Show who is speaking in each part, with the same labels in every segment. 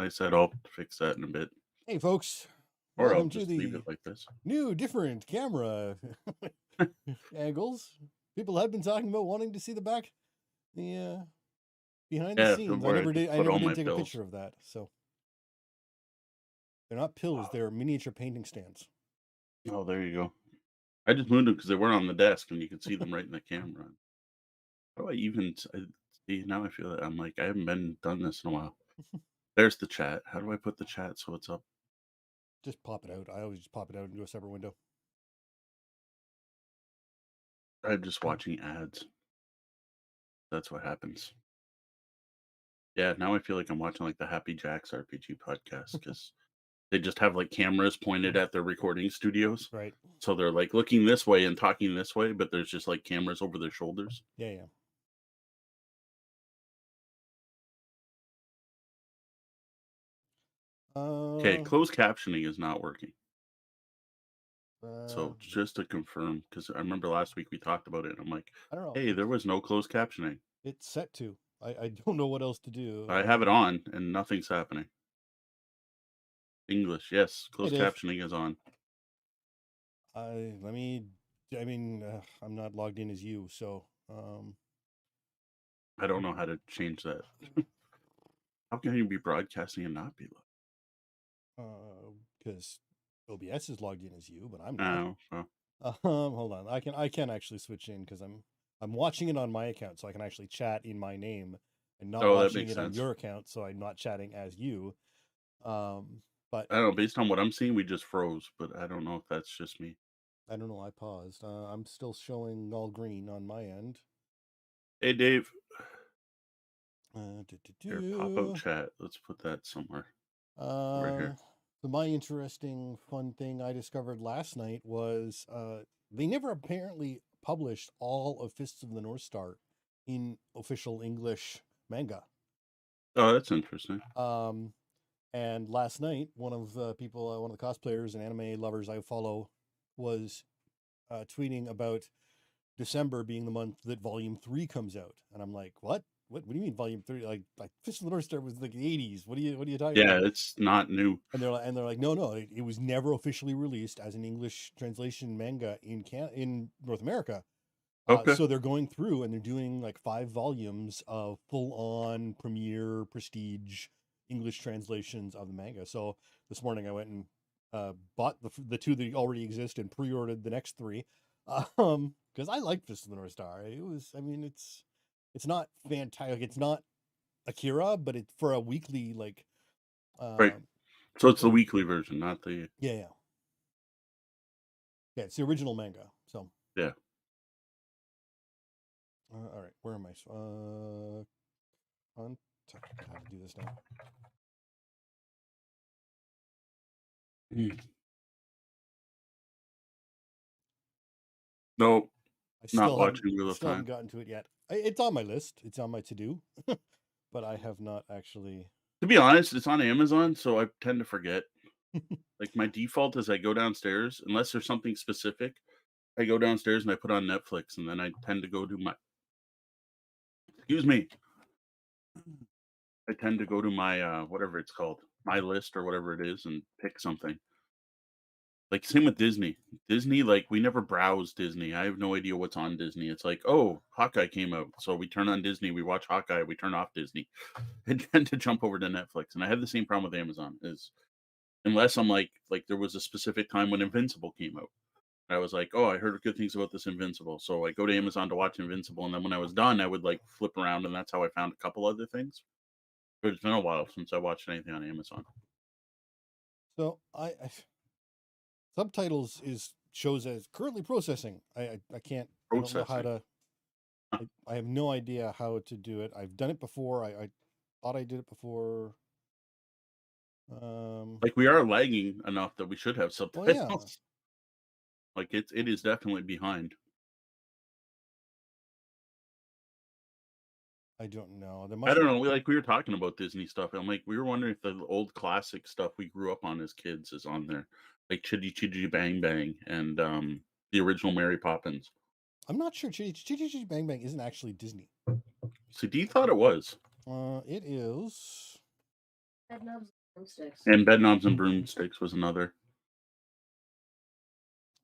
Speaker 1: I said I'll fix that in a bit.
Speaker 2: Hey, folks.
Speaker 1: Or I'll
Speaker 2: Welcome to
Speaker 1: just leave
Speaker 2: the
Speaker 1: it like this.
Speaker 2: new, different camera angles. People have been talking about wanting to see the behind the
Speaker 1: Yeah, don't
Speaker 2: scenes. I
Speaker 1: worry, I
Speaker 2: never
Speaker 1: just
Speaker 2: did. I
Speaker 1: put
Speaker 2: never
Speaker 1: all
Speaker 2: did
Speaker 1: my
Speaker 2: take a
Speaker 1: pills.
Speaker 2: picture of that. So they're not pills. They're miniature painting stands.
Speaker 1: Oh, there you go. I just moved them because they weren't on the desk and you could see them right in the camera. How do I even see now I feel that I'm like, I haven't been done this in a while. There's the chat. How do I put the chat so it's up?
Speaker 2: Just pop it out. I always just pop it out into a separate window.
Speaker 1: I'm just watching ads. That's what happens. Yeah, now I feel like I'm watching like the Happy Jacks RPG podcast because they just have like cameras pointed at their recording studios.
Speaker 2: Right.
Speaker 1: So they're like looking this way and talking this way, but there's just like cameras over their shoulders.
Speaker 2: Yeah, yeah.
Speaker 1: Okay,
Speaker 2: Uh,
Speaker 1: closed captioning is not working.
Speaker 2: uh,
Speaker 1: So just to confirm, because I remember last week we talked about it, and I'm like,
Speaker 2: I don't know.
Speaker 1: hey, there was no closed captioning.
Speaker 2: It's set to. I don't know what else to do.
Speaker 1: I have it on and nothing's happening. English, yes,
Speaker 2: Hey,
Speaker 1: closed
Speaker 2: Dave.
Speaker 1: captioning is on.
Speaker 2: Let me. I mean, I'm not logged in as you, so
Speaker 1: I don't know how to change that. How can you be broadcasting and not be
Speaker 2: because OBS is logged in as you, but I'm not.
Speaker 1: Oh, well,
Speaker 2: Hold on. I can actually switch in because I'm watching it on my account, so I can actually chat in my name and not
Speaker 1: oh, that
Speaker 2: watching
Speaker 1: makes
Speaker 2: it on
Speaker 1: sense.
Speaker 2: your account, so I'm not chatting as you. But
Speaker 1: I don't know. Based on what I'm seeing, we just froze, but I don't know if that's just me.
Speaker 2: I don't know. I paused. I'm still showing all green on my end.
Speaker 1: Hey, Dave.
Speaker 2: Do, do,
Speaker 1: Here, pop out
Speaker 2: do.
Speaker 1: chat. Let's put that somewhere over
Speaker 2: Uh,
Speaker 1: here.
Speaker 2: so my interesting fun thing I discovered last night was they never apparently published all of Fists of the North Star in official English manga.
Speaker 1: Oh, that's interesting.
Speaker 2: Um, and last night, one of the people, one of the cosplayers and anime lovers I follow, was tweeting about December being the month that Volume 3 comes out, and I'm like, what? What do you mean Volume 3? Like Fist of the North Star was like the 80s. What are you talking about?
Speaker 1: Yeah, it's not new.
Speaker 2: And they're like, no, it was never officially released as an English translation manga in North America.
Speaker 1: Okay.
Speaker 2: So they're going through and they're doing like 5 volumes of full on premiere prestige English translations of the manga. So this morning I went and bought the two that already exist and pre-ordered the next three, because I like Fist of the North Star. It was, I mean, it's not fantastic. It's not Akira, but it's for a weekly like
Speaker 1: Right.
Speaker 2: uh,
Speaker 1: So it's the weekly version, not the.
Speaker 2: yeah, yeah. Yeah, it's the original manga. So,
Speaker 1: Yeah.
Speaker 2: all right, where am I? How to do this now?
Speaker 1: Mm. No,
Speaker 2: I
Speaker 1: not
Speaker 2: still haven't
Speaker 1: watching Wheel of
Speaker 2: still haven't
Speaker 1: Time.
Speaker 2: gotten to it yet. It's on my list. It's on my to do, but I have not actually.
Speaker 1: To be honest, it's on Amazon, so I tend to forget. Like my default is I go downstairs, unless there's something specific. I go downstairs and I put on Netflix, and then I tend to go to my. Excuse me. I tend to go to my whatever it's called, my list or whatever it is, and pick something. Like same with Disney. Disney, like we never browse Disney. I have no idea what's on Disney. It's like, oh, Hawkeye came out, so we turn on Disney, we watch Hawkeye, we turn off Disney, and tend to jump over to Netflix. And I have the same problem with Amazon. Is unless I'm like there was a specific time when Invincible came out. I was like, oh, I heard good things about this Invincible, so I go to Amazon to watch Invincible, and then when I was done, I would like flip around, and that's how I found a couple other things. But it's been a while since I watched anything on Amazon.
Speaker 2: So I subtitles is shows as currently processing. I can't. I don't know how
Speaker 1: Processing.
Speaker 2: to. I have no idea how to do it. I've done it before. I thought I did it before.
Speaker 1: Like we are lagging enough that we should have
Speaker 2: Well, yeah.
Speaker 1: subtitles. Like it is definitely behind.
Speaker 2: I don't know. There
Speaker 1: I
Speaker 2: must.
Speaker 1: don't know. We were talking about Disney stuff. I'm like, we were wondering if the old classic stuff we grew up on as kids is on there, like Chitty Chitty Bang Bang and the original Mary Poppins.
Speaker 2: I'm not sure. Chitty Chitty Bang Bang isn't actually Disney.
Speaker 1: CD thought it was.
Speaker 2: It is.
Speaker 1: And Bedknobs and Broomsticks was another.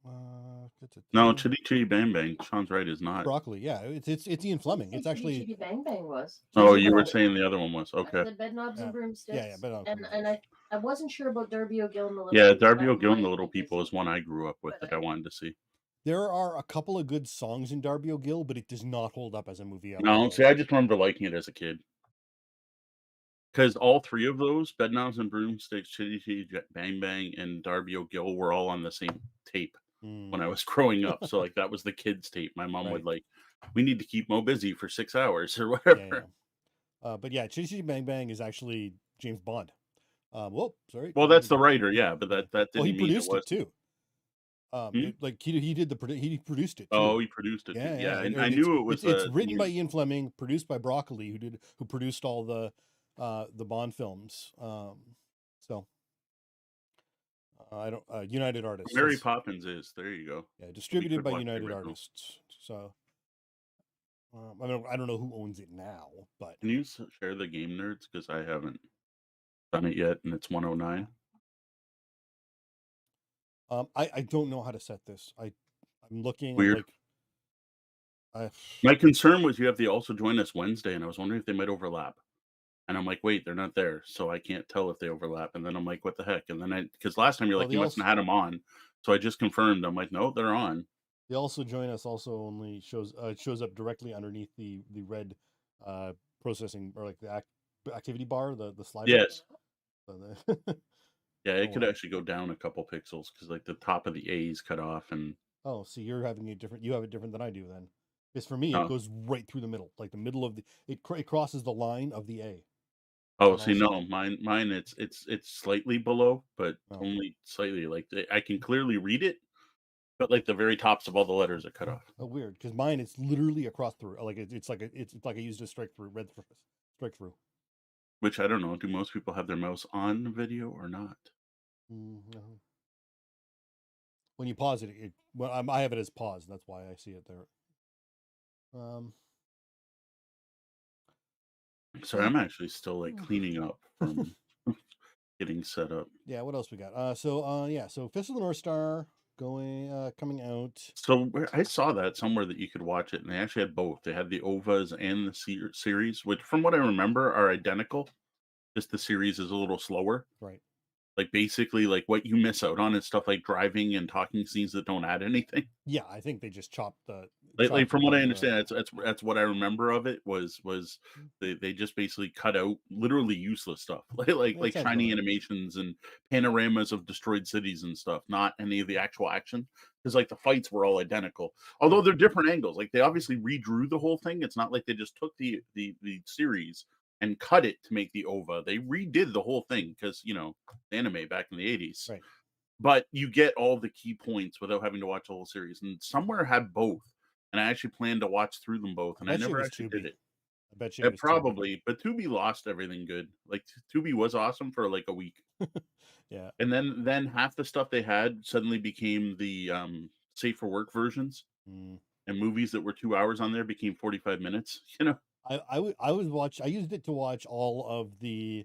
Speaker 1: No,
Speaker 2: Da-da-da.
Speaker 1: Chitty Chitty Bang Bang. Sean's right, is not.
Speaker 2: Broccoli. Yeah, it's Ian Fleming. It's actually
Speaker 3: Chitty Bang Bang was.
Speaker 1: Oh,
Speaker 2: Chitty
Speaker 1: you were
Speaker 2: Bang-
Speaker 1: saying the other one was.
Speaker 3: I
Speaker 1: Okay.
Speaker 3: said Bedknobs and Broomsticks.
Speaker 2: yeah, Bedknobs and
Speaker 3: and I wasn't sure about Darby O'Gill and the Little
Speaker 1: Yeah,
Speaker 3: People.
Speaker 1: Darby
Speaker 3: That
Speaker 1: O'Gill and the
Speaker 3: might
Speaker 1: Little
Speaker 3: be
Speaker 1: People is
Speaker 3: Disney.
Speaker 1: one I grew up with
Speaker 3: But
Speaker 1: that I wanted to see.
Speaker 2: There are a couple of good songs in Darby O'Gill, but it does not hold up as a movie.
Speaker 1: No, see, I just remember liking it as a kid. Because all three of those, Bedknobs and Broomsticks, Chitty Chitty Bang Bang, and Darby O'Gill were all on the same tape when I was growing up. So, like, that was the kids' tape. My mom would, like, we need to keep Mo busy for 6 hours or whatever.
Speaker 2: But yeah, Chitty Chitty Bang Bang is actually James Bond. Whoa, sorry.
Speaker 1: Well, that's the writer, yeah, but that didn't
Speaker 2: he
Speaker 1: mean
Speaker 2: produced
Speaker 1: it
Speaker 2: it too. Like he produced it too.
Speaker 1: Oh, he produced it too. Yeah, and I knew it was.
Speaker 2: It's written by Ian Fleming, produced by Broccoli, who produced all the Bond films. So I don't United Artists.
Speaker 1: Mary Poppins is there. You go.
Speaker 2: Yeah, distributed by United Artists. So I don't know who owns it now, but
Speaker 1: can you share the Game Nerds, because I haven't done it yet, and it's 109.
Speaker 2: I don't know how to set this. I'm looking.
Speaker 1: Weird. My concern was you have the also join us Wednesday, and I was wondering if they might overlap. And I'm like, wait, they're not there, so I can't tell if they overlap. And then I'm like, what the heck? And then because last time you're like, you mustn't have had them on, so I just confirmed. I'm like, no, they're on.
Speaker 2: The also join us also only shows up directly underneath the red processing, or like the activity bar, the slider.
Speaker 1: Yes.
Speaker 2: So
Speaker 1: yeah, it could actually go down a couple pixels because like the top of the A is cut off. And
Speaker 2: oh, so you have it different than I do then. Because for me, it goes right through the middle, like the middle of it crosses the line of the A.
Speaker 1: Oh, see, no, mine, it's slightly below, but only slightly. Like I can clearly read it, but like the very tops of all the letters are cut off.
Speaker 2: Oh, weird, because mine it's literally across through. Like it's like I used a strike through, strike through.
Speaker 1: Which I don't know. Do most people have their mouse on video or not?
Speaker 2: No. When you pause it, I have it as pause. That's why I see it there.
Speaker 1: Sorry, I'm actually still like cleaning up from getting set up.
Speaker 2: Yeah, what else we got? So Fist of the North Star coming out.
Speaker 1: So I saw that somewhere that you could watch it, and they actually had both. They had the OVAs and the series, which from what I remember are identical. Just the series is a little slower.
Speaker 2: Right.
Speaker 1: Like basically like what you miss out on is stuff like driving and talking scenes that don't add anything.
Speaker 2: Yeah, I think they just chopped the
Speaker 1: like from what I understand, that's what I remember of it was they just basically cut out literally useless stuff. like shiny animations and panoramas of destroyed cities and stuff, not any of the actual action. Because like the fights were all identical. Although they're different angles. Like they obviously redrew the whole thing. It's not like they just took the series and cut it to make the OVA. They redid the whole thing because, anime back in the 80s.
Speaker 2: Right.
Speaker 1: But you get all the key points without having to watch the whole series. And somewhere had both. And I actually planned to watch through them both. And I never actually did it.
Speaker 2: I bet you
Speaker 1: probably. But Tubi lost everything good. Like Tubi was awesome for like a week.
Speaker 2: Yeah.
Speaker 1: And then half the stuff they had suddenly became the safe for work versions. And movies that were 2 hours on there became 45 minutes,
Speaker 2: I used it to watch all of the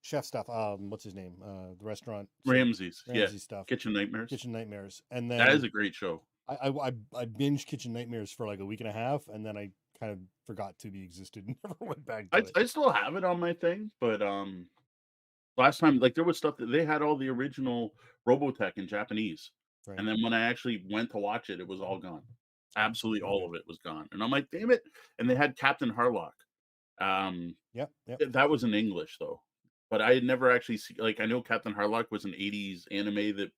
Speaker 2: chef stuff. What's his name? The restaurant
Speaker 1: Ramsay's
Speaker 2: stuff.
Speaker 1: Kitchen Nightmares.
Speaker 2: And then
Speaker 1: that is a great show.
Speaker 2: I binged Kitchen Nightmares for like a week and a half, and then I kind of forgot Tubi existed and never went back to it.
Speaker 1: I still have it on my thing, but last time like there was stuff that they had all the original Robotech in Japanese. Right. And then when I actually went to watch it, it was all gone. Absolutely all of it was gone. And I'm like, damn it. And they had Captain Harlock.
Speaker 2: Yep.
Speaker 1: That was in English though. But I had never actually seen, like, I know Captain Harlock was an 80s anime that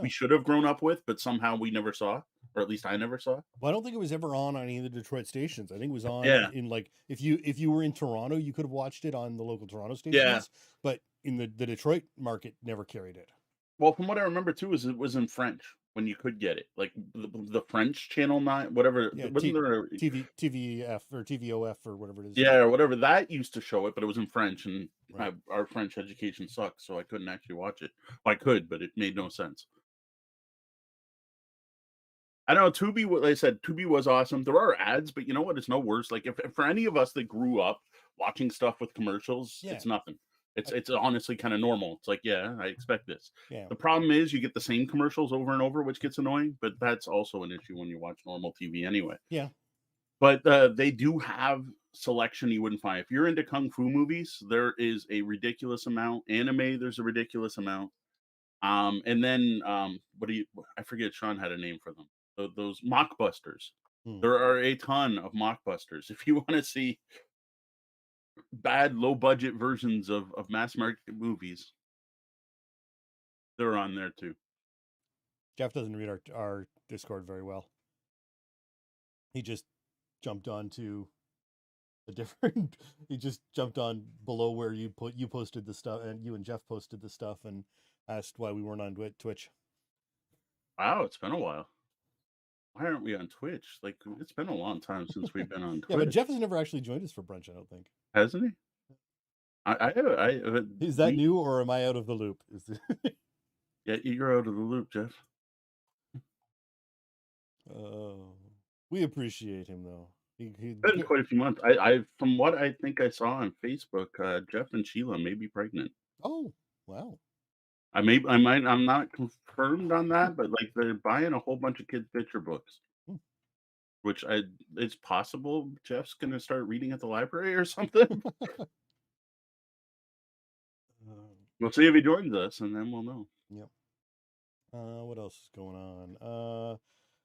Speaker 1: we should have grown up with, but somehow we never saw, or at least I never saw.
Speaker 2: Well, I don't think it was ever on any of the Detroit stations. I think it was on in like, if you were in Toronto, you could have watched it on the local Toronto stations. Yeah. But in the Detroit market, never carried it.
Speaker 1: Well, from what I remember too, is it was in French when you could get it, like the French channel 9, whatever.
Speaker 2: Yeah,
Speaker 1: wasn't there a
Speaker 2: TVF or TVOF or whatever it is?
Speaker 1: Yeah, or whatever that used to show it, but it was in French, and our French education sucks, so I couldn't actually watch it. Well, I could, but it made no sense. I don't know. Tubi, like I said, Tubi was awesome. There are ads, but you know what? It's no worse. Like if for any of us that grew up watching stuff with commercials,
Speaker 2: Yeah.
Speaker 1: it's nothing.
Speaker 2: I-
Speaker 1: It's honestly kind of normal. It's like, yeah, I expect this.
Speaker 2: Yeah.
Speaker 1: The problem is you get the same commercials over and over, which gets annoying. But that's also an issue when you watch normal TV anyway.
Speaker 2: Yeah.
Speaker 1: But they do have selection you wouldn't find if you're into kung fu movies. There is a ridiculous amount. Anime, there's a ridiculous amount. And then what do you? I forget. Sean had a name for them. Those mockbusters.
Speaker 2: Hmm.
Speaker 1: There are a ton of mockbusters. If you want to see bad, low budget versions of mass market movies, they're on there too.
Speaker 2: Jeff doesn't read our Discord very well. He just jumped on to a different. He just jumped on below where you posted the stuff, and you and Jeff posted the stuff, and asked why we weren't on Twitch.
Speaker 1: Wow, it's been a while. Why aren't we on Twitch? Like it's been a long time since we've been on Twitch.
Speaker 2: Yeah, but Jeff has never actually joined us for brunch. I don't think.
Speaker 1: Hasn't he?
Speaker 2: Is that new, or am I out of the loop?
Speaker 1: Yeah, you're out of the loop, Jeff.
Speaker 2: We appreciate him though.
Speaker 1: It's been quite a few months. I from what I think I saw on Facebook, Jeff and Sheila may be pregnant.
Speaker 2: Oh, wow.
Speaker 1: I'm not confirmed on that, but like they're buying a whole bunch of kids' picture books, which it's possible Jeff's gonna start reading at the library or something. We'll see if he joins us, and then we'll know.
Speaker 2: Yep. What else is going on?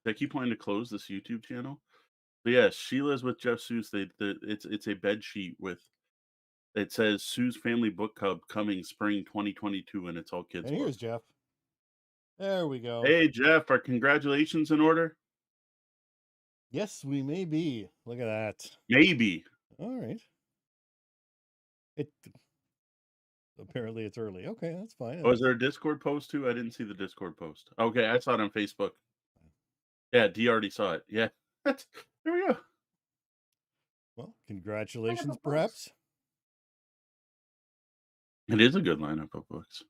Speaker 1: They keep wanting to close this YouTube channel. But yes, Sheila's with Jeff Seuss. It's a bed sheet with it says Sue's Family Book Club coming spring 2022, and it's all kids.
Speaker 2: And here's Jeff. There we go.
Speaker 1: Hey Jeff, are congratulations in order?
Speaker 2: Yes, we may be. Look at that.
Speaker 1: Maybe.
Speaker 2: All right. Apparently it's early. Okay, that's fine.
Speaker 1: Oh, is there a Discord post too? I didn't see the Discord post. Okay, I saw it on Facebook. Yeah, D already saw it. Yeah. There we go.
Speaker 2: Well, congratulations, perhaps.
Speaker 1: It is a good lineup of books.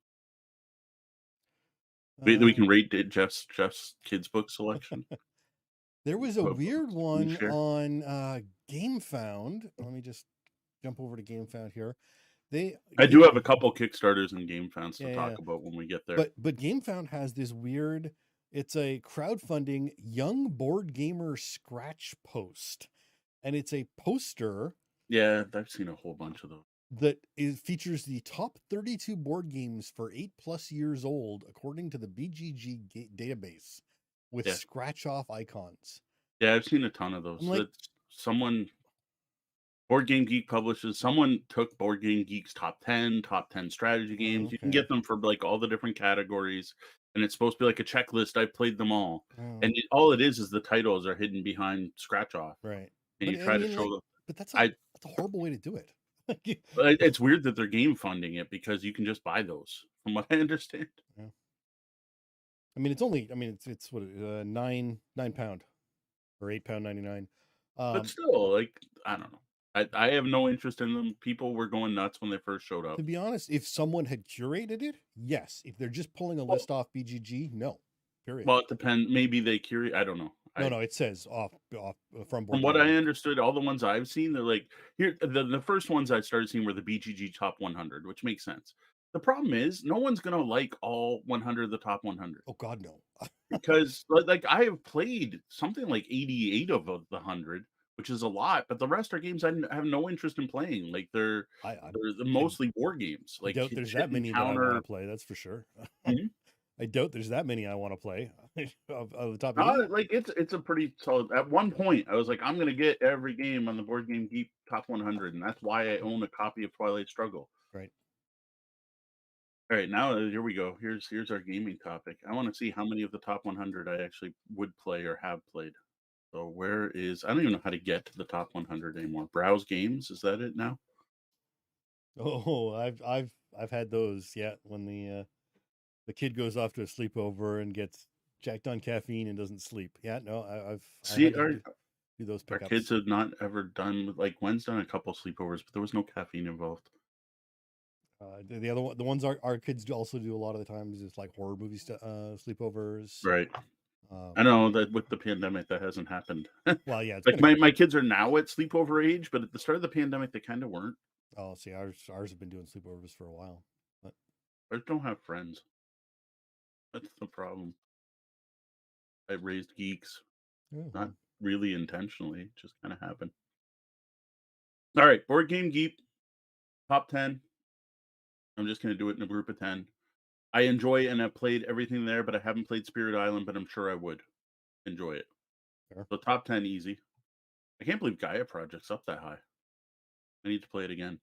Speaker 1: We can rate Jeff's kids book selection.
Speaker 2: There was a weird one on GameFound. Let me just jump over to GameFound here. I
Speaker 1: do have a couple Kickstarters and GameFounds to talk about when we get there.
Speaker 2: But GameFound has this weird. It's a crowdfunding young board gamer scratch post, and it's a poster.
Speaker 1: Yeah, I've seen a whole bunch of those.
Speaker 2: That features the top 32 board games for 8+ years old, according to the BGG database, with scratch off icons.
Speaker 1: Yeah, I've seen a ton of those. Board Game Geek publishes. Someone took Board Game Geek's top 10 strategy games.
Speaker 2: Okay.
Speaker 1: You can get them for like all the different categories, and it's supposed to be like a checklist. I played them all, and all it is the titles are hidden behind scratch off.
Speaker 2: Right.
Speaker 1: And you try to show them.
Speaker 2: But that's a horrible way to do it.
Speaker 1: It's weird that they're game funding it because you can just buy those, from what I understand.
Speaker 2: Yeah. I mean, it's only. I mean, it's what £9 or £8.99.
Speaker 1: But still, like I don't know. I have no interest in them. People were going nuts when they first showed up.
Speaker 2: To be honest, if someone had curated it, yes. If they're just pulling a list off BGG, no. Period.
Speaker 1: Well, it depends. Maybe they curate. I don't know.
Speaker 2: No, it says off from
Speaker 1: what I understood, all the ones I've seen, they're like here. The first ones I started seeing were the BGG top 100, which makes sense. The problem is, no one's gonna like all 100 of the top 100.
Speaker 2: Oh God, no.
Speaker 1: Because like I have played something like 88 of the 100, which is a lot, but the rest are games I have no interest in playing. Like they're mostly war games. Like
Speaker 2: I doubt there's that many that I want to play. That's for sure.
Speaker 1: Mm-hmm.
Speaker 2: I doubt there's that many I want to play of the top.
Speaker 1: Like it's a pretty solid. At one point, I was like, I'm gonna get every game on the Board Game Geek top 100, and that's why I own a copy of Twilight Struggle.
Speaker 2: Right.
Speaker 1: All right, now here we go. Here's our gaming topic. I want to see how many of the top 100 I actually would play or have played. So where is? I don't even know how to get to the top 100 anymore. Browse games, is that it now?
Speaker 2: Oh, I've had those. Yeah, when the kid goes off to a sleepover and gets jacked on caffeine and doesn't sleep. Yeah, no, I've do those pickups.
Speaker 1: Our kids have not ever done like Gwen's done a couple sleepovers, but there was no caffeine involved.
Speaker 2: The other one, the ones our kids also do a lot of the times is like horror movie sleepovers.
Speaker 1: Right. I know that with the pandemic that hasn't happened.
Speaker 2: Well, yeah, it's
Speaker 1: Like
Speaker 2: been.
Speaker 1: my kids are now at sleepover age, but at the start of the pandemic they kind of weren't.
Speaker 2: Oh, see, ours have been doing sleepovers for a while. But
Speaker 1: I don't have friends. That's the problem. I raised geeks, not
Speaker 2: mhm.
Speaker 1: really intentionally. It just kind of happened. All right, board game geek top 10. I'm just gonna do it in a group of 10. I enjoy and I've played everything there, but I haven't played Spirit Island, but I'm sure I would enjoy it.
Speaker 2: Fair.
Speaker 1: So top 10 easy. I can't believe Gaia Project's up that high. I need to play it again.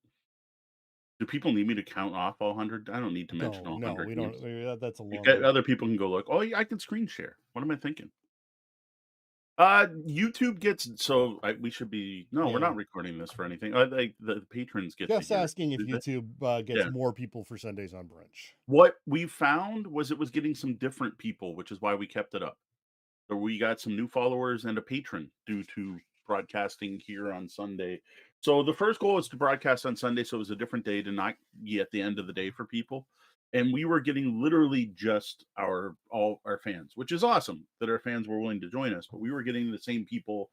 Speaker 1: Do people need me to count off all 100? I don't need to mention all
Speaker 2: No,
Speaker 1: 100
Speaker 2: we
Speaker 1: games.
Speaker 2: don't. That's a
Speaker 1: You
Speaker 2: long
Speaker 1: get,
Speaker 2: list.
Speaker 1: other people can go look. Oh, yeah, I can screen share. What am I thinking? YouTube gets we should be no, we're
Speaker 2: Yeah.
Speaker 1: not recording this for anything. Like the patrons get
Speaker 2: Just
Speaker 1: to hear it.
Speaker 2: asking if
Speaker 1: Do they?
Speaker 2: YouTube gets
Speaker 1: Yeah.
Speaker 2: more people for Sundays on Brunch.
Speaker 1: What we found was it was getting some different people, which is why we kept it up. So we got some new followers and a patron due to broadcasting here on Sunday. So the first goal is to broadcast on Sunday, so it was a different day to not be at the end of the day for people. And we were getting literally just all our fans, which is awesome that our fans were willing to join us. But we were getting the same people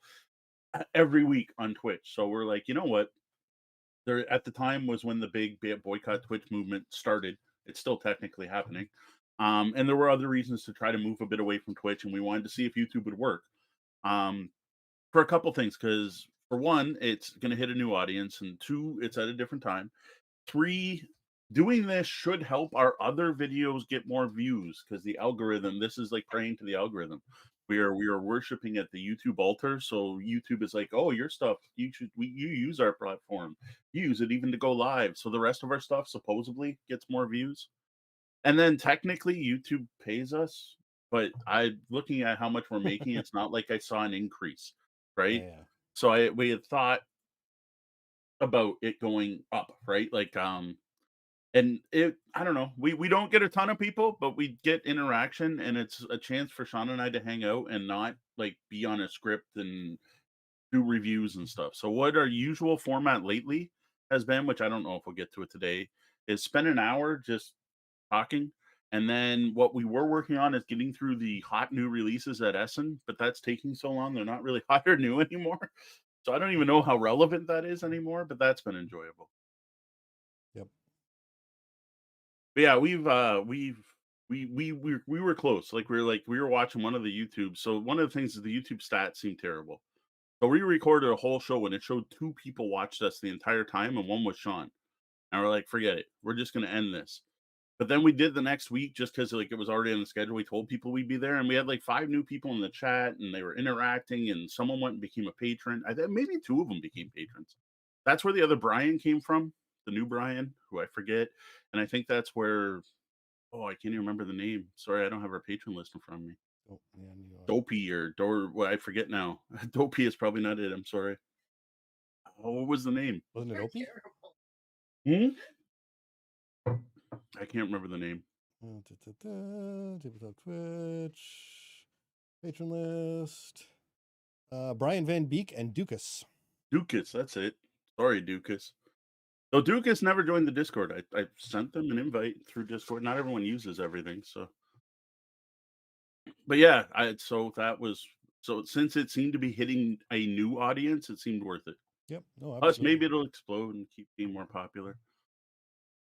Speaker 1: every week on Twitch. So we're like, you know what? There at the time was when the big boycott Twitch movement started. It's still technically happening. And there were other reasons to try to move a bit away from Twitch, and we wanted to see if YouTube would work. For a couple things, because for one, it's going to hit a new audience, and two, it's at a different time. Three, doing this should help our other videos get more views because the algorithm. This is like praying to the algorithm. We are worshiping at the YouTube altar, so YouTube is like, oh, your stuff, you use our platform, you use it even to go live, so the rest of our stuff supposedly gets more views. And then technically YouTube pays us, but I looking at how much we're making, it's not like I saw an increase, right?
Speaker 2: Yeah.
Speaker 1: So we had thought about it going up, right? Like and it I don't know. We don't get a ton of people, but we get interaction and it's a chance for Sean and I to hang out and not like be on a script and do reviews and stuff. So what our usual format lately has been, which I don't know if we'll get to it today, is spend an hour just talking. And then what we were working on is getting through the hot new releases at Essen, but that's taking so long. They're not really hot or new anymore. So I don't even know how relevant that is anymore, but that's been enjoyable.
Speaker 2: Yep.
Speaker 1: But yeah, we were close. We were watching one of the YouTube. So one of the things is the YouTube stats seem terrible. So we recorded a whole show and it showed 2 people watched us the entire time and one was Sean. And we're like, forget it. We're just gonna end this. But then we did the next week just because like it was already on the schedule. We told people we'd be there, and we had like 5 new people in the chat, and they were interacting. And someone went and became a patron. I think maybe 2 of them became patrons. That's where the other Brian came from, the new Brian, who I forget. And I think that's where I can't even remember the name. Sorry, I don't have our patron list in front of me.
Speaker 2: Oh, yeah, you are.
Speaker 1: Dopey or Dor. Well, I forget now. Dopey is probably not it. I'm sorry. Oh, what was the name?
Speaker 2: Wasn't it
Speaker 3: You're
Speaker 2: Opie?
Speaker 3: terrible.
Speaker 1: I can't remember the name.
Speaker 2: Tabletop Twitch patron list. Brian Van Beek and Dukas.
Speaker 1: Dukas, that's it. Sorry, Dukas. So Dukas never joined the Discord. I sent them an invite through Discord. Not everyone uses everything, so. But yeah, so since it seemed to be hitting a new audience, it seemed worth it.
Speaker 2: Yep. No,
Speaker 1: Plus,
Speaker 2: absolutely.
Speaker 1: maybe it'll explode and keep being more popular.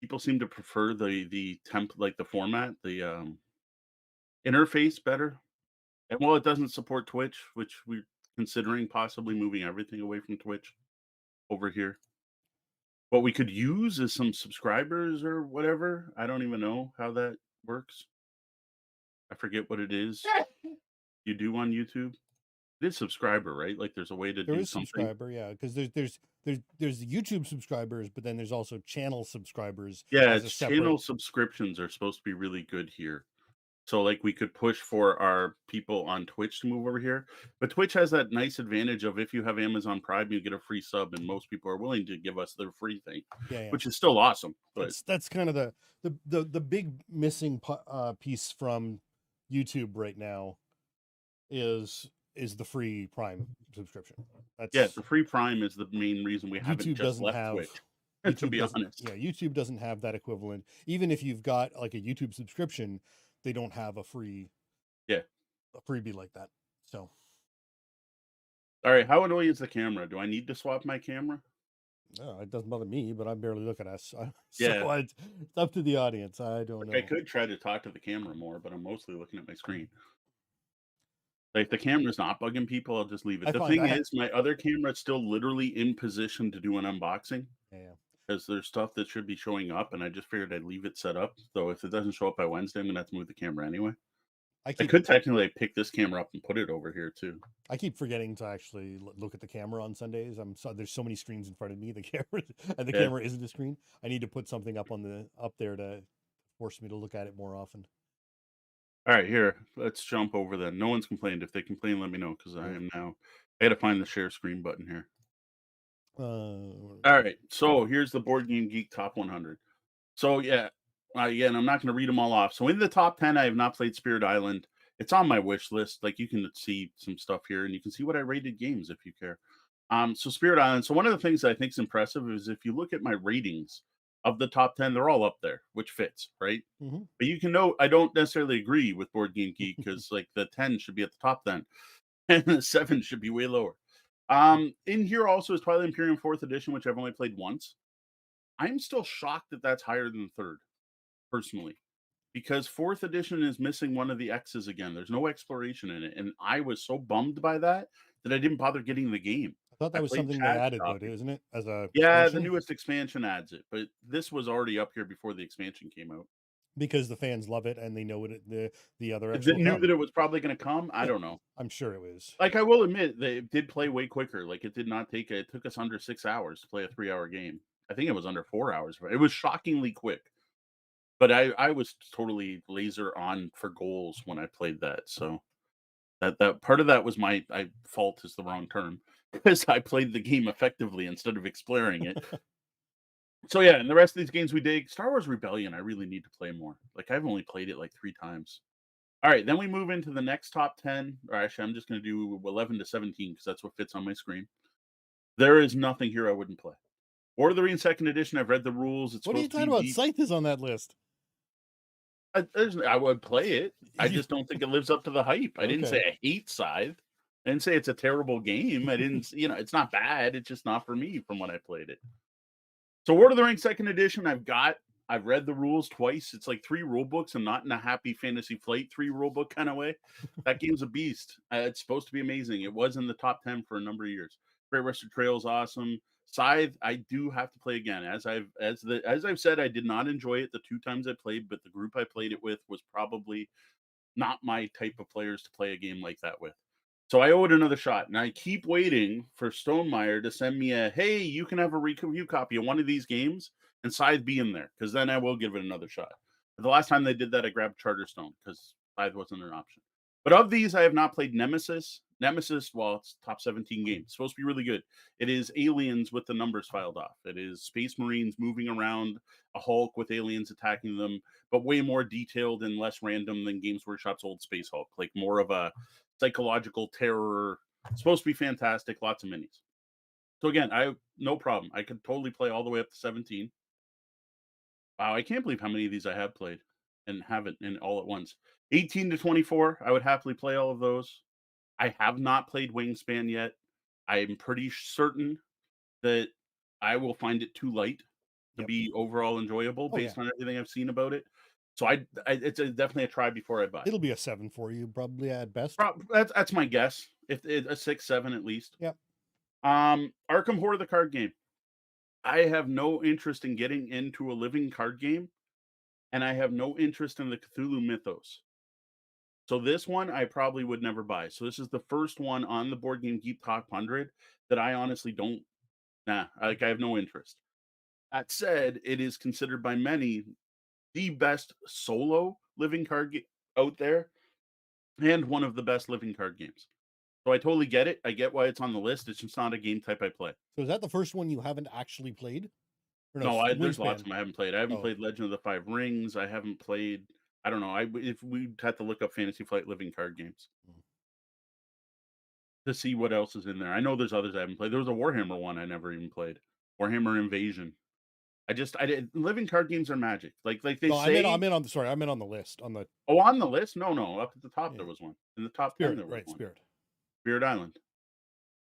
Speaker 1: People seem to prefer the temp like the format, the interface better. And while it doesn't support Twitch, which we're considering possibly moving everything away from Twitch over here. What we could use is some subscribers or whatever. I don't even know how that works. I forget what it is you do on YouTube. It is subscriber, right? Like there's a way to
Speaker 2: There
Speaker 1: do
Speaker 2: is
Speaker 1: something.
Speaker 2: subscriber, yeah, because there's YouTube subscribers, but then there's also channel subscribers.
Speaker 1: Yeah,
Speaker 2: as a
Speaker 1: channel
Speaker 2: separate.
Speaker 1: subscriptions are supposed to be really good here. So like we could push for our people on Twitch to move over here. But Twitch has that nice advantage of if you have Amazon Prime, you get a free sub, and most people are willing to give us their free thing,
Speaker 2: Yeah.
Speaker 1: which is still awesome. But
Speaker 2: That's kind of the big missing piece from YouTube right now is the free Prime subscription.
Speaker 1: yeah,
Speaker 2: That's
Speaker 1: the free Prime is the main reason we haven't
Speaker 2: YouTube
Speaker 1: just
Speaker 2: doesn't
Speaker 1: left
Speaker 2: have.
Speaker 1: Twitch. To
Speaker 2: YouTube
Speaker 1: be
Speaker 2: doesn't.
Speaker 1: honest,
Speaker 2: Yeah, YouTube doesn't have that equivalent. Even if you've got like a YouTube subscription, they don't have a free.
Speaker 1: Yeah.
Speaker 2: a freebie like that. So
Speaker 1: All right, how annoying is the camera? Do I need to swap my camera?
Speaker 2: it doesn't bother me, but I barely look at us. So
Speaker 1: Yeah,
Speaker 2: it's up to the audience. I don't
Speaker 1: like I
Speaker 2: know.
Speaker 1: could try to talk to the camera more, but I'm mostly looking at my screen. Like, the camera's not bugging people, I'll just leave it.
Speaker 2: I
Speaker 1: The
Speaker 2: find
Speaker 1: thing
Speaker 2: I have
Speaker 1: is, my other camera is still literally in position to do an unboxing
Speaker 2: yeah.
Speaker 1: because there's stuff that should be showing up, and I just figured I'd leave it set up. So if it doesn't show up by Wednesday, I'm gonna have to move the camera anyway.
Speaker 2: I
Speaker 1: I
Speaker 2: keep
Speaker 1: could technically like, pick this camera up and put it over here too.
Speaker 2: I keep forgetting to actually look at the camera on Sundays. There's so many screens in front of me. The camera and the
Speaker 1: Yeah.
Speaker 2: camera isn't a screen. I need to put something up there to force me to look at it more often.
Speaker 1: All right, here, let's jump over then. No one's complained. If they complain, let me know because I
Speaker 2: Cool.
Speaker 1: am now. I gotta find the share screen button here.
Speaker 2: Uh,
Speaker 1: All right, so here's the Board Game Geek Top 100. So yeah, again, I'm not going to read them all off. So in the top 10, I have not played Spirit Island. It's on my wish list. Like you can see some stuff here, and you can see what I rated games if you care. So Spirit Island. So one of the things that I think is impressive is if you look at my ratings of the top 10, they're all up there, which fits, right?
Speaker 2: mhm.
Speaker 1: But you can know I don't necessarily agree with Board Game Geek because like the 10 should be at the top then, and the 7 should be way lower. In here also is Twilight Imperium 4th edition, which I've only played once. I'm still shocked that that's higher than third, personally, because 4th edition is missing one of the X's again. There's no exploration in it, and I was so bummed by that that I didn't bother getting the game.
Speaker 2: I thought
Speaker 1: I
Speaker 2: that was
Speaker 1: played
Speaker 2: something they
Speaker 1: Chad's
Speaker 2: added, though,
Speaker 1: copy.
Speaker 2: isn't it? As a
Speaker 1: Yeah, the
Speaker 2: expansion,
Speaker 1: newest expansion adds it, but this was already up here before the expansion came out.
Speaker 2: because the fans love it and they know the other X
Speaker 1: That
Speaker 2: will
Speaker 1: knew that
Speaker 2: come.
Speaker 1: it was probably going to come. I
Speaker 2: Yeah,
Speaker 1: don't know.
Speaker 2: I'm sure it was.
Speaker 1: Like I will admit, they did play way quicker. Like it did not take. It took us under 6 hours to play a 3 hour game. I think it was under 4 hours. It was shockingly quick. But I was totally laser on for goals when I played that, so that part of that was my fault is the wrong term, because I played the game effectively instead of exploring it. So, yeah, and the rest of these games we dig. Star Wars Rebellion, I really need to play more. Like, I've only played it, like, 3 times. Alright, then we move into the next top 10, or actually, I'm just gonna do 11 to 17 because that's what fits on my screen. There is nothing here I wouldn't play. Lord of the Rings 2nd edition, I've read the rules, it's
Speaker 2: What are you
Speaker 1: supposed to be
Speaker 2: talking about?
Speaker 1: deep.
Speaker 2: Scythe is on that list.
Speaker 1: I would play it. I just don't think it lives up to the hype. I didn't say
Speaker 2: Okay.
Speaker 1: I hate Scythe. I didn't say it's a terrible game. I didn't, it's not bad. It's just not for me from when I played it. So, Lord of the Rings 2nd edition, I've read the rules twice. It's like 3 rule books. I'm not in a Happy Fantasy Flight 3 rule book kind of way. That game's a beast. It's supposed to be amazing. It was in the top 10 for a number of years. Great Western Trail's awesome. Scythe, I do have to play again. As I've said, I did not enjoy it the 2 times I played, but the group I played it with was probably not my type of players to play a game like that with. So I owe it another shot, and I keep waiting for Stonemeyer to send me a, hey, you can have a review copy of one of these games and Scythe be in there, because then I will give it another shot. But the last time they did that, I grabbed Charterstone because Scythe wasn't an option. But of these, I have not played Nemesis. Nemesis, well, it's top 17 games. It's supposed to be really good. It is aliens with the numbers filed off. It is Space Marines moving around a Hulk with aliens attacking them, but way more detailed and less random than Games Workshop's old Space Hulk. Like more of a psychological terror. It's supposed to be fantastic. Lots of minis. So again, I have no problem. I could totally play all the way up to 17. Wow, I can't believe how many of these I have played and haven't in all at once. 18 to 24, I would happily play all of those. I have not played Wingspan yet. I'm pretty certain that I will find it too light to
Speaker 2: Yep.
Speaker 1: be overall enjoyable
Speaker 2: Oh,
Speaker 1: based
Speaker 2: yeah.
Speaker 1: on everything I've seen about it. So it's definitely a try before I buy.
Speaker 2: It'll be a 7 for you, probably at best.
Speaker 1: That's my guess. If a 6, 7 at least.
Speaker 2: Yep.
Speaker 1: Arkham Horror the card game. I have no interest in getting into a living card game, and I have no interest in the Cthulhu mythos. So this one I probably would never buy. So this is the first one on the Board Game Geek Top 100 that I honestly don't. I have no interest. That said, it is considered by many the best solo living card game out there, and one of the best living card games. So I totally get it. I get why it's on the list. It's just not a game type I play.
Speaker 2: So is that the first one you haven't actually played? Or no,
Speaker 1: No, there's lots of
Speaker 2: Wingspan.
Speaker 1: them I haven't played. I haven't
Speaker 2: Oh,
Speaker 1: played Legend of the Five Rings. I haven't played. I don't know. If we'd have to look up Fantasy Flight living card games
Speaker 2: Mm.
Speaker 1: to see what else is in there. I know there's others I haven't played. There was a Warhammer one I never even played. Warhammer Invasion. I did living card games are magic. Like they
Speaker 2: No,
Speaker 1: say.
Speaker 2: I'm in on the sorry, I'm in on the list on the
Speaker 1: Oh, on the list? No, no. Up at the top,
Speaker 2: yeah.
Speaker 1: there was one. In the top 10,
Speaker 2: Spirit,
Speaker 1: there was
Speaker 2: right?
Speaker 1: one.
Speaker 2: Spirit.
Speaker 1: Spirit Island.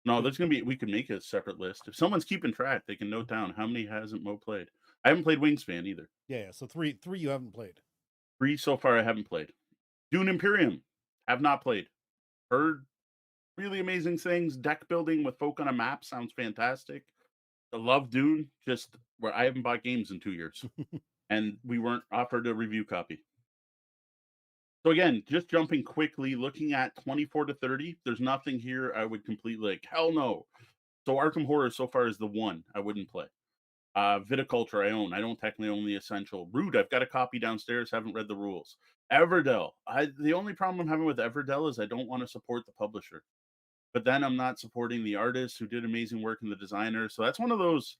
Speaker 1: No,
Speaker 2: Good.
Speaker 1: there's gonna be. We can make a separate list. If someone's keeping track, they can note down how many hasn't Mo played. I haven't played Wingspan either.
Speaker 2: Yeah. So three you haven't played.
Speaker 1: 3 so far I haven't played. Dune Imperium, have not played. Heard really amazing things. Deck building with folk on a map sounds fantastic. I love Dune. Just where I haven't bought games in 2 years, and we weren't offered a review copy. So again, just jumping quickly, looking at 24 to 30, there's nothing here I would completely like, hell no. So Arkham Horror so far is the one I wouldn't play. Viticulture I own. I don't technically own the Essential. Root, I've got a copy downstairs, haven't read the rules. Everdell. The only problem I'm having with Everdell is I don't want to support the publisher. But then I'm not supporting the artists who did amazing work and the designer. So that's one of those,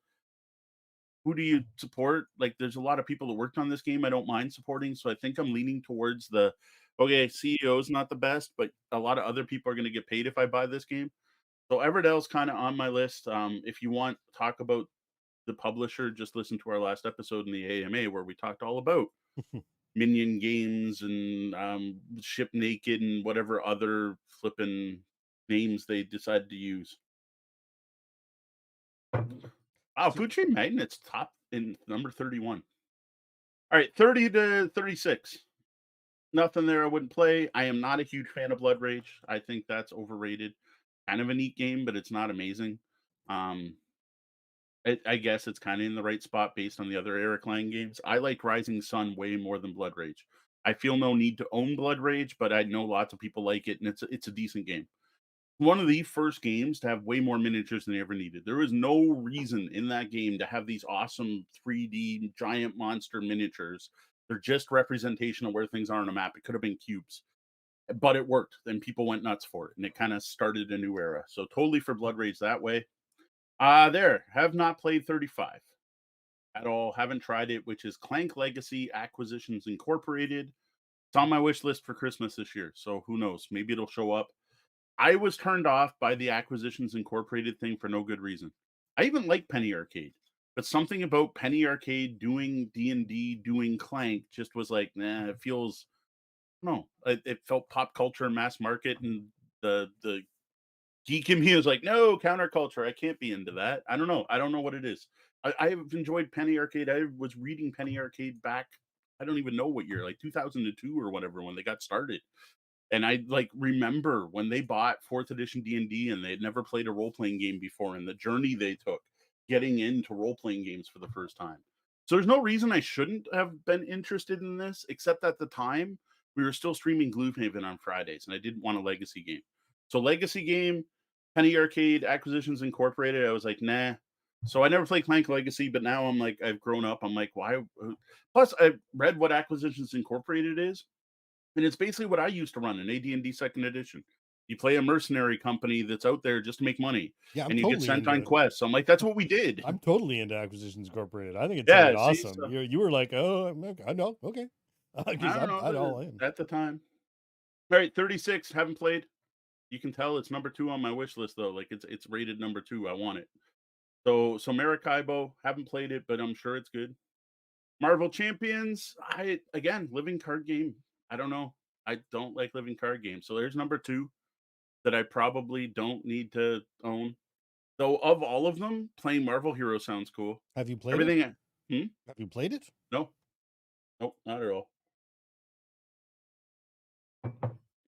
Speaker 1: who do you support? Like, there's a lot of people that worked on this game I don't mind supporting. So I think I'm leaning towards the, okay, CEO's not the best, but a lot of other people are going to get paid if I buy this game. So Everdell's kind of on my list. If you want to talk about the publisher, just listen to our last episode in the AMA where we talked all about Minion Games and Ship Naked and whatever other flipping names they decided to use. Wow, Food Chain Magnet's top in number 31. All right, 30 to 36. Nothing there I wouldn't play. I am not a huge fan of Blood Rage. I think that's overrated. Kind of a neat game, but it's not amazing. Um, I guess it's kind of in the right spot based on the other Eric Lang games. I like Rising Sun way more than Blood Rage. I feel no need to own Blood Rage, but I know lots of people like it, and it's a decent game. One of the first games to have way more miniatures than they ever needed. There was no reason in that game to have these awesome 3D giant monster miniatures. They're just representation of where things are on a map. It could have been cubes, but it worked. And people went nuts for it, and it kind of started a new era. So totally for Blood Rage that way. There, have not played 35 at all. Haven't tried it, which is Clank Legacy Acquisitions Incorporated. It's on my wish list for Christmas this year. So who knows? Maybe it'll show up. I was turned off by the Acquisitions Incorporated thing for no good reason. I even like Penny Arcade, but something about Penny Arcade doing D&D, doing Clank just was like, nah, it feels, no, it felt pop culture and mass market, and the geek in me is like, no, counterculture. I can't be into that. I don't know. I don't know what it is. I have enjoyed Penny Arcade. I was reading Penny Arcade back, I don't even know what year, like 2002 or whatever, when they got started. And I like remember when they bought fourth edition D&D and they had never played a role playing game before, and the journey they took getting into role playing games for the first time. So there's no reason I shouldn't have been interested in this, except at the time we were still streaming Gloomhaven on Fridays, and I didn't want a legacy game. So legacy game, Penny Arcade, Acquisitions Incorporated, I was like, nah. So I never played Clank Legacy, but now I'm like, I've grown up. I'm like, why? Plus, I read what Acquisitions Incorporated is, and it's basically what I used to run in AD&D Second Edition. You play a mercenary company that's out there just to make money,
Speaker 2: Yeah, I'm
Speaker 1: and you get
Speaker 2: totally
Speaker 1: sent on
Speaker 2: into
Speaker 1: quests. So I'm like, that's what we did.
Speaker 2: I'm totally into Acquisitions Incorporated. I think it sounded
Speaker 1: Yeah, see,
Speaker 2: awesome.
Speaker 1: so
Speaker 2: You were like, oh, I know, okay, because
Speaker 1: I don't
Speaker 2: I'd
Speaker 1: know
Speaker 2: all in.
Speaker 1: at the time. All right, 36, haven't played. You can tell it's number 2 on my wish list though. Like it's rated number 2. I want it. So Maracaibo, haven't played it, but I'm sure it's good. Marvel Champions, I again, living card game. I don't know. I don't like living card games. So there's number 2 that I probably don't need to own. Though of all of them, playing Marvel Hero sounds cool.
Speaker 2: Have you played it?
Speaker 1: Everything
Speaker 2: Have you played it?
Speaker 1: No. Nope, not at all.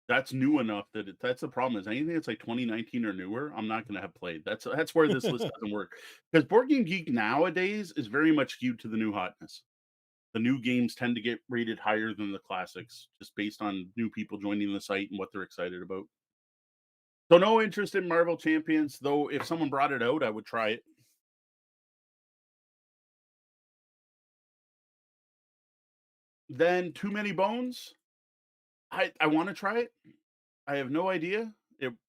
Speaker 1: That's new enough that that's the problem, is anything that's like 2019 or newer, I'm not gonna have played. That's where this list doesn't work. Because Board Game Geek nowadays is very much skewed to the new hotness. The new games tend to get rated higher than the classics, just based on new people joining the site and what they're excited about. So no interest in Marvel Champions, though if someone brought it out, I would try it. Then Too Many Bones. I want to try it. I have no idea.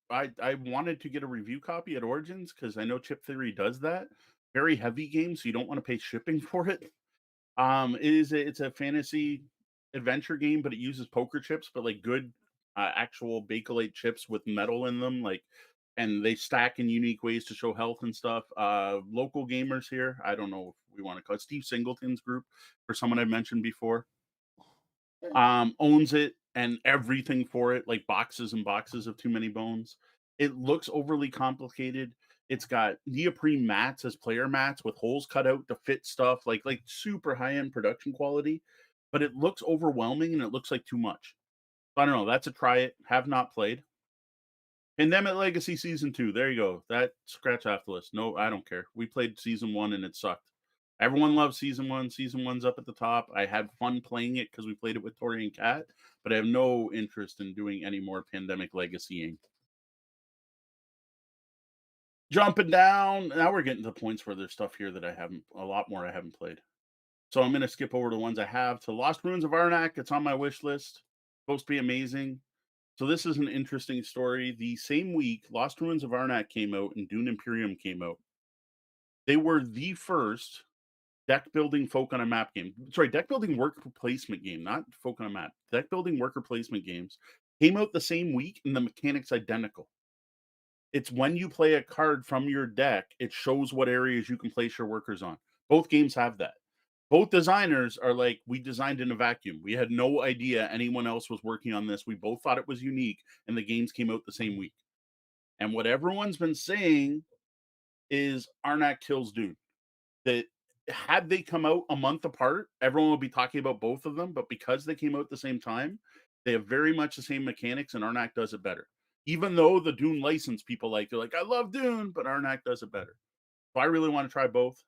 Speaker 1: I wanted to get a review copy at Origins because I know Chip Theory does that. Very heavy game, so you don't want to pay shipping for it. It's a fantasy adventure game, but it uses poker chips, but like good actual Bakelite chips with metal in them. Like and they stack in unique ways to show health and stuff. Local gamers here, I don't know if we want to call it Steve Singleton's group, for someone I mentioned before, owns it and everything for it, like boxes and boxes of Too Many Bones. It looks overly complicated. It's got neoprene mats as player mats with holes cut out to fit stuff, like super high end production quality. But it looks overwhelming and it looks like too much. So I don't know. That's a try it. Have not played. Pandemic Legacy Season 2. There you go. That scratch off the list. No, I don't care. We played Season 1 and it sucked. Everyone loves Season 1. Season 1's up at the top. I had fun playing it because we played it with Tori and Kat, but I have no interest in doing any more Pandemic Legacying. Jumping down. Now we're getting to the points where there's stuff here that a lot more I haven't played. So I'm going to skip over the ones I have to Lost Ruins of Arnak. It's on my wish list. Supposed to be amazing. So this is an interesting story. The same week, Lost Ruins of Arnak came out and Dune Imperium came out. They were the first deck building folk on a map game. Sorry, deck building worker placement game, not folk on a map. Deck building worker placement games came out the same week and the mechanics identical. It's when you play a card from your deck, it shows what areas you can place your workers on. Both games have that. Both designers are like, we designed in a vacuum. We had no idea anyone else was working on this. We both thought it was unique, and the games came out the same week. And what everyone's been saying is Arnak kills Dune. That had they come out a month apart, everyone would be talking about both of them. But because they came out at the same time, they have very much the same mechanics, and Arnak does it better. Even though the Dune license people they're like, I love Dune, but Arnak does it better. So I really want to try both.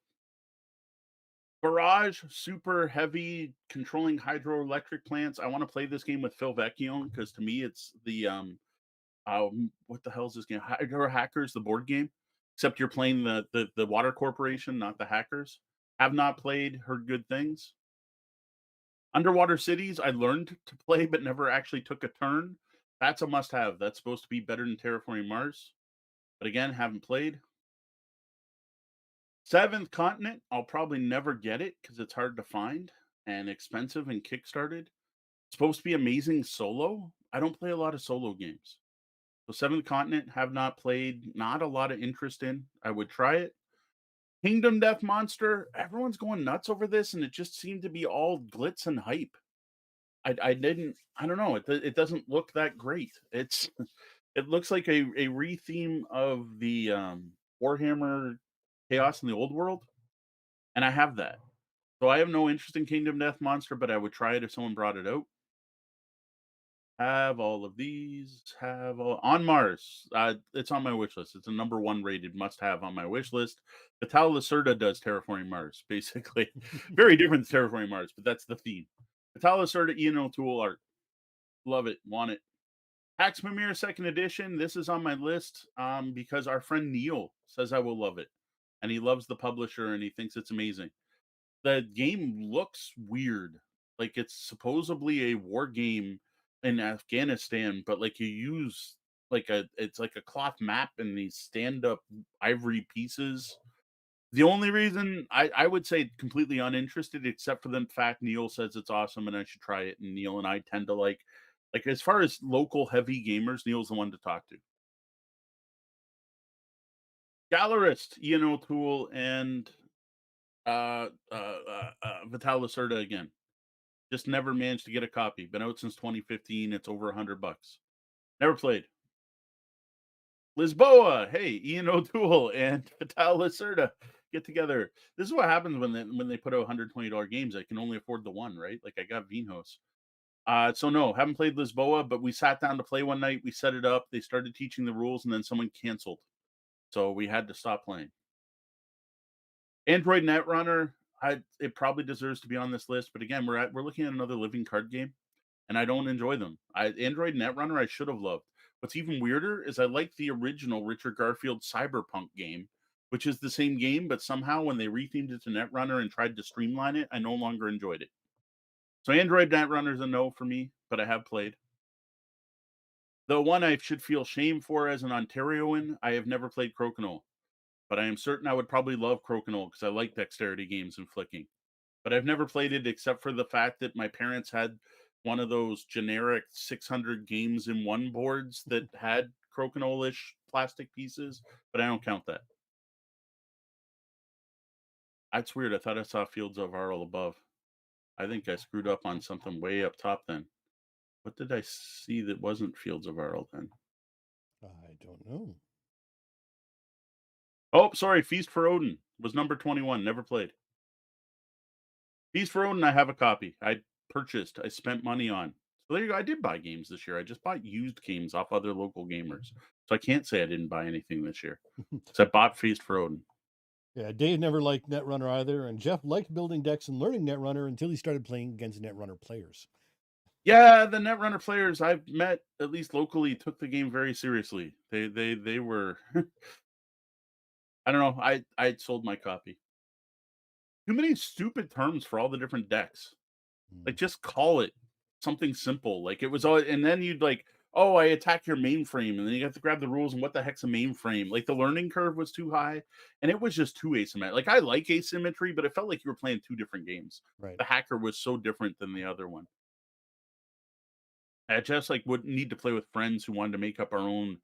Speaker 1: Barrage, super heavy, controlling hydroelectric plants. I want to play this game with Phil Vecchione because to me it's the what the hell is this game? Hydro Hackers, the board game. Except you're playing the water corporation, not the hackers. Have not played, heard good things. Underwater Cities, I learned to play but never actually took a turn. That's a must-have. That's supposed to be better than Terraforming Mars. But again, haven't played. Seventh Continent, I'll probably never get it because it's hard to find and expensive and kickstarted. It's supposed to be amazing solo. I don't play a lot of solo games. So Seventh Continent, have not played, not a lot of interest in. I would try it. Kingdom Death Monster, everyone's going nuts over this, and it just seemed to be all glitz and hype. I don't know. It doesn't look that great. It looks like a retheme of the Warhammer Chaos in the Old World, and I have that. So I have no interest in Kingdom Death Monster, but I would try it if someone brought it out. Have all of these. Have all on Mars. It's on my wish list. It's a number 1 rated must-have on my wish list. Vital Lacerda does Terraforming Mars, basically. Very different than Terraforming Mars, but that's the theme. Vital Lacerda, Ian O'Toole art. Love it. Want it. Pax Mimir 2nd edition. This is on my list because our friend Neil says I will love it. And he loves the publisher and he thinks it's amazing. The game looks weird. Like it's supposedly a war game in Afghanistan, but like you use it's like a cloth map and these stand-up ivory pieces. The only reason I would say completely uninterested, except for the fact Neil says it's awesome and I should try it. And Neil and I tend to like as far as local heavy gamers, Neil's the one to talk to. Gallerist, Ian O'Toole, and Vital Lacerda again. Just never managed to get a copy. Been out since 2015. It's over $100. Never played. Lisboa. Hey, Ian O'Toole and Vital Lacerda get together. This is what happens when they put out $120 games. I can only afford the one, right? Like I got Vinhos. So no, haven't played Lisboa, but we sat down to play one night. We set it up. They started teaching the rules, and then someone canceled. So we had to stop playing. Android Netrunner. It probably deserves to be on this list, but again, we're looking at another living card game, and I don't enjoy them. Android Netrunner I should have loved. What's even weirder is I like the original Richard Garfield Cyberpunk game, which is the same game, but somehow when they rethemed it to Netrunner and tried to streamline it, I no longer enjoyed it. So Android Netrunner is a no for me, but I have played. The one I should feel shame for as an Ontarioan, I have never played Crokinole, but I am certain I would probably love Crokinole because I like dexterity games and flicking. But I've never played it except for the fact that my parents had one of those generic 600 games in one boards that had Crokinole-ish plastic pieces, but I don't count that. That's weird. I thought I saw Fields of Arle above. I think I screwed up on something way up top then. What did I see that wasn't Fields of Arle then?
Speaker 2: I don't know.
Speaker 1: Oh, sorry. Feast for Odin was number 21. Never played. Feast for Odin, I have a copy. I spent money on. So there you go. I did buy games this year. I just bought used games off other local gamers. So I can't say I didn't buy anything this year. So I bought Feast for Odin.
Speaker 2: Yeah, Dave never liked Netrunner either, and Jeff liked building decks and learning Netrunner until he started playing against Netrunner players.
Speaker 1: Yeah, the Netrunner players I've met, at least locally, took the game very seriously. They were I don't know. I sold my copy. Too many stupid terms for all the different decks. Like, just call it something simple. Like, it was all, and then you'd like, oh, I attack your mainframe, and then you have to grab the rules and what the heck's a mainframe. Like, the learning curve was too high, and it was just too asymmetric. Like, I like asymmetry, but it felt like you were playing two different games.
Speaker 2: Right.
Speaker 1: The hacker was so different than the other one. I just like would need to play with friends who wanted to make up our own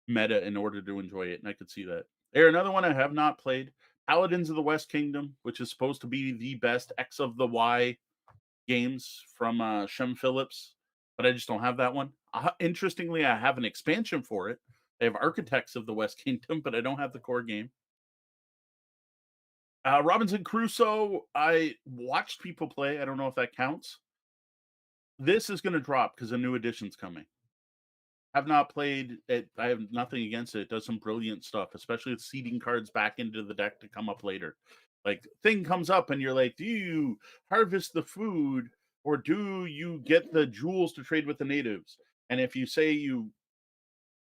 Speaker 1: meta in order to enjoy it, and I could see that. Here, another one I have not played: Paladins of the West Kingdom, which is supposed to be the best X of the Y games from Shem Phillips, but I just don't have that one. Interestingly, I have an expansion for it. I have Architects of the West Kingdom, but I don't have the core game. Robinson Crusoe, I watched people play. I don't know if that counts. This is going to drop because a new edition's coming. Have not played it. I have nothing against it. It does some brilliant stuff, especially with seeding cards back into the deck to come up later. Like, thing comes up and you're like, do you harvest the food or do you get the jewels to trade with the natives? And if you say you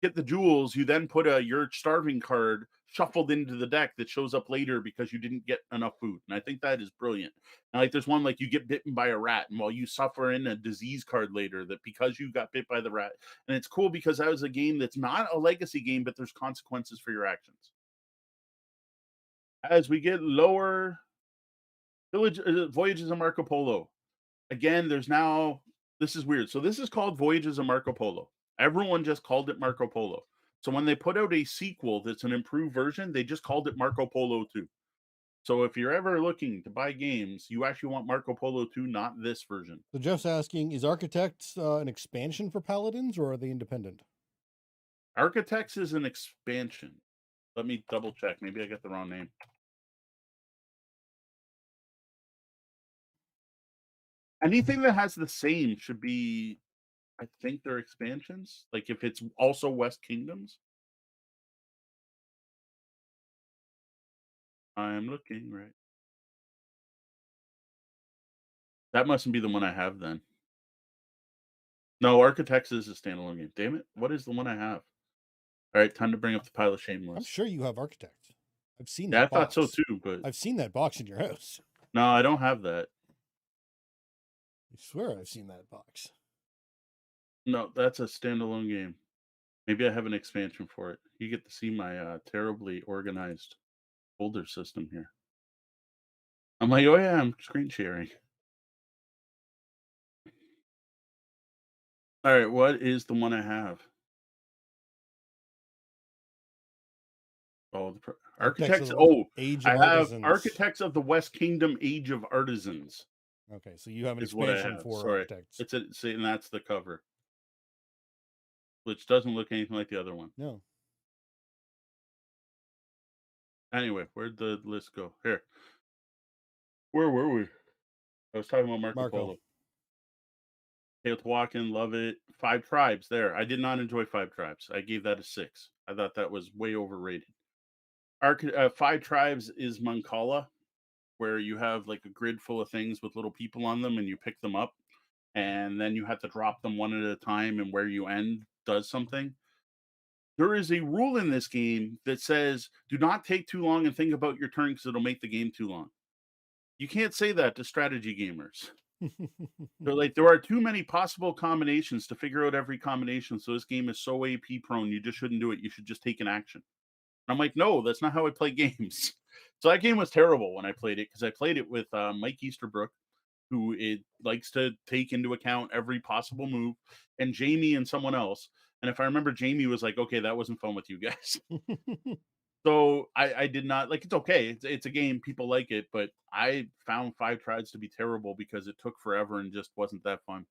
Speaker 1: get the jewels, you then put your starving card shuffled into the deck that shows up later because you didn't get enough food. And I think that is brilliant. And like, there's one like you get bitten by a rat, and while you suffer in a disease card later, that because you got bit by the rat. And it's cool because that was a game that's not a legacy game, but there's consequences for your actions. As we get lower, Voyages of Marco Polo. Again, there's now, this is weird. So this is called Voyages of Marco Polo. Everyone just called it Marco Polo. So when they put out a sequel that's an improved version, they just called it Marco Polo 2. So if you're ever looking to buy games, you actually want Marco Polo 2, not this version.
Speaker 2: So Jeff's asking, is Architects an expansion for Paladins, or are they independent?
Speaker 1: Architects is an expansion. Let me double check. Maybe I got the wrong name. Anything that has the same should be, I think they're expansions. Like if it's also West Kingdoms. I'm looking right. That mustn't be the one I have then. No, Architects is a standalone game. Damn it. What is the one I have? All right, time to bring up the pile of shame list.
Speaker 2: I'm sure you have Architects. I've seen
Speaker 1: Yeah,
Speaker 2: that
Speaker 1: I thought
Speaker 2: box.
Speaker 1: so too, but
Speaker 2: I've seen that box in your house.
Speaker 1: no, I don't have that.
Speaker 2: I swear I've seen that box.
Speaker 1: No, that's a standalone game. Maybe I have an expansion for it. You get to see my terribly organized folder system here. I'm like, oh yeah, I'm screen sharing. All right, what is the one I have? Oh, the Architects. Oh,
Speaker 2: Age
Speaker 1: I
Speaker 2: of
Speaker 1: have
Speaker 2: Artisans.
Speaker 1: Architects of the West Kingdom: Age of Artisans.
Speaker 2: Okay, so you have an
Speaker 1: Is what I
Speaker 2: expansion
Speaker 1: have.
Speaker 2: for
Speaker 1: Sorry,
Speaker 2: Architects.
Speaker 1: it's see, and that's the cover, which doesn't look anything like the other one.
Speaker 2: No.
Speaker 1: Anyway, where'd the list go? Here. Where were we? I was talking about Marco Polo. Teotihuacan, love it. Five Tribes, there. I did not enjoy Five Tribes. I gave that a 6. I thought that was way overrated. Five Tribes is Mancala, where you have like a grid full of things with little people on them and you pick them up. And then you have to drop them one at a time, and where you end does something. There is a rule in this game that says do not take too long and think about your turn because it'll make the game too long. You can't say that to strategy gamers. They're like, there are too many possible combinations to figure out every combination. So this game is so AP prone, you just shouldn't do it. You should just take an action. And I'm like, no, that's not how I play games. So that game was terrible when I played it because I played it with Mike Easterbrook, who it likes to take into account every possible move, and Jamie and someone else. And if I remember, Jamie was like, "Okay, that wasn't fun with you guys." So I did not like. It's okay. It's a game. People like it, but I found Five Tribes to be terrible because it took forever and just wasn't that fun.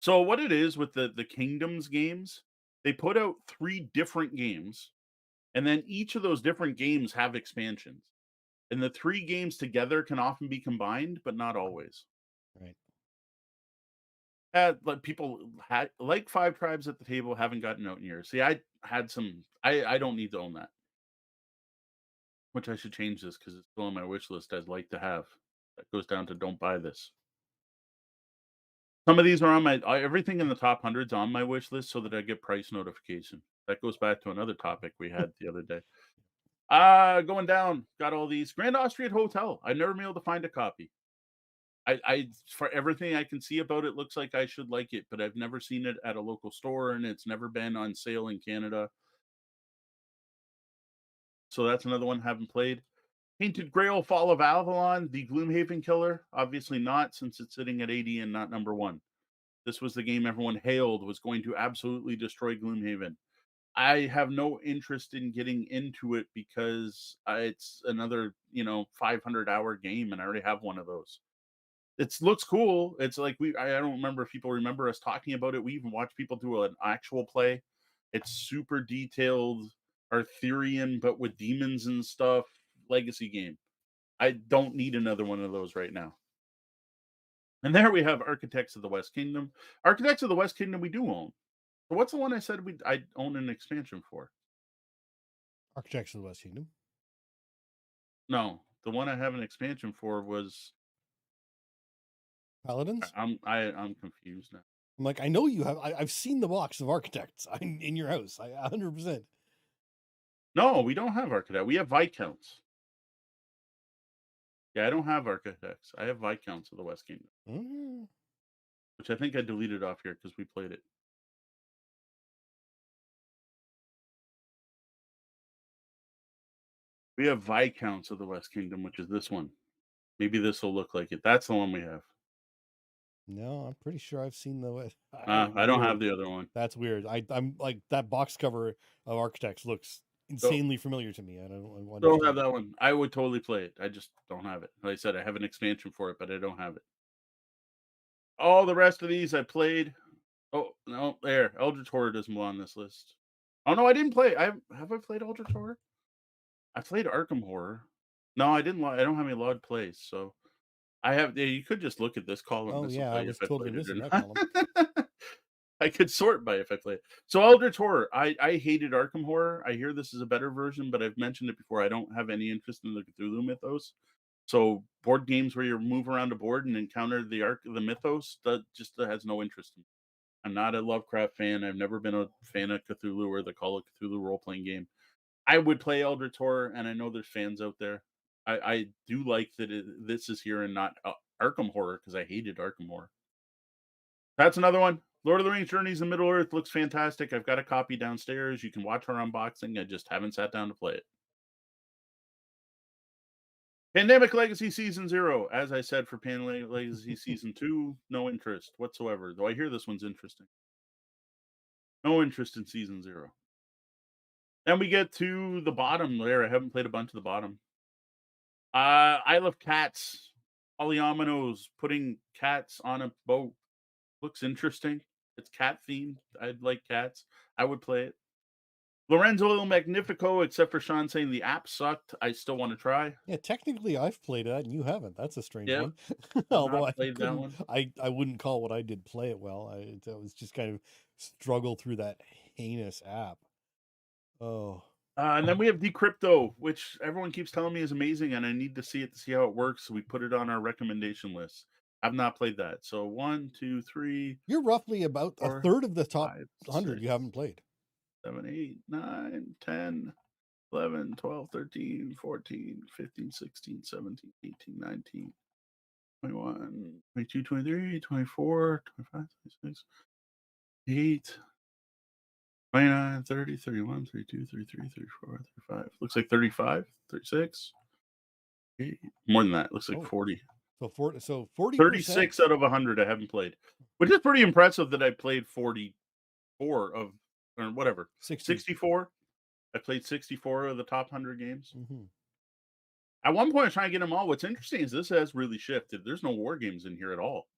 Speaker 1: So what it is with the Kingdoms games, they put out 3 different games, and then each of those different games have expansions. And the 3 games together can often be combined, but not always.
Speaker 2: Right.
Speaker 1: Like people had like Five Tribes at the Table haven't gotten out in years. See, I had some. I don't need to own that. Which I should change this because it's still on my wish list. I'd like to have. That goes down to don't buy this. Some of these are on my everything in the top hundreds on my wish list so that I get price notification. That goes back to another topic we had the other day. Going down, got all these Grand Austrian Hotel. I've never been able to find a copy. I for everything I can see about it, looks like I should like it, but I've never seen it at a local store and it's never been on sale in Canada. So that's another one I haven't played. Painted Grail Fall of Avalon, the Gloomhaven killer. Obviously not, since it's sitting at 80 and not number 1. This was the game everyone hailed was going to absolutely destroy Gloomhaven. I have no interest in getting into it because it's another, 500-hour game, and I already have one of those. It looks cool. It's like I don't remember if people remember us talking about it. We even watched people do an actual play. It's super detailed, Arthurian, but with demons and stuff. Legacy game. I don't need another one of those right now. And there we have Architects of the West Kingdom. Architects of the West Kingdom we do own. So what's the one I said I own an expansion for?
Speaker 2: Architects of the West Kingdom.
Speaker 1: No, the one I have an expansion for was
Speaker 2: Paladins.
Speaker 1: I'm confused now.
Speaker 2: I'm like, I know you have. I've seen the box of Architects in your house. 100%.
Speaker 1: No, we don't have Architect. We have Viscounts. Yeah, I don't have Architects. I have Viscounts of the West Kingdom, which I think I deleted off here because we played it. We have Viscounts of the West Kingdom, which is this one. Maybe this will look like it. That's the one we have.
Speaker 2: No, I'm pretty sure I've seen the.
Speaker 1: I don't have the other one.
Speaker 2: That's weird. I'm like that box cover of Architects looks insanely familiar to me. I
Speaker 1: don't have that one. I would totally play it. I just don't have it. Like I said, I have an expansion for it, but I don't have it. All the rest of these I played. Oh no, there. Eldritch Horror doesn't belong on this list. Oh no, I didn't play. Have I played Eldritch Horror? I played Arkham Horror. No, I didn't. I don't have any logged plays, so I have. Yeah, you could just look at this column.
Speaker 2: Oh yeah, I was totally missing that column.
Speaker 1: I could sort by if I play it. So Eldritch Horror. I hated Arkham Horror. I hear this is a better version, but I've mentioned it before. I don't have any interest in the Cthulhu mythos. So board games where you move around a board and encounter the mythos, that just has no interest in me. I'm not a Lovecraft fan. I've never been a fan of Cthulhu or the Call of Cthulhu role-playing game. I would play Eldritch Horror, and I know there's fans out there. I do like that this is here and not Arkham Horror because I hated Arkham Horror. That's another one. Lord of the Rings Journeys in Middle-earth looks fantastic. I've got a copy downstairs. You can watch our unboxing. I just haven't sat down to play it. Pandemic Legacy Season 0. As I said, for Pandemic Legacy Season 2, no interest whatsoever. Though I hear this one's interesting. No interest in Season 0. Then we get to the bottom there. I haven't played a bunch of the bottom. I love cats. Polyominoes putting cats on a boat. Looks interesting. It's cat themed. I'd like cats. I would play it. Lorenzo Il Magnifico, except for Sean saying the app sucked. I still want to try.
Speaker 2: Yeah, technically I've played that and you haven't. That's a strange one.
Speaker 1: Although I
Speaker 2: wouldn't call what I did play it well. I was just kind of struggle through that heinous app. Oh.
Speaker 1: And then we have Decrypto, which everyone keeps telling me is amazing, and I need to see it to see how it works. So we put it on our recommendation list. I've not played that. So 1, 2, 3.
Speaker 2: You're roughly about 1/3 of the top 100 you haven't played.
Speaker 1: 7, 8, 9, 10, 11, 12, 13, 14, 15, 16, 17, 18, 19, 21, 22, 23, 24, 25, 26, 8, 29, 30, 31, 32, 33, 34, 35. Looks like 35, 36. More than that. Looks like 40.
Speaker 2: So 40.
Speaker 1: 36 out of 100 I haven't played, which is pretty impressive that I played 40 4 of or whatever,
Speaker 2: 60.
Speaker 1: 64. I played 64 of the top 100 games.
Speaker 2: Mm-hmm.
Speaker 1: At one point, I was trying to get them all. What's interesting is this has really shifted. There's no war games in here at all.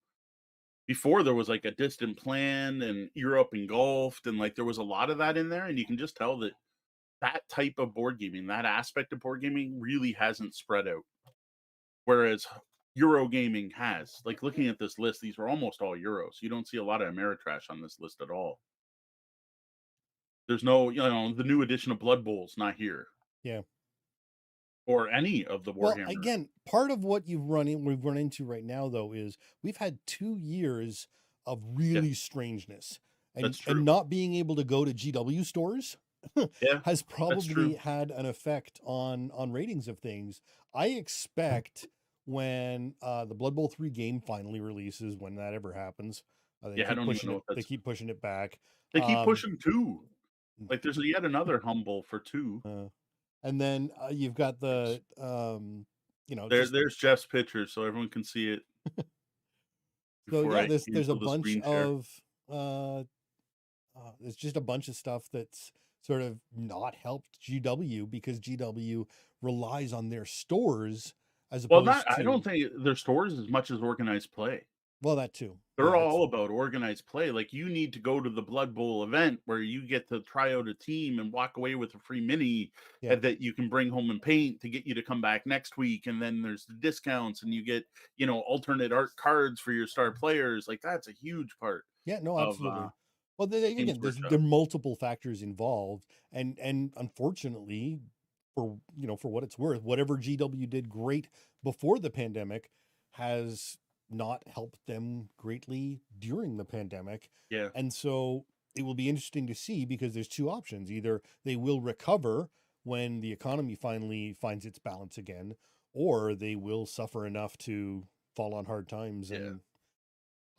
Speaker 1: Before, there was, like, a Distant Plan and Europe Engulfed, and, like, there was a lot of that in there, and you can just tell that that type of board gaming, that aspect of board gaming really hasn't spread out. Whereas Euro gaming has. Like, looking at this list, these were almost all Euros. You don't see a lot of Ameritrash on this list at all. There's no, the new edition of Blood Bowl's not here.
Speaker 2: Yeah.
Speaker 1: Or any of the
Speaker 2: Well,
Speaker 1: Warhammer.
Speaker 2: again, part of what we've run into right now, though, is we've had 2 years of really strangeness,
Speaker 1: That's
Speaker 2: and
Speaker 1: true.
Speaker 2: not being able to go to GW stores
Speaker 1: Yeah,
Speaker 2: has
Speaker 1: that's
Speaker 2: probably
Speaker 1: true.
Speaker 2: had an effect on ratings of things. I expect when the Blood Bowl 3 game finally releases, when that ever happens, they
Speaker 1: Yeah, I
Speaker 2: keep
Speaker 1: don't even
Speaker 2: pushing
Speaker 1: know
Speaker 2: it.
Speaker 1: if
Speaker 2: They
Speaker 1: that's
Speaker 2: keep pushing it back.
Speaker 1: they keep pushing 2. Like, there's yet another Humble for 2.
Speaker 2: And then you've got the
Speaker 1: There's Jeff's picture, so everyone can see it
Speaker 2: so
Speaker 1: before
Speaker 2: yeah,
Speaker 1: I
Speaker 2: there's a
Speaker 1: cancel the
Speaker 2: bunch
Speaker 1: screen share.
Speaker 2: of there's just a bunch of stuff that's sort of not helped GW, because GW relies on their stores as
Speaker 1: Well,
Speaker 2: opposed
Speaker 1: I don't
Speaker 2: to,
Speaker 1: think their stores as much as organized play.
Speaker 2: well, that too.
Speaker 1: They're
Speaker 2: Yeah,
Speaker 1: all about organized play. Like, you need to go to the Blood Bowl event where you get to try out a team and walk away with a free mini
Speaker 2: yeah,
Speaker 1: that you can bring home and paint to get you to come back next week. And then there's the discounts, and you get, alternate art cards for your star players. Like, that's a huge part
Speaker 2: yeah. No,
Speaker 1: of
Speaker 2: absolutely. Well,
Speaker 1: Games
Speaker 2: again, there
Speaker 1: Workshop.
Speaker 2: are multiple factors involved, and unfortunately, for for what it's worth, whatever GW did great before the pandemic has not helped them greatly during the pandemic.
Speaker 1: Yeah.
Speaker 2: And so it will be interesting to see, because there's 2 options: either they will recover when the economy finally finds its balance again, or they will suffer enough to fall on hard times.
Speaker 1: Yeah.
Speaker 2: And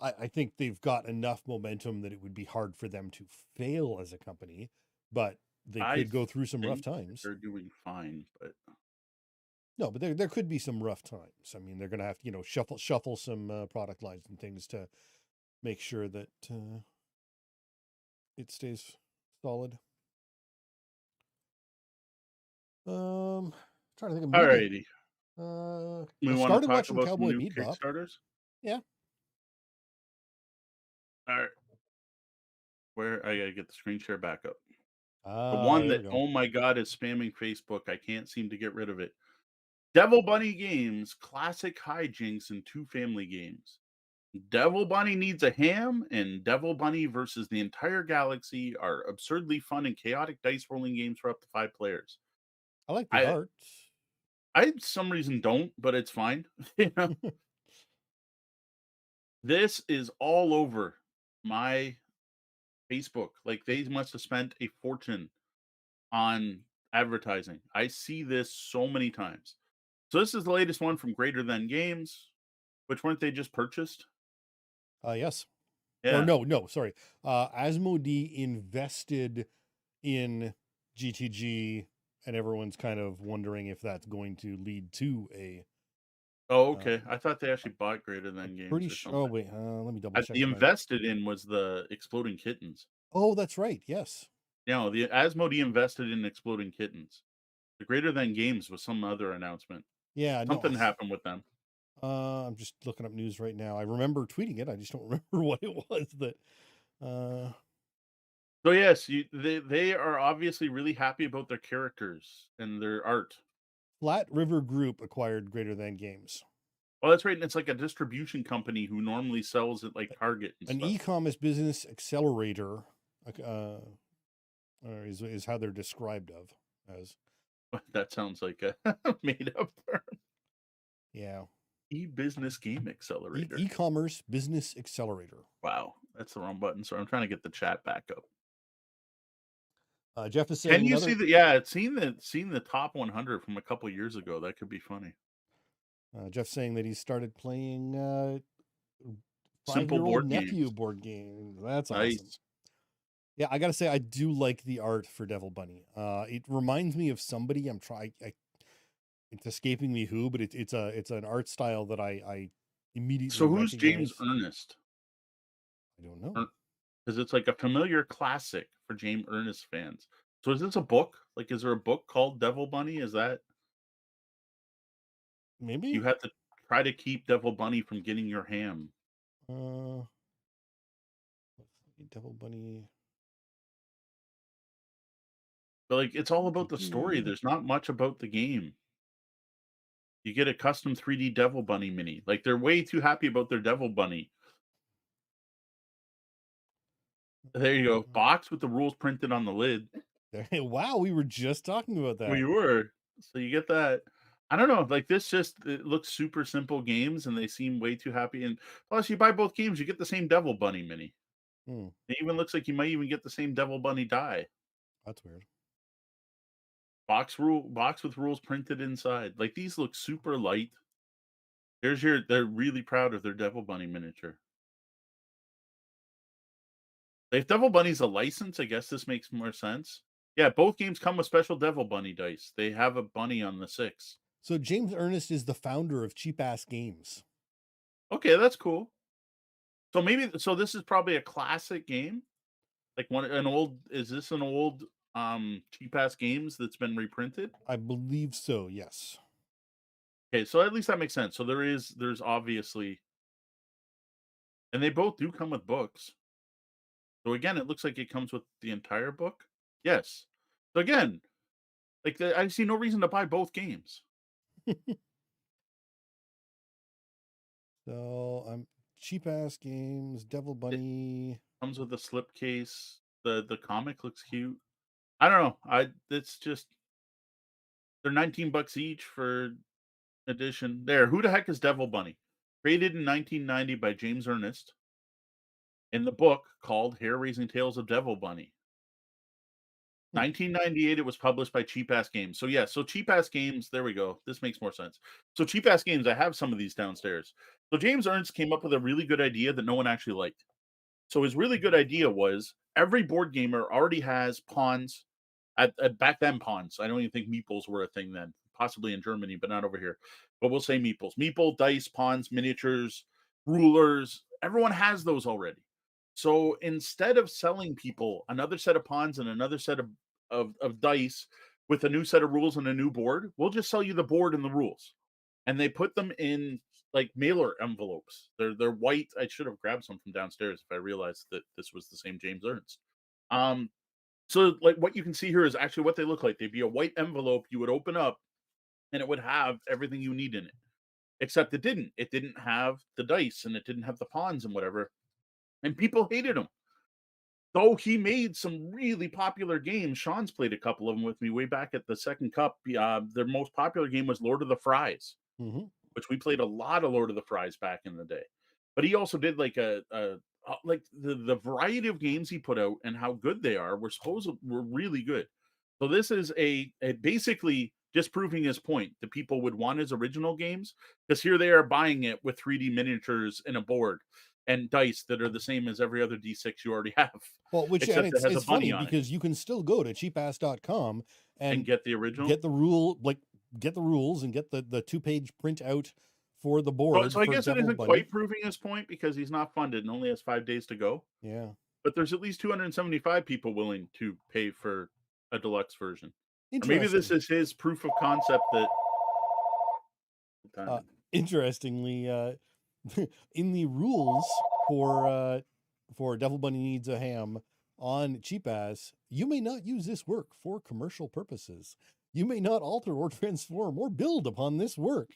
Speaker 2: I think they've got enough momentum that it would be hard for them to fail as a company, but they
Speaker 1: I
Speaker 2: could go through some rough
Speaker 1: think
Speaker 2: times.
Speaker 1: they're doing fine, but
Speaker 2: No, but there could be some rough times. I mean, they're going to have to, shuffle some product lines and things to make sure that it stays solid. Trying to think of movie.
Speaker 1: alrighty.
Speaker 2: I
Speaker 1: We want to
Speaker 2: started
Speaker 1: talk
Speaker 2: watching
Speaker 1: about some
Speaker 2: Cowboy
Speaker 1: new
Speaker 2: Bebop.
Speaker 1: Kickstarters?
Speaker 2: Yeah.
Speaker 1: All right. Where I gotta get the screen share back up. The
Speaker 2: Ah,
Speaker 1: one
Speaker 2: there
Speaker 1: that,
Speaker 2: we go.
Speaker 1: oh my god, is spamming Facebook. I can't seem to get rid of it. Devil Bunny Games, classic hijinks and 2 family games. Devil Bunny Needs a Ham and Devil Bunny versus the Entire Galaxy are absurdly fun and chaotic dice rolling games for up to 5 players.
Speaker 2: I like the
Speaker 1: I
Speaker 2: art.
Speaker 1: I some reason don't, but it's fine. You know? This is all over my Facebook. Like, they must have spent a fortune on advertising. I see this so many times. So this is the latest one from Greater Than Games, which weren't they just purchased?
Speaker 2: Yes. Or
Speaker 1: Yeah.
Speaker 2: no, sorry. Asmodee invested in GTG, and everyone's kind of wondering if that's going to lead to a.
Speaker 1: Oh, okay. I thought they actually bought Greater Than
Speaker 2: Pretty
Speaker 1: Games or
Speaker 2: sure. Oh
Speaker 1: something.
Speaker 2: wait, let me double check
Speaker 1: The
Speaker 2: my.
Speaker 1: invested in was the Exploding Kittens.
Speaker 2: Oh, that's right. Yes.
Speaker 1: No, the Asmodee invested in Exploding Kittens. The Greater Than Games was some other announcement.
Speaker 2: Yeah. No.
Speaker 1: Something happened with them.
Speaker 2: I'm just looking up news right now. I remember tweeting it. I just don't remember what it was that.
Speaker 1: So yes, they are obviously really happy about their characters and their art.
Speaker 2: Flat River Group acquired Greater Than Games.
Speaker 1: Well, that's right, and it's like a distribution company who normally sells at like Target and
Speaker 2: An
Speaker 1: stuff.
Speaker 2: e-commerce business accelerator, is how they're described of as.
Speaker 1: That sounds like a made up term.
Speaker 2: Yeah.
Speaker 1: E-business game accelerator.
Speaker 2: E-commerce business accelerator.
Speaker 1: Wow, that's the wrong button. So I'm trying to get the chat back up.
Speaker 2: Jeff is saying,
Speaker 1: Can you see the? Yeah, it's seen the top 100 from a couple years ago. That could be funny.
Speaker 2: Jeff saying that he started playing
Speaker 1: Simple
Speaker 2: 5-year-old
Speaker 1: board
Speaker 2: nephew
Speaker 1: games.
Speaker 2: board game. That's
Speaker 1: Nice.
Speaker 2: awesome. Yeah, I gotta say, I do like the art for Devil Bunny. It reminds me of somebody. It's escaping me who, but it's an art style that I immediately
Speaker 1: So who's
Speaker 2: recognize.
Speaker 1: James Ernest?
Speaker 2: I don't know.
Speaker 1: because it's like a familiar classic for James Ernest fans. So is this a book? Like, is there a book called Devil Bunny? Is that you
Speaker 2: Maybe.
Speaker 1: have to try to keep Devil Bunny from getting your ham?
Speaker 2: Uh, Devil Bunny.
Speaker 1: But like, it's all about the story.
Speaker 2: Doo-doo-doo.
Speaker 1: There's not much about the game. You get a custom 3D Devil Bunny mini. Like, they're way too happy about their Devil Bunny. There you go. Box with the rules printed on the lid.
Speaker 2: Wow, we were just talking about that.
Speaker 1: We were. So you get that. I don't know. Like this just it looks super simple games and they seem way too happy. And plus you buy both games, you get the same Devil Bunny mini.
Speaker 2: Hmm,
Speaker 1: It even looks like you might even get the same Devil Bunny die.
Speaker 2: that's weird.
Speaker 1: Box with rules printed inside. Like these look super light. They're really proud of their Devil Bunny miniature. If Devil Bunny's a license, I guess this makes more sense. Yeah, both games come with special Devil Bunny dice. They have a bunny on the 6.
Speaker 2: So James Ernest is the founder of Cheap Ass Games.
Speaker 1: Okay, that's cool. So maybe this is probably a classic game? Like is this an old cheap ass games that's been reprinted?
Speaker 2: I believe so, yes.
Speaker 1: Okay, so at least that makes sense. So there's obviously and they both do come with books. So again, it looks like it comes with the entire book. Yes. So again, I see no reason to buy both games.
Speaker 2: So Cheap Ass Games, Devil Bunny.
Speaker 1: Comes with a slipcase. The comic looks cute. I don't know. It's just they're $19 each for edition. There. Who the heck is Devil Bunny? Created in 1990 by James Ernest in the book called Hair Raising Tales of Devil Bunny. 1998, it was published by Cheap Ass Games. So, yeah, so Cheap Ass Games, there we go. This makes more sense. So, Cheap Ass Games, I have some of these downstairs. So, James Ernst came up with a really good idea that no one actually liked. So, his really good idea was every board gamer already has pawns. At back then, pawns. I don't even think meeples were a thing then. Possibly in Germany, but not over here. But we'll say meeples. Meeple, dice, pawns, miniatures, rulers. Everyone has those already. So instead of selling people another set of pawns and another set of dice with a new set of rules and a new board, we'll just sell you the board and the rules. And they put them in like mailer envelopes. They're white. I should have grabbed some from downstairs if I realized that this was the same James Ernst. Um, so like what you can see here is actually what they look like. They'd be a white envelope you would open up and it would have everything you need in it. Except it didn't. It didn't have the dice and it didn't have the pawns and whatever. And people hated him. Though he made some really popular games. Sean's played a couple of them with me way back at the second cup. Their most popular game was Lord of the Fries,
Speaker 2: Mm-hmm.
Speaker 1: which we played a lot of Lord of the Fries back in the day. But he also did like like the variety of games he put out and how good they are were really good. So this is a basically disproving his point that people would want his original games because here they are buying it with 3D miniatures and a board and dice that are the same as every other D6 you already have,
Speaker 2: Well, and
Speaker 1: except it has a
Speaker 2: it's
Speaker 1: bunny
Speaker 2: funny
Speaker 1: on it
Speaker 2: because you can still go to cheapass.com
Speaker 1: and
Speaker 2: and
Speaker 1: get the original.
Speaker 2: get the rules and get the 2-page print out for the board.
Speaker 1: So I
Speaker 2: for
Speaker 1: guess it
Speaker 2: Devil
Speaker 1: isn't
Speaker 2: Bunny.
Speaker 1: quite proving his point because he's not funded and only has 5 days to go.
Speaker 2: Yeah.
Speaker 1: But there's at least 275 people willing to pay for a deluxe version. Or maybe
Speaker 2: Interesting.
Speaker 1: this is his proof of concept that.
Speaker 2: Interestingly, in the rules for Devil Bunny Needs a Ham on Cheap Ass, you may not use this work for commercial purposes. You may not alter or transform or build upon this work.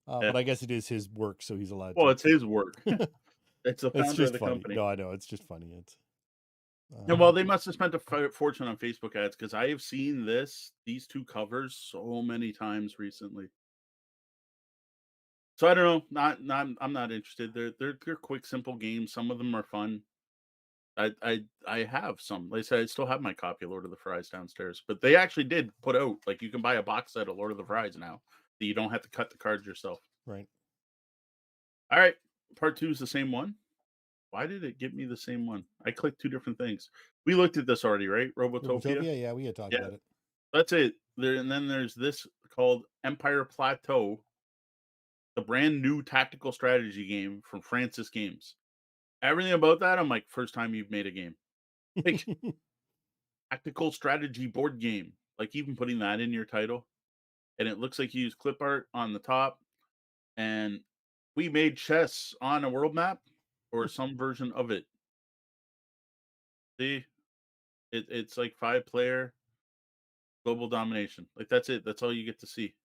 Speaker 2: But I guess it is his work, so he's allowed to.
Speaker 1: Well, it's his work. It's the
Speaker 2: It's
Speaker 1: founder
Speaker 2: just
Speaker 1: of the
Speaker 2: funny.
Speaker 1: company.
Speaker 2: No, I know. It's just funny. It's
Speaker 1: And well, they must have spent a fortune on Facebook ads because I have seen these two covers so many times recently. So I don't know. I'm not interested. They're quick, simple games. Some of them are fun. I have some. Like I said, I still have my copy of Lord of the Fries downstairs. But they actually did put out like you can buy a box set of Lord of the Fries now. That you don't have to cut the cards yourself.
Speaker 2: right.
Speaker 1: All right, part 2 is the same one. Why did it give me the same one? I clicked 2 different things. We looked at this already, right? Robotopia.
Speaker 2: Yeah, we had talked about it.
Speaker 1: That's it. And then there's this called Empire Plateau, the brand new tactical strategy game from Francis Games. Everything about that, I'm like, first time you've made a game. Like, tactical strategy board game. Like, even putting that in your title, and it looks like you use clip art on the top, and we made chess on a world map or some version of it. See? It's like 5-player global domination. Like, that's it. That's all you get to see.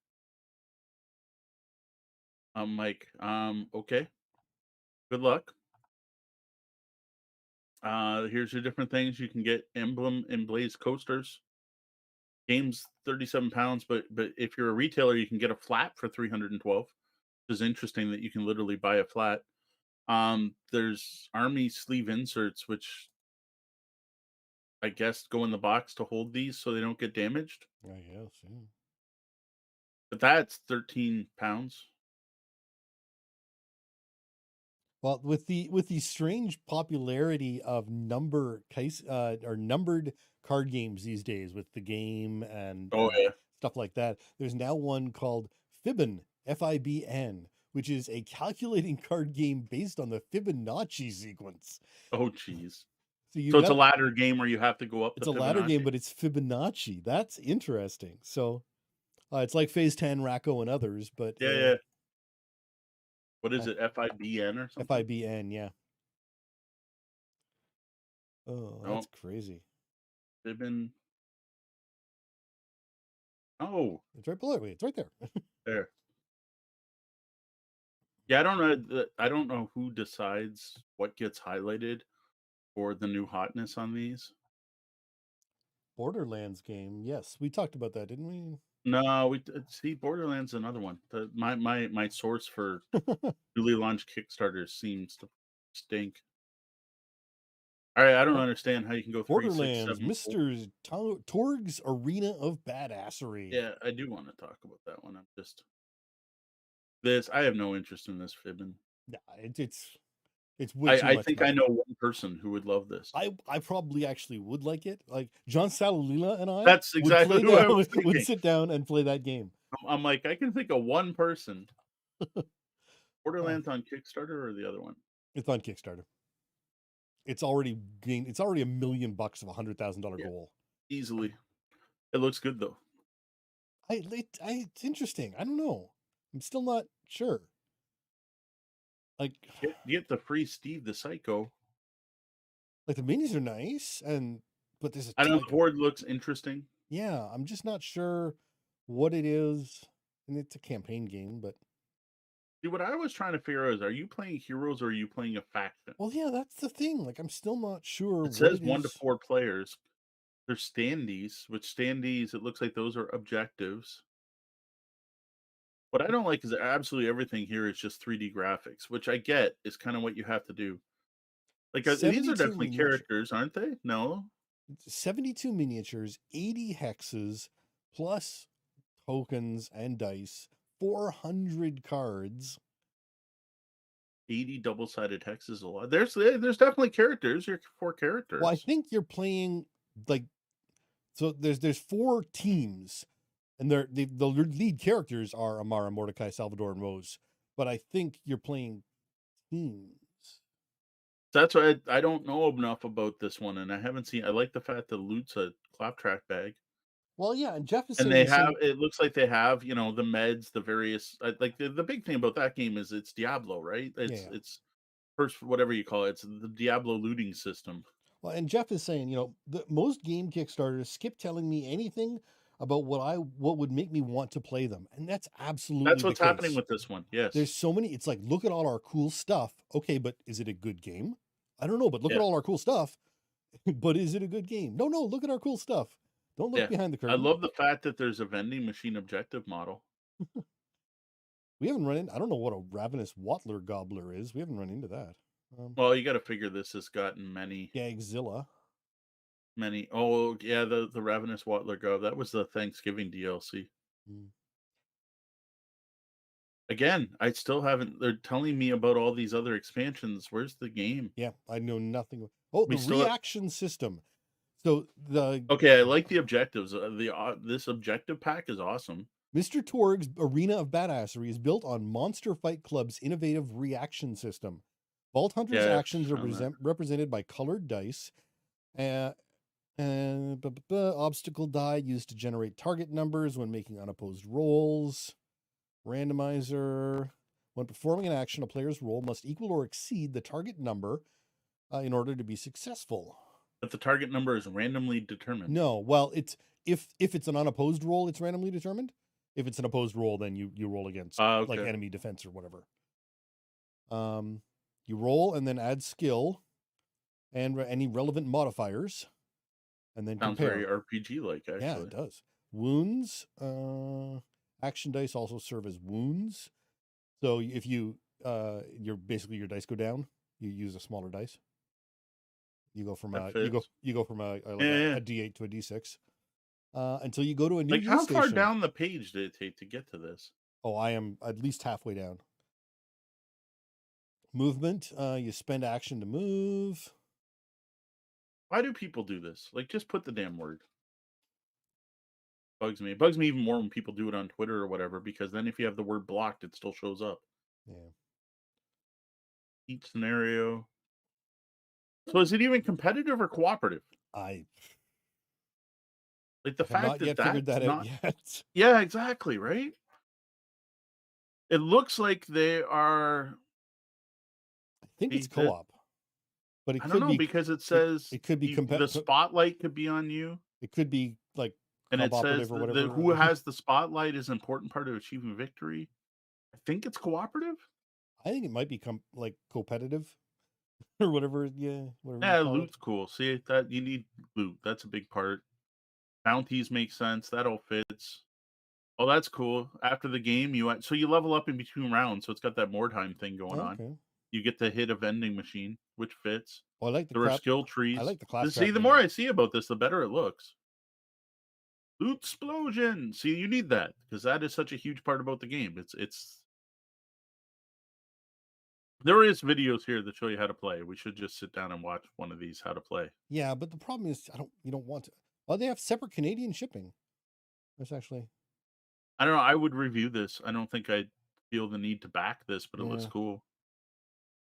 Speaker 1: I'm like, okay, good luck. Here's your different things. You can get emblem and blaze coasters. Game's 37 pounds, but if you're a retailer, you can get a flat for 312, which is interesting that you can literally buy a flat. There's army sleeve inserts, which I guess go in the box to hold these so they don't get damaged.
Speaker 2: I guess, yeah.
Speaker 1: But that's 13 pounds.
Speaker 2: Well, with the strange popularity of number case or numbered card games these days, with the game and
Speaker 1: Oh yeah.
Speaker 2: stuff like that, there's now one called Fibbin, Fibn, which is a calculating card game based on the Fibonacci sequence.
Speaker 1: Oh geez.
Speaker 2: So you
Speaker 1: So it's a
Speaker 2: got
Speaker 1: ladder game where you have to go up
Speaker 2: it's
Speaker 1: the
Speaker 2: a ladder game,
Speaker 1: Fibonacci.
Speaker 2: but it's Fibonacci. That's interesting. So it's like Phase 10, Racco, and others, but
Speaker 1: Yeah, yeah. What is
Speaker 2: uh,
Speaker 1: it? FIBN or something?
Speaker 2: Fibn, yeah. Oh, that's
Speaker 1: No,
Speaker 2: crazy.
Speaker 1: they've been. Oh,
Speaker 2: It's right below me. It's right there.
Speaker 1: there. Yeah, I don't know. I don't know who decides what gets highlighted for the new hotness on these.
Speaker 2: Borderlands game. Yes, we talked about that, didn't we?
Speaker 1: No, we see Borderlands another one. My source for newly launched Kickstarters seems to stink. All right, I don't
Speaker 2: Oh,
Speaker 1: understand how you can go 3, 6,
Speaker 2: Borderlands,
Speaker 1: 7, 4.
Speaker 2: Mr. Torg's Arena of Badassery.
Speaker 1: Yeah, I do want to talk about that one. I'm just this. I have no interest in this fibbing.
Speaker 2: Yeah, it's way too
Speaker 1: I
Speaker 2: much
Speaker 1: think I
Speaker 2: money.
Speaker 1: know one person who would love this.
Speaker 2: I probably actually would like it. Like John Salalila and I
Speaker 1: That's
Speaker 2: would
Speaker 1: exactly
Speaker 2: play
Speaker 1: who I
Speaker 2: that
Speaker 1: was
Speaker 2: would
Speaker 1: thinking.
Speaker 2: sit down and play that game.
Speaker 1: I'm like, I can think of one person.
Speaker 2: Uh,
Speaker 1: Borderlands on Kickstarter or the other one?
Speaker 2: it's on Kickstarter. It's already $1 million of $100,000
Speaker 1: Yeah,
Speaker 2: goal.
Speaker 1: easily. It looks good though.
Speaker 2: It's interesting. I don't know. I'm still not sure. Like
Speaker 1: You get the free Steve the Psycho.
Speaker 2: the minis are nice, but there's a
Speaker 1: I know
Speaker 2: like
Speaker 1: the board looks interesting.
Speaker 2: yeah, I'm just not sure what it is. And it's a campaign game, but
Speaker 1: See, what I was trying to figure out is, are you playing heroes or are you playing a faction?
Speaker 2: well, yeah, that's the thing. Like I'm still not sure
Speaker 1: It
Speaker 2: what
Speaker 1: says
Speaker 2: it
Speaker 1: 1 to
Speaker 2: is.
Speaker 1: 4 players. There's standees, which standees, it looks like those are objectives. What I don't like is that absolutely everything here is just 3D graphics, which I get is kind of what you have to do. Like, these are
Speaker 2: 72
Speaker 1: definitely
Speaker 2: miniature,
Speaker 1: characters, aren't they? No?
Speaker 2: 72 miniatures, 80 hexes, plus tokens and dice, 400 cards.
Speaker 1: 80 double-sided hexes is a lot. There's definitely characters. You're 4 characters.
Speaker 2: Well, I think you're playing like so. There's 4 teams, and the lead characters are Amara, Mordecai, Salvador, and Rose. But I think you're playing teams.
Speaker 1: That's why I don't know enough about this one, and I haven't seen. I like the fact that loot's a claptrap bag.
Speaker 2: Well, yeah, and Jeff is
Speaker 1: And
Speaker 2: saying
Speaker 1: they
Speaker 2: the
Speaker 1: have
Speaker 2: same.
Speaker 1: it looks like they have, the meds, the various like the big thing about that game is it's Diablo, right?
Speaker 2: Yeah.
Speaker 1: It's first whatever you call it, it's the Diablo looting system.
Speaker 2: Well, and Jeff is saying, the most game Kickstarters skip telling me anything about what would make me want to play them, and that's absolutely
Speaker 1: That's
Speaker 2: the
Speaker 1: what's happening
Speaker 2: case.
Speaker 1: with this one. Yes.
Speaker 2: There's so many. It's like, look at all our cool stuff. Okay, but is it a good game? I don't know, but look
Speaker 1: Yeah.
Speaker 2: at all our cool stuff. But is it a good game? No, look at our cool stuff. Don't look
Speaker 1: Yeah.
Speaker 2: behind the
Speaker 1: I
Speaker 2: curtain.
Speaker 1: love the fact that there's a vending machine objective model.
Speaker 2: We haven't run in. I don't know what a ravenous Watler gobbler is. We haven't run into that.
Speaker 1: Well, you got to figure this has gotten many.
Speaker 2: Gagzilla.
Speaker 1: Oh yeah, the Ravenous Watler Gov. That was the Thanksgiving DLC.
Speaker 2: Mm.
Speaker 1: Again, I still haven't. They're telling me about all these other expansions. Where's the game?
Speaker 2: Yeah, I know nothing. Oh,
Speaker 1: We
Speaker 2: the
Speaker 1: still have-
Speaker 2: reaction system. So
Speaker 1: Okay, I like the objectives. This objective pack is awesome.
Speaker 2: Mr. Torg's Arena of Badassery is built on Monster Fight Club's innovative reaction system. Vault Hunter's
Speaker 1: Yeah, I've
Speaker 2: actions are
Speaker 1: found that.
Speaker 2: represented by colored dice, and obstacle die used to generate target numbers when making unopposed rolls. Randomizer. When performing an action, a player's roll must equal or exceed the target number in order to be successful.
Speaker 1: But the target number is randomly determined.
Speaker 2: No, well, it's if it's an unopposed roll, it's randomly determined. If it's an opposed roll, then you roll against like
Speaker 1: Okay.
Speaker 2: enemy defense or whatever. You roll and then add skill and any relevant modifiers, and then
Speaker 1: Sounds
Speaker 2: compare.
Speaker 1: very RPG like, actually.
Speaker 2: Yeah, it does. Wounds. Action dice also serve as wounds. So if you your dice go down, you use a smaller dice. You go from
Speaker 1: That
Speaker 2: you go from a
Speaker 1: Yeah.
Speaker 2: D8 to a D6 until you go to a new
Speaker 1: Like, how far
Speaker 2: station.
Speaker 1: down the page did it take to get to this?
Speaker 2: Oh, I am at least halfway down. Movement. You spend action to move.
Speaker 1: Why do people do this? Like, just put the damn word. Bugs me. It bugs me even more when people do it on Twitter or whatever, because then if you have the word blocked, it still shows up.
Speaker 2: Yeah.
Speaker 1: Each scenario. So is it even competitive or cooperative?
Speaker 2: I
Speaker 1: Like, the
Speaker 2: have
Speaker 1: fact
Speaker 2: not yet figured that out yet.
Speaker 1: Yeah, exactly, right? It looks like they are...
Speaker 2: I think it's
Speaker 1: Is it-
Speaker 2: co-op, but it
Speaker 1: I don't
Speaker 2: could
Speaker 1: know,
Speaker 2: be
Speaker 1: because it says
Speaker 2: it could be
Speaker 1: the spotlight could be on you,
Speaker 2: it could be like
Speaker 1: and it
Speaker 2: cooperative
Speaker 1: says
Speaker 2: or
Speaker 1: the
Speaker 2: whatever.
Speaker 1: who has the spotlight is an important part of achieving victory. I think it's cooperative.
Speaker 2: I think it might become like competitive or whatever. Yeah, whatever.
Speaker 1: Yeah,
Speaker 2: You call it.
Speaker 1: loot's cool. See, that you need loot. That's a big part. Bounties make sense. That all fits. Oh, that's cool. After the game, you level up in between rounds, so it's got that more time thing going on.
Speaker 2: Okay.
Speaker 1: You get to hit a vending machine, which fits.
Speaker 2: Well, I like the
Speaker 1: There are
Speaker 2: crap.
Speaker 1: skill trees.
Speaker 2: I like the class.
Speaker 1: See, the more I see about this, the better it looks. Loot explosion. See, you need that because that is such a huge part about the game. It's. There is videos here that show you how to play. We should just sit down and watch one of these how to play.
Speaker 2: Yeah, but the problem is, you don't want to. Oh, they have separate Canadian shipping. There's actually.
Speaker 1: I don't know. I would review this. I don't think I feel the need to back this, but it looks
Speaker 2: Yeah.
Speaker 1: cool.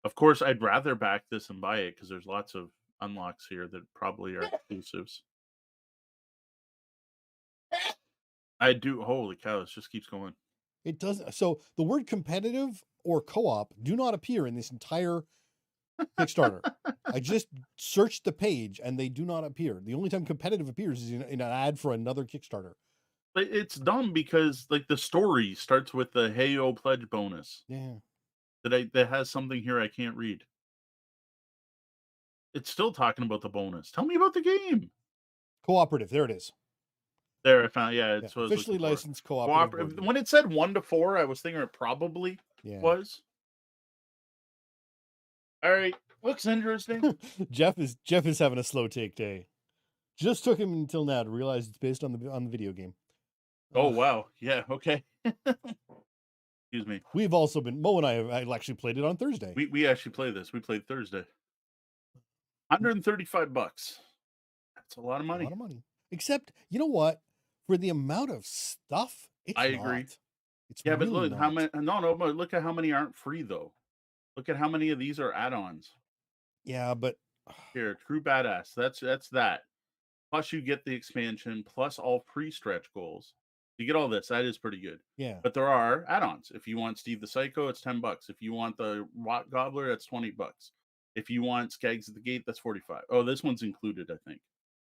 Speaker 1: Of course, I'd rather back this and buy it because there's lots of unlocks here that probably are exclusives. I do. Holy cow! This just keeps going.
Speaker 2: It doesn't. So the word competitive or co-op do not appear in this entire Kickstarter. I just searched the page and they do not appear. The only time competitive appears is in an ad for another Kickstarter.
Speaker 1: But it's dumb because like the story starts with the "Hey Yo Pledge" bonus.
Speaker 2: Yeah.
Speaker 1: That has something here I can't read. It's still talking about the bonus. Tell me about the game.
Speaker 2: Cooperative. There it is.
Speaker 1: There, I found. Yeah, it's
Speaker 2: Yeah. Officially licensed cooperative.
Speaker 1: Cooperative. When it said 1 to 4, I was thinking it probably was. All right, looks interesting.
Speaker 2: Jeff is having a slow take day. Just took him until now to realize it's based on the video game.
Speaker 1: Oh wow, yeah, okay. Excuse me.
Speaker 2: We've also been Mo and I have actually played it on Thursday.
Speaker 1: We actually played this. We played Thursday. $135. That's a lot of money.
Speaker 2: A lot of money. Except, you know what? For the amount of stuff,
Speaker 1: I agree.
Speaker 2: It's
Speaker 1: yeah,
Speaker 2: really
Speaker 1: but look
Speaker 2: not.
Speaker 1: how many. No, but look at how many aren't free though. Look at how many of these are add-ons.
Speaker 2: Yeah, but
Speaker 1: here, True Badass. That's that. Plus, you get the expansion. Plus, all free stretch goals. You get all this. That is pretty good.
Speaker 2: Yeah.
Speaker 1: But there are add-ons. If you want Steve the Psycho, it's $10. If you want the Rot Gobbler, that's $20. If you want Skags at the Gate, that's $45. Oh, this one's included, I think.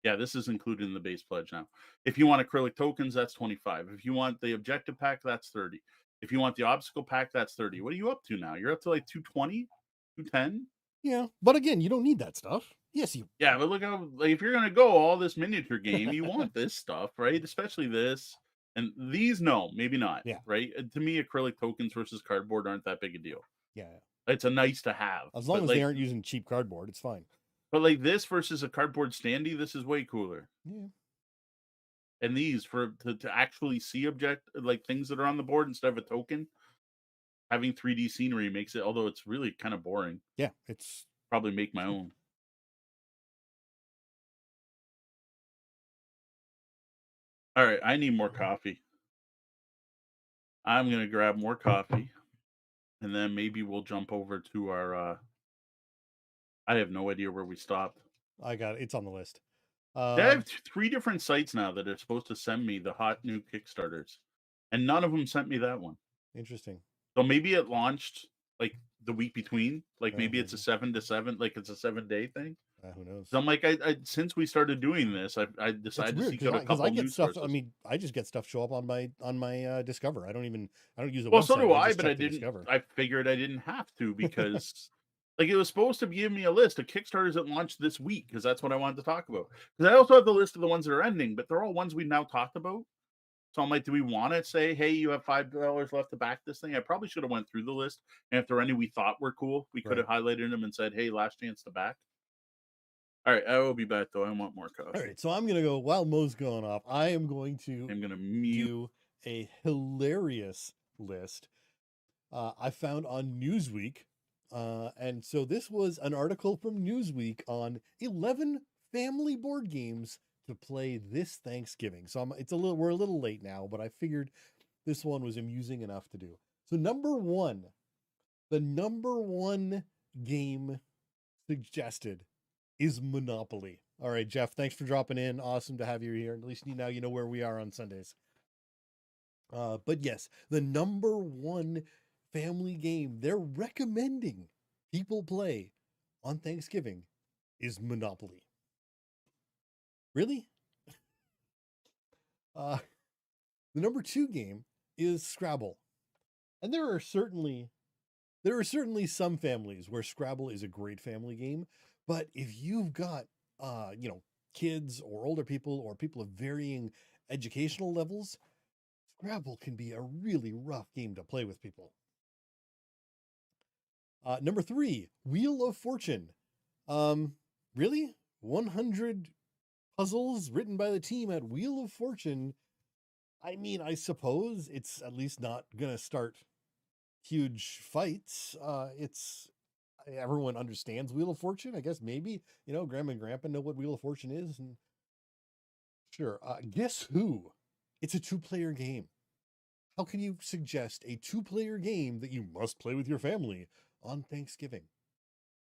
Speaker 1: Yeah, this is included in the base pledge now. If you want acrylic tokens, that's $25. If you want the objective pack, that's $30. If you want the obstacle pack, that's $30. What are you up to now? You're up to like $220, $210.
Speaker 2: Yeah, but again, you don't need that stuff. Yes, you.
Speaker 1: Yeah, but look how like, if you're gonna go all this miniature game, you want this stuff, right? Especially this. And these, no, maybe not.
Speaker 2: Yeah.
Speaker 1: Right. To me, acrylic tokens versus cardboard aren't that big a deal.
Speaker 2: Yeah.
Speaker 1: It's a nice to have.
Speaker 2: As long as they aren't using cheap cardboard, it's fine.
Speaker 1: But like this versus a cardboard standee, this is way cooler.
Speaker 2: Yeah.
Speaker 1: And these to actually see like things that are on the board instead of a token, having 3D scenery makes it, although it's really kind of boring.
Speaker 2: Yeah, it's
Speaker 1: probably make my own. All right, I need more coffee. I'm gonna grab more coffee, and then maybe we'll jump over to our I have no idea where we stopped.
Speaker 2: I got it. It's on the list.
Speaker 1: I have 3 different sites now that are supposed to send me the hot new Kickstarters, and none of them sent me that one.
Speaker 2: Interesting.
Speaker 1: So maybe it launched, like, the week between, like, maybe it's a
Speaker 2: Maybe.
Speaker 1: 7 to 7, like, it's a 7-day thing.
Speaker 2: Who knows?
Speaker 1: So I'm like, I since we started doing this, I
Speaker 2: It's
Speaker 1: decided to
Speaker 2: weird
Speaker 1: seek
Speaker 2: because
Speaker 1: out a
Speaker 2: because I
Speaker 1: couple
Speaker 2: get
Speaker 1: news
Speaker 2: stuff. I
Speaker 1: sources.
Speaker 2: mean, I just get stuff show up on my Discover. I don't use a
Speaker 1: Well, so
Speaker 2: website.
Speaker 1: do
Speaker 2: I
Speaker 1: I,
Speaker 2: just
Speaker 1: but I
Speaker 2: check the
Speaker 1: didn't
Speaker 2: Discover.
Speaker 1: I figured I didn't have to because, like, it was supposed to give me a list of Kickstarters that launched this week because that's what I wanted to talk about. Because I also have the list of the ones that are ending, but they're all ones we've now talked about. So I'm like, do we want to say, hey, you have $5 left to back this thing? I probably should have went through the list, and if there are any we thought were cool, we could
Speaker 2: Right.
Speaker 1: have highlighted them and said, hey, last chance to back. All right, I will be back though. I want more
Speaker 2: All
Speaker 1: coffee.
Speaker 2: right, so I'm gonna go while Mo's going off. I am going to
Speaker 1: I'm gonna mute.
Speaker 2: do a hilarious list I found on Newsweek. And so this was an article from Newsweek on 11 family board games to play this Thanksgiving. So we're a little late now, but I figured this one was amusing enough to do. So the number one game suggested is Monopoly. All right, Jeff, thanks for dropping in. Awesome to have you here. At least now you know where we are on Sundays. But yes, the number one family game they're recommending people play on Thanksgiving is Monopoly. Really? The number two game is Scrabble. And there are certainly some families where Scrabble is a great family game, but if you've got kids or older people or people of varying educational levels, Scrabble can be a really rough game to play with people. Number three, Wheel of Fortune. Really? 100 puzzles written by the team at Wheel of Fortune. I mean, I suppose it's at least not going to start huge fights. Everyone understands Wheel of Fortune. I guess maybe, Grandma and Grandpa know what Wheel of Fortune is. And sure. Guess Who? It's a 2-player game. How can you suggest a 2-player game that you must play with your family on Thanksgiving?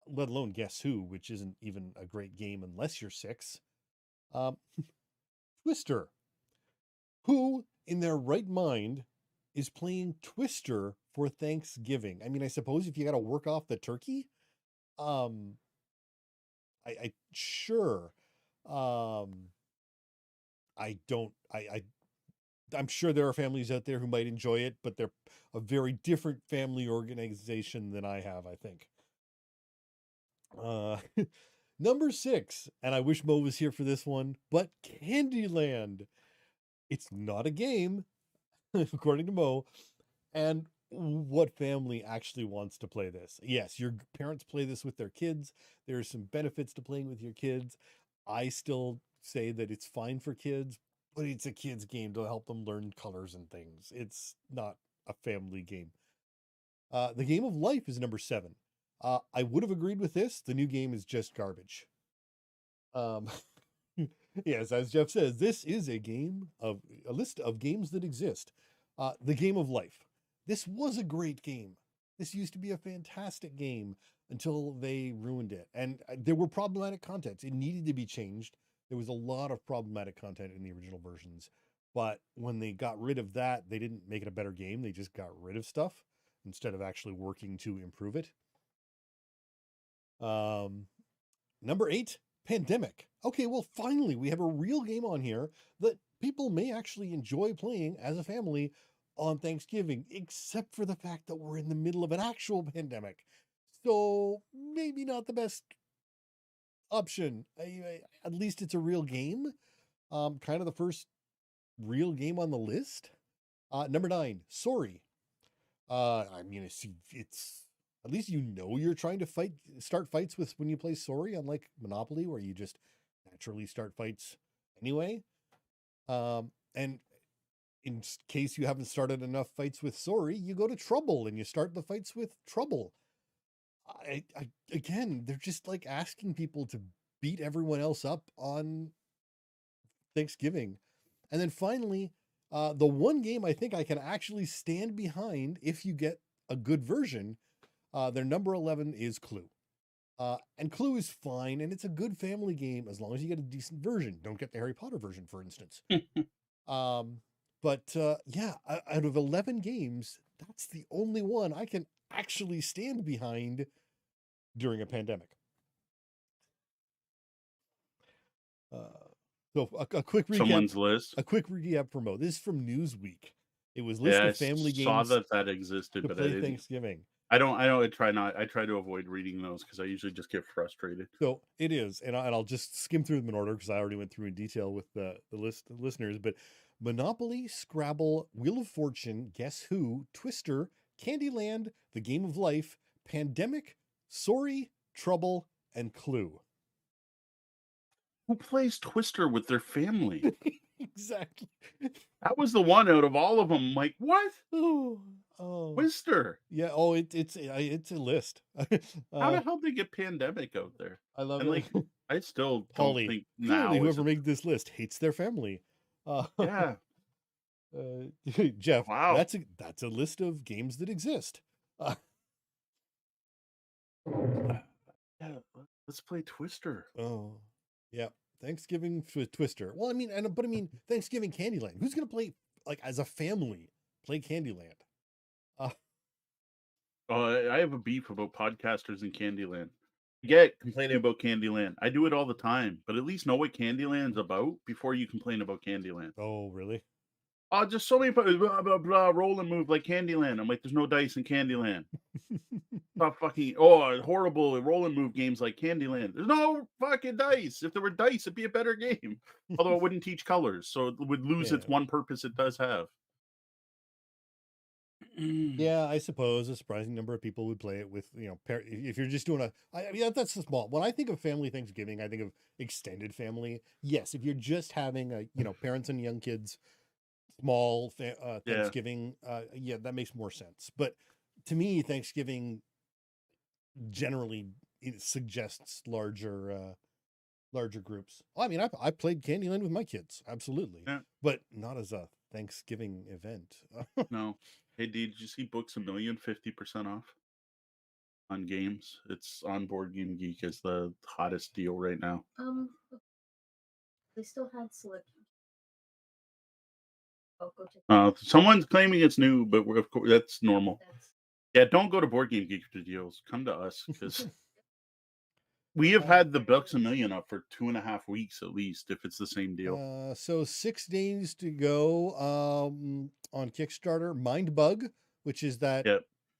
Speaker 2: Let alone Guess Who, which isn't even a great game unless you're 6. Twister. Who in their right mind is playing Twister for Thanksgiving? I mean, I suppose if you got to work off the turkey, I sure. I'm sure there are families out there who might enjoy it, but they're a very different family organization than I have, I think. Number 6, and I wish Mo was here for this one, but Candyland. It's not a game, according to Mo. And what family actually wants to play this? Yes, your parents play this with their kids. There are some benefits to playing with your kids. I still say that it's fine for kids, but it's a kid's game to help them learn colors and things. It's not a family game. The Game of Life is number 7. I would have agreed with this. The new game is just garbage. Yes, as Jeff says, this is a list of games that exist. The Game of Life. This was a great game. This used to be a fantastic game until they ruined it. And there were problematic content. It needed to be changed. There was a lot of problematic content in the original versions. But when they got rid of that, they didn't make it a better game. They just got rid of stuff instead of actually working to improve it. Number 8, Pandemic. Okay, well, finally, we have a real game on here that people may actually enjoy playing as a family on Thanksgiving, except for the fact that we're in the middle of an actual pandemic. So maybe not the best option. At least it's a real game. Kind of the first real game on the list. Number 9, Sorry. I mean, it's at least you're trying to start fights with when you play Sorry, unlike Monopoly, where you just naturally start fights anyway. And in case you haven't started enough fights with Sorry, you go to Trouble and you start the fights with Trouble. Again, they're just like asking people to beat everyone else up on Thanksgiving. And then finally, the one game I think I can actually stand behind if you get a good version, their number 11 is Clue. And Clue is fine, and it's a good family game as long as you get a decent version. Don't get the Harry Potter version, for instance. But yeah, out of 11 games, that's the only one I can actually stand behind during a pandemic. So a quick recap.
Speaker 1: Someone's list.
Speaker 2: A quick recap for Mo. This is from Newsweek. It was list
Speaker 1: Yeah, I
Speaker 2: of family
Speaker 1: saw
Speaker 2: games
Speaker 1: that existed,
Speaker 2: to
Speaker 1: but I
Speaker 2: play
Speaker 1: didn't.
Speaker 2: Thanksgiving.
Speaker 1: I try to avoid reading those because I usually just get frustrated.
Speaker 2: So it is, and I'll just skim through them in order because I already went through in detail with the listeners. But Monopoly, Scrabble, Wheel of Fortune, Guess Who, Twister, Candyland, The Game of Life, Pandemic, Sorry, Trouble, and Clue.
Speaker 1: Who plays Twister with their family?
Speaker 2: Exactly.
Speaker 1: That was the one out of all of them. Like, what?
Speaker 2: Oh,
Speaker 1: Twister.
Speaker 2: yeah. Oh, it's a list.
Speaker 1: How the hell did they get Pandemic out there?
Speaker 2: I love
Speaker 1: And
Speaker 2: it.
Speaker 1: like, I still don't
Speaker 2: Polly,
Speaker 1: think
Speaker 2: clearly
Speaker 1: now.
Speaker 2: whoever made this list hates their family.
Speaker 1: Yeah.
Speaker 2: Jeff,
Speaker 1: Wow.
Speaker 2: that's a list of games that exist.
Speaker 1: Yeah, let's play Twister.
Speaker 2: Oh, yeah. Thanksgiving Twister. Well, I mean, Thanksgiving Candyland. Who's gonna play like as a family play Candyland?
Speaker 1: I have a beef about podcasters in Candyland. I get complaining about Candyland. I do it all the time, but at least know what Candyland's about before you complain about Candyland.
Speaker 2: Oh, really?
Speaker 1: Oh, just so many blah blah blah roll and move like Candyland. I'm like, there's no dice in Candyland. Stop fucking horrible roll and move games like Candyland. There's no fucking dice. If there were dice, it'd be a better game. Although it wouldn't teach colors, so it would lose its one purpose it does have.
Speaker 2: Yeah, I suppose a surprising number of people would play it with, if you're just doing I mean, that's the small. When I think of family Thanksgiving, I think of extended family. Yes, if you're just having parents and young kids, small Thanksgiving, yeah, that makes more sense. But to me, Thanksgiving generally it suggests larger groups. I mean, I played Candyland with my kids, absolutely, but not as a Thanksgiving event.
Speaker 1: No. Hey, did you see Books a Million 50% off on games? It's on Board Game Geek as the hottest deal right now.
Speaker 3: They still had Select.
Speaker 1: Someone's claiming it's new, but of course that's normal. Yeah, don't go to Board Game Geek for deals. Come to us because we have had the Books a Million up for 2.5 weeks at least, if it's the same deal.
Speaker 2: So 6 days to go on Kickstarter. Mind Bug, which is that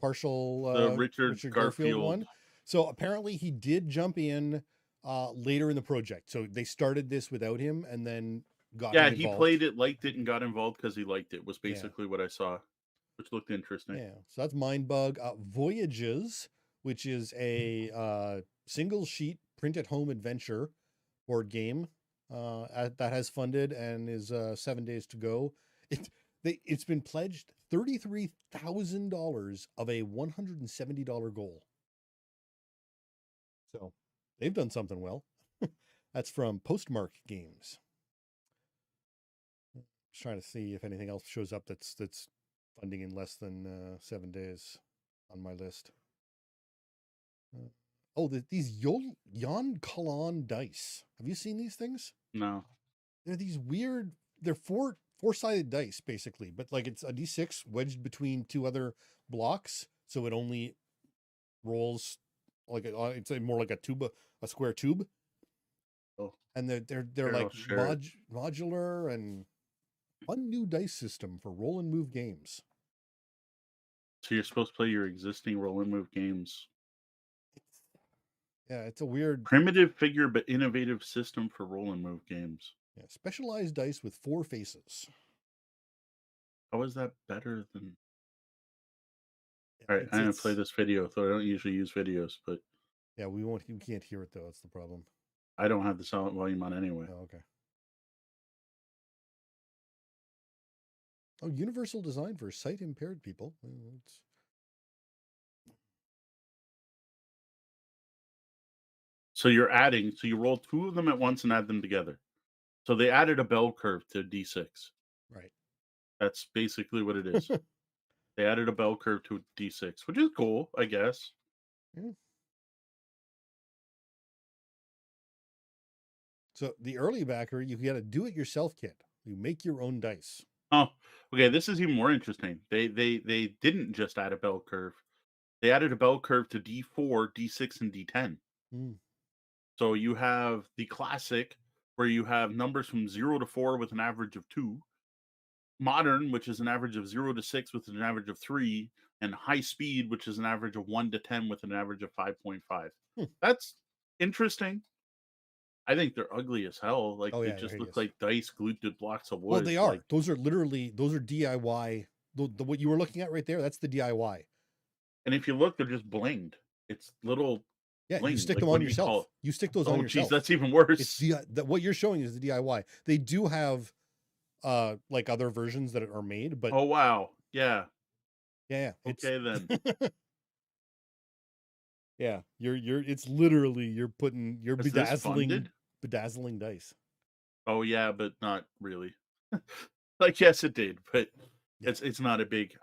Speaker 2: partial
Speaker 1: the Richard Garfield
Speaker 2: one. So apparently he did jump in later in the project. So they started this without him and then got him
Speaker 1: he
Speaker 2: involved.
Speaker 1: played it, liked it, and got involved because he liked it, was basically what I saw, which looked interesting.
Speaker 2: Yeah, so that's Mind Bug. Voyages, which is a single sheet print at home adventure board game that has funded and is 7 days to go. It's been pledged $33,000 of a $170 goal. So they've done something well. That's from Postmark Games. Just trying to see if anything else shows up that's funding in less than 7 days on my list. These Yon Kalan dice. Have you seen these things?
Speaker 1: No.
Speaker 2: They're these weird. They're four-sided dice basically, but like it's a D6 wedged between two other blocks, so it only rolls like it's more like a square tube.
Speaker 1: Oh.
Speaker 2: And they're like modular and fun new dice system for roll and move games.
Speaker 1: So you're supposed to play your existing roll and move games.
Speaker 2: It's a weird
Speaker 1: primitive figure but innovative system for roll and move games.
Speaker 2: Yeah, specialized dice with 4 faces.
Speaker 1: How is that better than? All right, I'm gonna play this video, though I don't usually use videos, but
Speaker 2: yeah, we can't hear it though. That's the problem.
Speaker 1: I don't have the silent volume on anyway.
Speaker 2: Oh, okay. Oh, universal design for sight impaired people.
Speaker 1: So you're adding. So you roll 2 of them at once and add them together. So they added a bell curve to D6.
Speaker 2: Right.
Speaker 1: That's basically what it is. They added a bell curve to D6, which is cool, I guess.
Speaker 2: Yeah. So the early backer, you get a do-it-yourself kit. You make your own dice.
Speaker 1: Oh, okay. This is even more interesting. They didn't just add a bell curve. They added a bell curve to D4, D6, and D10.
Speaker 2: Mm.
Speaker 1: So you have the classic, where you have numbers from 0 to 4 with an average of 2, modern, which is an average of 0 to 6 with an average of 3, and high speed, which is an average of 1 to 10 with an average of 5.5.
Speaker 2: Hmm.
Speaker 1: That's interesting. I think they're ugly as hell. Like,
Speaker 2: Oh
Speaker 1: they
Speaker 2: yeah, they're
Speaker 1: just look
Speaker 2: hideous.
Speaker 1: like dice glued to blocks of wood.
Speaker 2: Well, they are.
Speaker 1: Like,
Speaker 2: Those are DIY. The what you were looking at right there, that's the DIY.
Speaker 1: and if you look, they're just blinged. It's little
Speaker 2: Yeah, you
Speaker 1: bling.
Speaker 2: stick
Speaker 1: Like,
Speaker 2: them
Speaker 1: what
Speaker 2: on
Speaker 1: do you call
Speaker 2: yourself.
Speaker 1: it?
Speaker 2: You stick those on
Speaker 1: Oh, geez,
Speaker 2: yourself.
Speaker 1: that's even
Speaker 2: It's
Speaker 1: worse.
Speaker 2: what you're showing is the DIY. They do have like other versions that are made, but
Speaker 1: Oh, wow. Yeah.
Speaker 2: yeah, it's
Speaker 1: Okay, then.
Speaker 2: yeah, it's literally you're
Speaker 1: Is this funded?
Speaker 2: bedazzling dice.
Speaker 1: Oh, yeah, but not really. Like, yes, it did, but
Speaker 2: Yeah.
Speaker 1: it's not a big.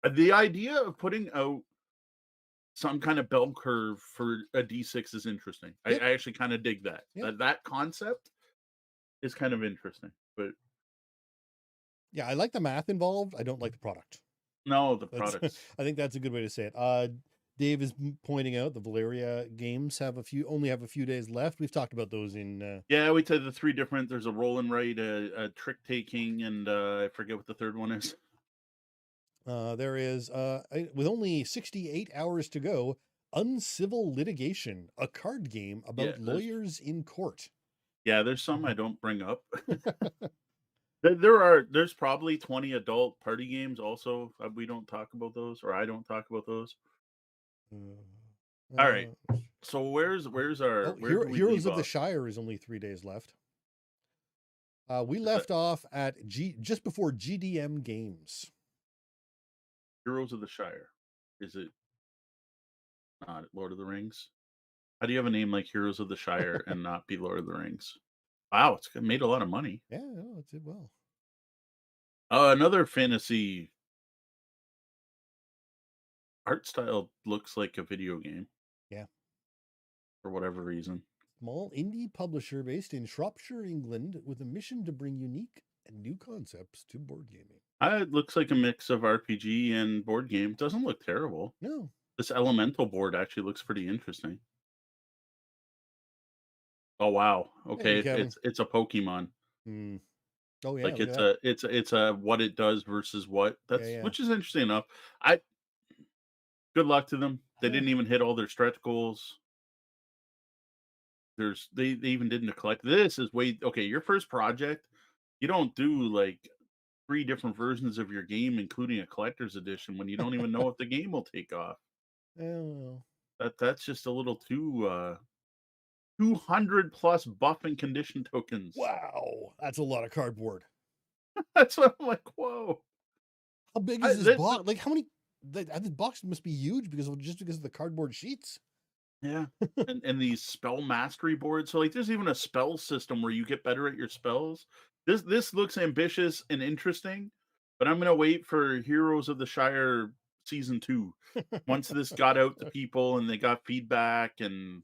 Speaker 1: The idea of putting out some kind of bell curve for a D6 is interesting. I
Speaker 2: Yep.
Speaker 1: actually kind of dig that.
Speaker 2: Yep.
Speaker 1: That concept is kind of interesting, but
Speaker 2: Yeah, I like the math involved. I don't like the product.
Speaker 1: no, the
Speaker 2: That's
Speaker 1: products.
Speaker 2: I think that's a good way to say it. Dave is pointing out the Valeria games only have a few days left. We've talked about those in
Speaker 1: Yeah, we said the 3 different. There's a roll and write, a trick taking, and I forget what the third one is.
Speaker 2: there is with only 68 hours to go, Uncivil Litigation, a card game
Speaker 1: Yeah,
Speaker 2: about lawyers in court.
Speaker 1: Yeah, there's some I
Speaker 2: Mm-hmm.
Speaker 1: don't bring up. There's probably 20 adult party games also. We don't talk about those, or I don't talk about those. All right. So where's our where do we
Speaker 2: Heroes
Speaker 1: leave
Speaker 2: of the
Speaker 1: off?
Speaker 2: Shire is only 3 days left. We left off at just before GDM Games.
Speaker 1: Heroes of the Shire. Is it not Lord of the Rings? How do you have a name like Heroes of the Shire and not be Lord of the Rings? Wow, it's made a lot of money.
Speaker 2: Yeah, no, it did well.
Speaker 1: Another fantasy art style looks like a video game.
Speaker 2: Yeah.
Speaker 1: For whatever reason.
Speaker 2: Small indie publisher based in Shropshire, England, with a mission to bring unique and new concepts to board gaming.
Speaker 1: It looks like a mix of RPG and board game. Doesn't look terrible.
Speaker 2: No.
Speaker 1: This elemental board actually looks pretty interesting. Oh wow. Okay,
Speaker 2: Hey,
Speaker 1: it's a Pokemon.
Speaker 2: Oh yeah,
Speaker 1: Like it's a what it does versus what. Which is interesting enough. Good luck to them. They didn't even hit all their stretch goals. They even didn't collect. This is your first project. You don't do like 3 different versions of your game, including a collector's edition, when you don't even know if the game will take off.
Speaker 2: Oh.
Speaker 1: That's just a little too 200 plus buff and condition tokens.
Speaker 2: Wow, that's a lot of cardboard.
Speaker 1: That's what I'm like. Whoa,
Speaker 2: how big is this box? Like, how many? This box must be huge because of the cardboard sheets.
Speaker 1: Yeah, and these spell mastery boards. So like, there's even a spell system where you get better at your spells. This looks ambitious and interesting, but I'm gonna wait for Heroes of the Shire season 2. Once this got out to people and they got feedback, and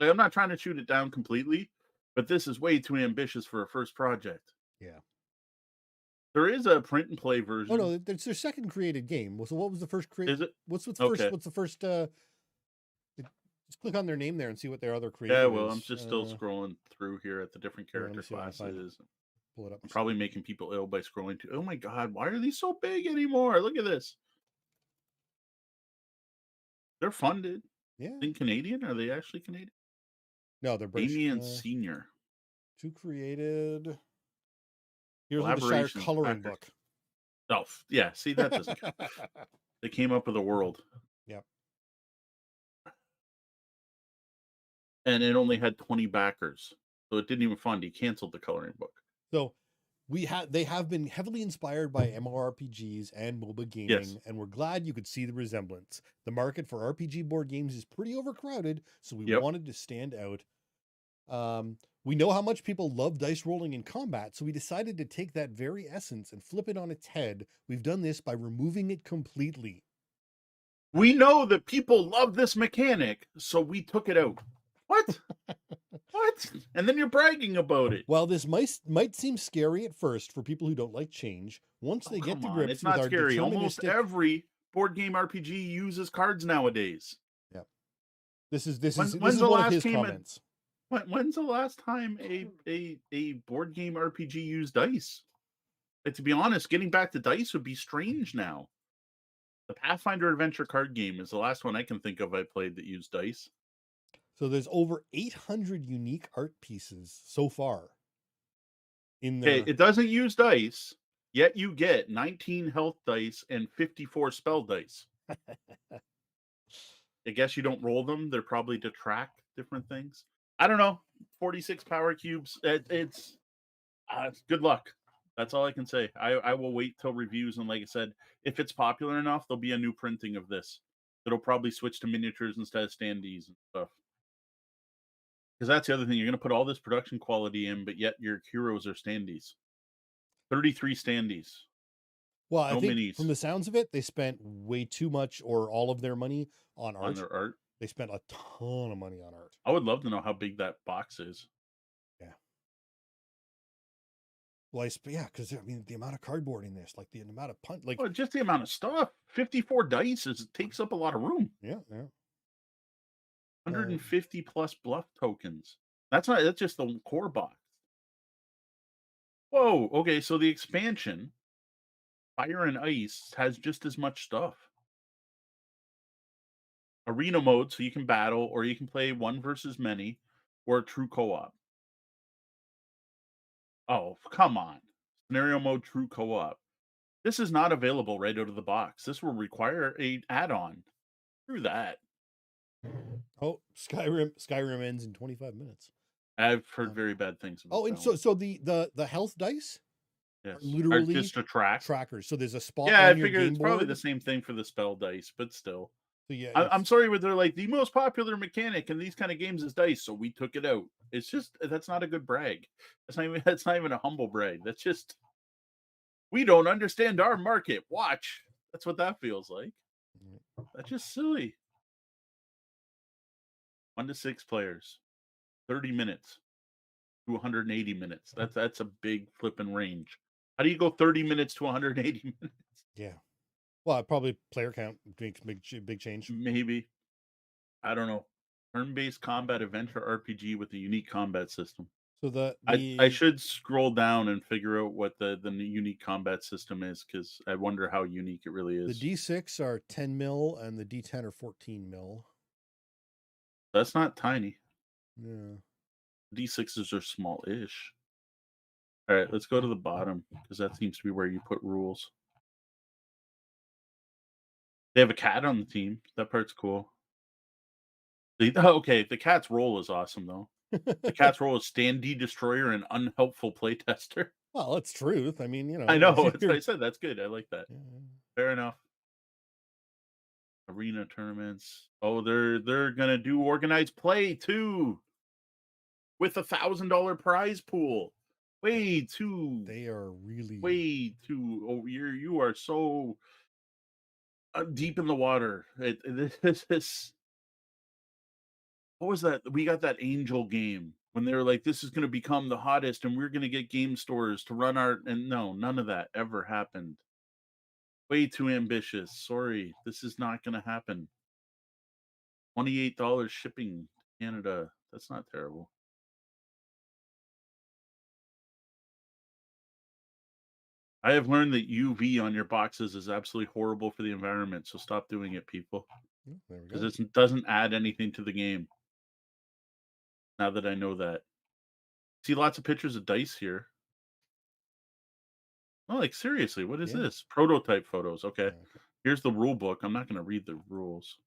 Speaker 1: I'm not trying to shoot it down completely, but this is way too ambitious for a first project.
Speaker 2: Yeah.
Speaker 1: There is a print and play version.
Speaker 2: Oh no, it's their second created game. So what was the first
Speaker 1: Is it?
Speaker 2: What's the first? Just click on their name there and see what their other creative
Speaker 1: Yeah, well,
Speaker 2: is.
Speaker 1: I'm just still scrolling through here at the different character classes.
Speaker 2: Pull it up.
Speaker 1: I'm probably making people ill by scrolling to. Oh my god, why are these so big anymore? Look at this. They're funded.
Speaker 2: Yeah.
Speaker 1: In Canadian? Are they actually Canadian?
Speaker 2: No, they're British.
Speaker 1: Damien Senior.
Speaker 2: 2 created. Here's the Shire coloring book.
Speaker 1: Oh, yeah. See, that doesn't count. They came up with a world.
Speaker 2: Yep.
Speaker 1: And it only had 20 backers. So it didn't even fund. He canceled the coloring book.
Speaker 2: So they have been heavily inspired by MMORPGs and MOBA gaming, and we're glad you could see the resemblance. The market for RPG board games is pretty overcrowded, so we wanted to stand out. We know how much people love dice rolling in combat, so we decided to take that very essence and flip it on its head. We've done this by removing it completely.
Speaker 1: We know that people love this mechanic, so we took it out. What? What? And then you're bragging about it.
Speaker 2: While this might seem scary at first for people who don't like change, once
Speaker 1: Oh,
Speaker 2: they get
Speaker 1: come
Speaker 2: to
Speaker 1: on. It's
Speaker 2: grips with
Speaker 1: not
Speaker 2: our
Speaker 1: scary. Almost
Speaker 2: deterministic,
Speaker 1: every board game RPG uses cards nowadays.
Speaker 2: yeah, this is
Speaker 1: When's the
Speaker 2: one of
Speaker 1: last
Speaker 2: his
Speaker 1: game
Speaker 2: comments.
Speaker 1: when's the last time a board game RPG used dice? To be honest, getting back to dice would be strange now. The Pathfinder Adventure card game is the last one I can think of I played that used dice.
Speaker 2: So there's over 800 unique art pieces so far in
Speaker 1: Okay,
Speaker 2: their.
Speaker 1: it doesn't use dice, yet you get 19 health dice and 54 spell dice. I guess you don't roll them. They're probably to track different things. I don't know. 46 power cubes. It's good luck. That's all I can say. I will wait till reviews. And like I said, if it's popular enough, there'll be a new printing of this. It'll probably switch to miniatures instead of standees and stuff. Because that's the other thing. You're going to put all this production quality in, but yet your heroes are standees. 33 standees.
Speaker 2: Well, I
Speaker 1: No
Speaker 2: think
Speaker 1: minis
Speaker 2: from the sounds of it, they spent way too much or all of their money on
Speaker 1: on
Speaker 2: art.
Speaker 1: their art.
Speaker 2: They spent a ton of money on art.
Speaker 1: I would love to know how big that box is.
Speaker 2: Yeah. Well, yeah, because I mean, the amount of cardboard in this, like the amount of like.
Speaker 1: Well, just the amount of stuff. 54 dice takes up a lot of room.
Speaker 2: Yeah.
Speaker 1: 150 plus bluff tokens. That's just the core box. Whoa, okay, so the expansion, Fire and Ice, has just as much stuff. Arena mode, so you can battle, or you can play one versus many, or true co-op. Oh, come on. Scenario mode, true co-op. This is not available right out of the box. This will require a add-on. Screw that.
Speaker 2: Oh, Skyrim ends in 25 minutes.
Speaker 1: I've heard very bad things about
Speaker 2: Oh, and
Speaker 1: that
Speaker 2: so the health dice
Speaker 1: yes.
Speaker 2: are literally
Speaker 1: just a track.
Speaker 2: trackers. So there's a spot
Speaker 1: Yeah,
Speaker 2: on
Speaker 1: I
Speaker 2: your
Speaker 1: figured
Speaker 2: game
Speaker 1: it's
Speaker 2: board.
Speaker 1: probably the same thing for the spell dice, but still.
Speaker 2: So yeah,
Speaker 1: I'm sorry, but they're like the most popular mechanic in these kind of games is dice, so we took it out. It's just that's not a good brag. That's not even a humble brag. That's just we don't understand our market. Watch. That's what that feels like. That's just silly. 1 to 6 players, 30 minutes to 180 minutes. That's a big flipping range. How do you go 30 minutes to 180 minutes?
Speaker 2: Yeah. Well, probably player count makes big change.
Speaker 1: Maybe. I don't know. Turn-based combat adventure RPG with a unique combat system.
Speaker 2: So
Speaker 1: I should scroll down and figure out what the unique combat system is because I wonder how unique it really is.
Speaker 2: The D6 are 10 mil and the D10 are 14 mil.
Speaker 1: That's not tiny.
Speaker 2: Yeah.
Speaker 1: D6s are small-ish. All right, let's go to the bottom because that seems to be where you put rules. They have a cat on the team. That part's cool. Okay, the cat's role is awesome though. The cat's role is standee destroyer and unhelpful playtester.
Speaker 2: Well, it's truth. I mean,
Speaker 1: I know. That's what I said. That's good. I like that.
Speaker 2: Yeah.
Speaker 1: Fair enough. Arena tournaments. Oh, they're gonna do organized play too, with $1,000 prize pool. Way too.
Speaker 2: They are really
Speaker 1: way too. Oh, you are so deep in the water. This is. What was that? We got that Angel game when they were like, "This is going to become the hottest, and we're going to get game stores to run our." And no, none of that ever happened. Way too ambitious. Sorry, this is not going to happen. $28 shipping to Canada. That's not terrible. I have learned that UV on your boxes is absolutely horrible for the environment. So stop doing it, people,
Speaker 2: there we go.
Speaker 1: because it doesn't add anything to the game. Now that I know that, see lots of pictures of dice here. Oh, like seriously, what is this? Prototype photos. Okay. Here's the rule book. I'm not going to read the rules.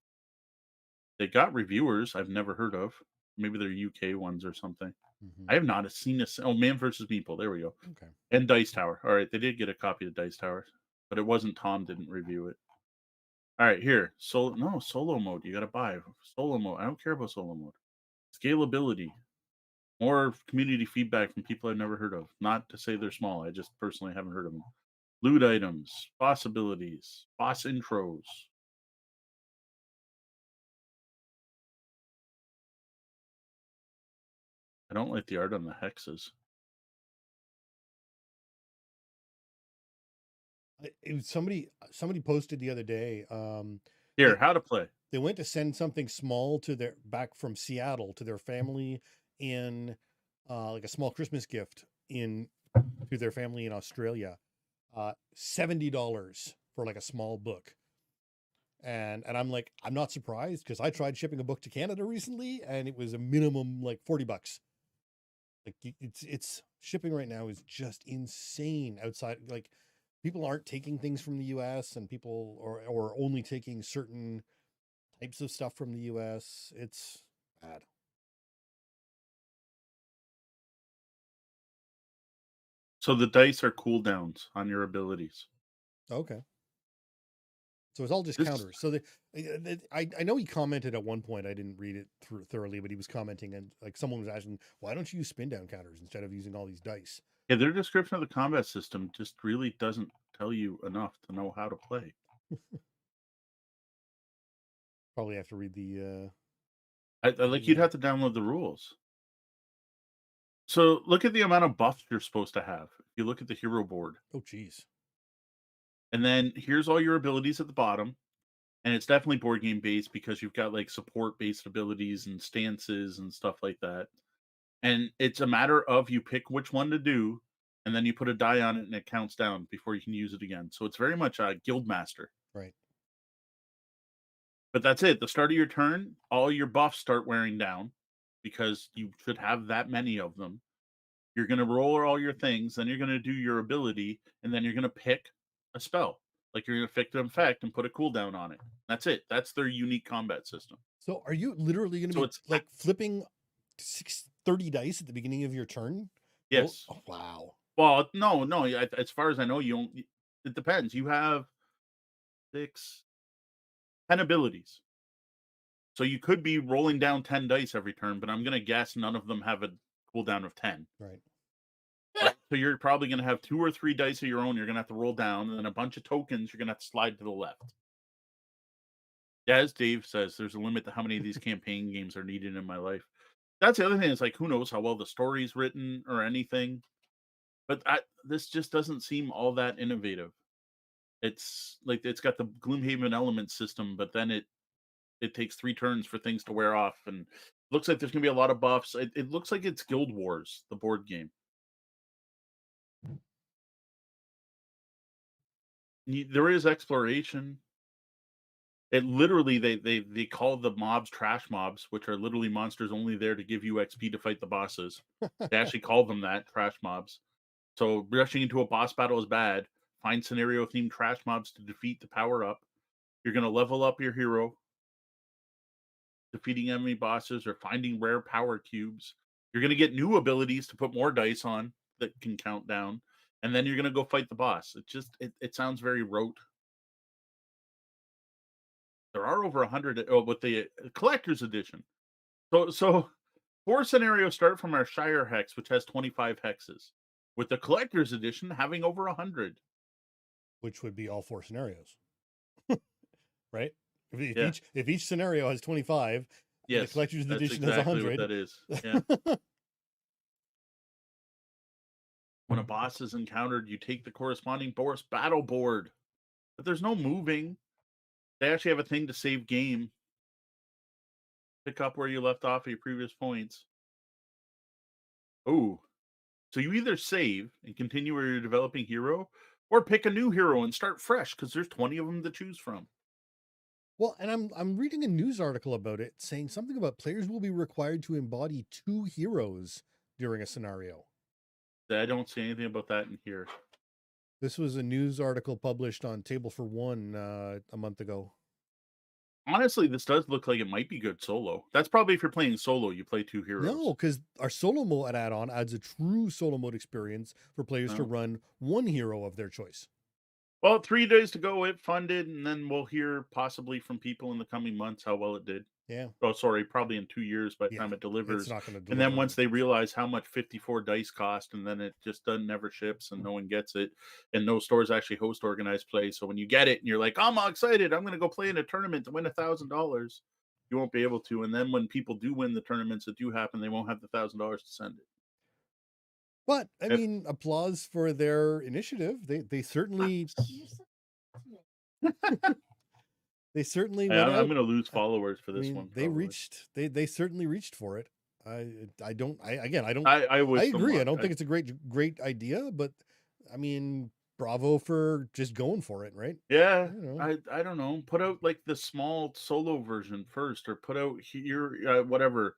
Speaker 1: They got reviewers I've never heard of. Maybe they're UK ones or something. I have not seen this. Oh, Man versus Meeple. There we go.
Speaker 2: Okay.
Speaker 1: And Dice Tower. All right, they did get a copy of Dice Tower, but it wasn't Tom didn't review it. All right, here. Solo mode. You got to buy solo mode. I don't care about solo mode. Scalability. More community feedback from people I've never heard of. Not to say they're small. I just personally haven't heard of them. Loot items, boss abilities, boss intros. I don't like the art on the hexes.
Speaker 2: It was somebody posted the other day.
Speaker 1: Here,
Speaker 2: They
Speaker 1: how to play.
Speaker 2: they went to send something small to their back from Seattle to their family in like a small Christmas gift in to their family in Australia. $70 for like a small book. And I'm like, I'm not surprised because I tried shipping a book to Canada recently and it was a minimum like $40. Like it's shipping right now is just insane outside. Like people aren't taking things from the US and people or only taking certain types of stuff from the US. It's bad.
Speaker 1: So the dice are cooldowns on your abilities.
Speaker 2: Okay. So it's all just
Speaker 1: This
Speaker 2: counters. So I know he commented at one point. I didn't read it through thoroughly, but he was commenting and like someone was asking, why don't you use spin down counters instead of using all these dice?
Speaker 1: Yeah, their description of the combat system just really doesn't tell you enough to know how to play.
Speaker 2: Probably have to read the.
Speaker 1: I like you'd have to download the rules. So look at the amount of buffs you're supposed to have. If you look at the hero board,
Speaker 2: Oh, geez.
Speaker 1: and then here's all your abilities at the bottom, and it's definitely board game based because you've got like support based abilities and stances and stuff like that. And it's a matter of you pick which one to do, and then you put a die on it, and it counts down before you can use it again. So it's very much a guild master.
Speaker 2: Right.
Speaker 1: But that's it. The start of your turn, all your buffs start wearing down because you should have that many of them. You're going to roll all your things, then you're going to do your ability, and then you're going to pick a spell. Like you're going to pick an effect and put a cooldown on it. That's it. That's their unique combat system.
Speaker 2: So are you literally going to
Speaker 1: So
Speaker 2: be
Speaker 1: it's
Speaker 2: like flipping 30 dice at the beginning of your turn?
Speaker 1: yes.
Speaker 2: Oh, wow.
Speaker 1: Well, no. As far as I know, you don't. It depends. You have 10 abilities. So you could be rolling down 10 dice every turn, but I'm going to guess none of them have a cooldown of 10.
Speaker 2: Right.
Speaker 1: So you're probably going to have 2 or 3 dice of your own you're going to have to roll down, and then a bunch of tokens you're going to have to slide to the left. Yeah, as Dave says, there's a limit to how many of these campaign games are needed in my life. That's the other thing. Is like, who knows how well the story's written or anything. But this just doesn't seem all that innovative. It's like it's got the Gloomhaven element system, but then it takes 3 turns for things to wear off, and looks like there's gonna be a lot of buffs. It looks like it's Guild Wars, the board game. There is exploration. It literally they call the mobs trash mobs, which are literally monsters only there to give you XP to fight the bosses. They actually call them that, trash mobs. So rushing into a boss battle is bad. Find scenario themed trash mobs to defeat to power up. You're gonna level up your hero, defeating enemy bosses or finding rare power cubes. You're going to get new abilities to put more dice on that can count down, and then you're going to go fight the boss. It sounds very rote. There are over 100 with the collector's edition. So 4 scenarios start from our Shire hex, which has 25 hexes, with the collector's edition having over 100.
Speaker 2: Which would be all 4 scenarios. Right?
Speaker 1: Yeah.
Speaker 2: If each scenario has 25, and the collector's edition has 100.
Speaker 1: What that is. Yeah. When a boss is encountered, you take the corresponding boss battle board. But there's no moving. They actually have a thing to save game. Pick up where you left off at your previous points. Oh. So you either save and continue where you're developing hero, or pick a new hero and start fresh, because there's 20 of them to choose from.
Speaker 2: Well, and I'm reading a news article about it saying something about players will be required to embody 2 heroes during a scenario.
Speaker 1: I don't see anything about that in here.
Speaker 2: This was a news article published on Table for One a month ago.
Speaker 1: Honestly, this does look like it might be good solo. That's probably if you're playing solo, you play 2 heroes.
Speaker 2: No, because our solo mode add-on adds a true solo mode experience for players to run one hero of their choice.
Speaker 1: Well, 3 days to go, it funded, and then we'll hear possibly from people in the coming months how well it did.
Speaker 2: Yeah.
Speaker 1: Oh, sorry, probably in 2 years by the time it delivers.
Speaker 2: It's not going to deliver.
Speaker 1: And then once they realize how much 54 dice cost, and then it just never ships, and no one gets it, and no stores actually host organized play. So when you get it, and you're like, I'm all excited, I'm going to go play in a tournament to win $1,000. You won't be able to. And then when people do win the tournaments that do happen, they won't have the $1,000 to send it.
Speaker 2: But I
Speaker 1: If
Speaker 2: mean, applause for their initiative. They certainly
Speaker 3: You're so to me.
Speaker 2: they certainly went
Speaker 1: I'm
Speaker 2: out.
Speaker 1: going to lose followers for
Speaker 2: I
Speaker 1: this
Speaker 2: mean,
Speaker 1: one.
Speaker 2: they
Speaker 1: Probably.
Speaker 2: reached. They certainly reached for it. I don't. I don't.
Speaker 1: I
Speaker 2: I
Speaker 1: wish them
Speaker 2: agree. I
Speaker 1: luck.
Speaker 2: don't think it's a great idea, but I mean, bravo for just going for it, right?
Speaker 1: Yeah,
Speaker 2: You know.
Speaker 1: I don't know. Put out like the small solo version first, or put out here whatever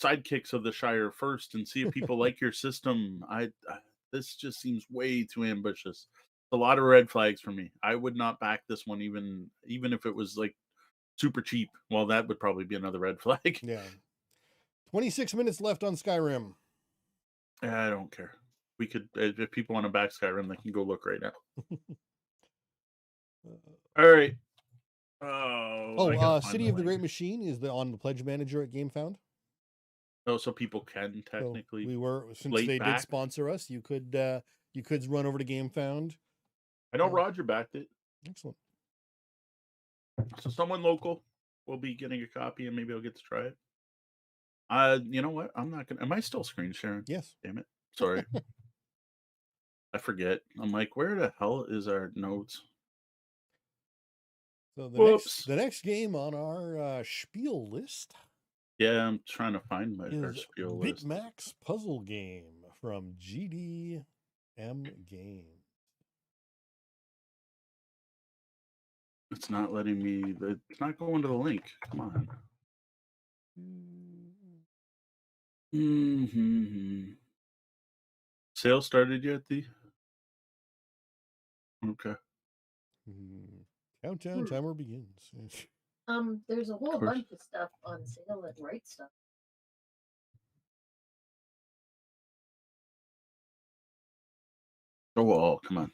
Speaker 1: sidekicks of the Shire first, and see if people like your system. This just seems way too ambitious. A lot of red flags for me. I would not back this one, even if it was like super cheap. Well, that would probably be another red flag.
Speaker 2: Yeah. 26 minutes left on Skyrim.
Speaker 1: I don't care. We could, if people want to back Skyrim, they can go look right now. All right. Oh, I gotta find
Speaker 2: City
Speaker 1: the
Speaker 2: of the Great
Speaker 1: link.
Speaker 2: Machine is on the pledge manager at GameFound.
Speaker 1: Oh, so people can
Speaker 2: So
Speaker 1: technically
Speaker 2: we were, since
Speaker 1: late
Speaker 2: they did
Speaker 1: back.
Speaker 2: sponsor us, you could run over to GameFound.
Speaker 1: I know Roger backed it.
Speaker 2: Excellent.
Speaker 1: So someone local will be getting a copy, and maybe I'll get to try it. You know what? I'm not gonna. Am I still screen sharing?
Speaker 2: Yes.
Speaker 1: Damn it! Sorry, I forget. I'm like, where the hell is our notes?
Speaker 2: So
Speaker 1: Whoops.
Speaker 2: the next game on our spiel list
Speaker 1: Yeah, I'm trying to find our
Speaker 2: is
Speaker 1: spiel list.
Speaker 2: Bitmax Puzzle Game from GDM Games.
Speaker 1: It's not letting me. It's not going to the link. Come on. Mm-hmm. Sale started yet, D? Okay.
Speaker 2: Countdown timer begins.
Speaker 3: There's a whole
Speaker 1: course.
Speaker 3: bunch of stuff on sale at Right Stuff.
Speaker 1: Oh, well, come on.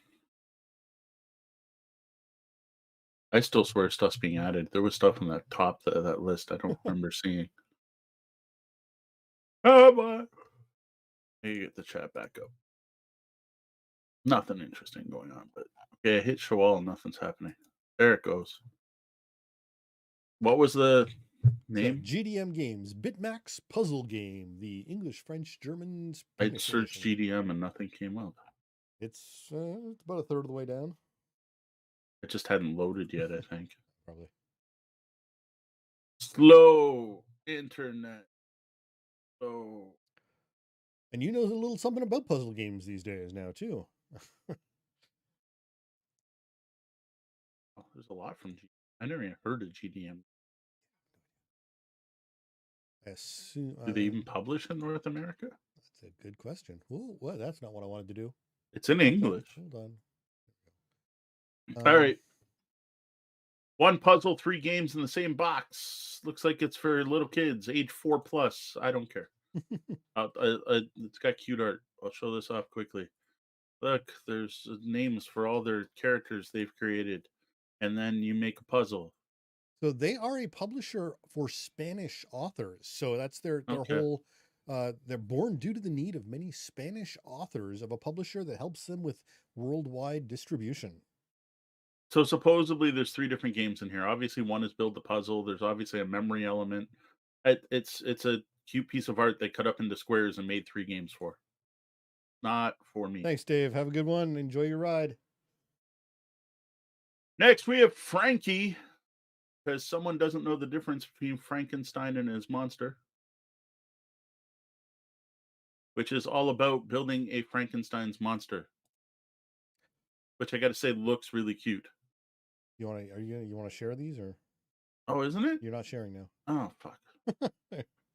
Speaker 1: I still swear stuff's being added. There was stuff on that top of that list I don't remember seeing. Oh, boy. Maybe get the chat back up. Nothing interesting going on, but okay, I hit show all and nothing's happening. There it goes. What was the name?
Speaker 2: So GDM Games, Bitmax Puzzle Game, the English, French, German,
Speaker 1: I
Speaker 2: Spanish
Speaker 1: searched
Speaker 2: edition.
Speaker 1: GDM and nothing came up.
Speaker 2: It's about a third of the way down.
Speaker 1: It just hadn't loaded yet, I think.
Speaker 2: Probably.
Speaker 1: Slow internet. Oh.
Speaker 2: And you know a little something about puzzle games these days now, too.
Speaker 1: There's a lot from GDM. I never even heard of GDM. Do they even publish in North America?
Speaker 2: That's a good question. Oh, well, that's not what I wanted to do.
Speaker 1: It's in English.
Speaker 2: Hold on.
Speaker 1: All right. One puzzle, 3 games in the same box. Looks like it's for little kids, age 4+. I don't care. It's got cute art. I'll show this off quickly. Look, there's names for all their characters they've created, and then you make a puzzle.
Speaker 2: So they are a publisher for Spanish authors. So that's their
Speaker 1: Okay.
Speaker 2: whole. They're born due to the need of many Spanish authors of a publisher that helps them with worldwide distribution.
Speaker 1: So supposedly there's 3 different games in here. Obviously, one is build the puzzle. There's obviously a memory element. It's a cute piece of art they cut up into squares and made 3 games for. Not for me.
Speaker 2: Thanks, Dave. Have a good one. Enjoy your ride.
Speaker 1: Next, we have Frankie, because someone doesn't know the difference between Frankenstein and his monster, which is all about building a Frankenstein's monster, which I got to say looks really cute.
Speaker 2: You want to share these, or
Speaker 1: Oh, isn't it?
Speaker 2: you're not sharing now?
Speaker 1: Oh, fuck.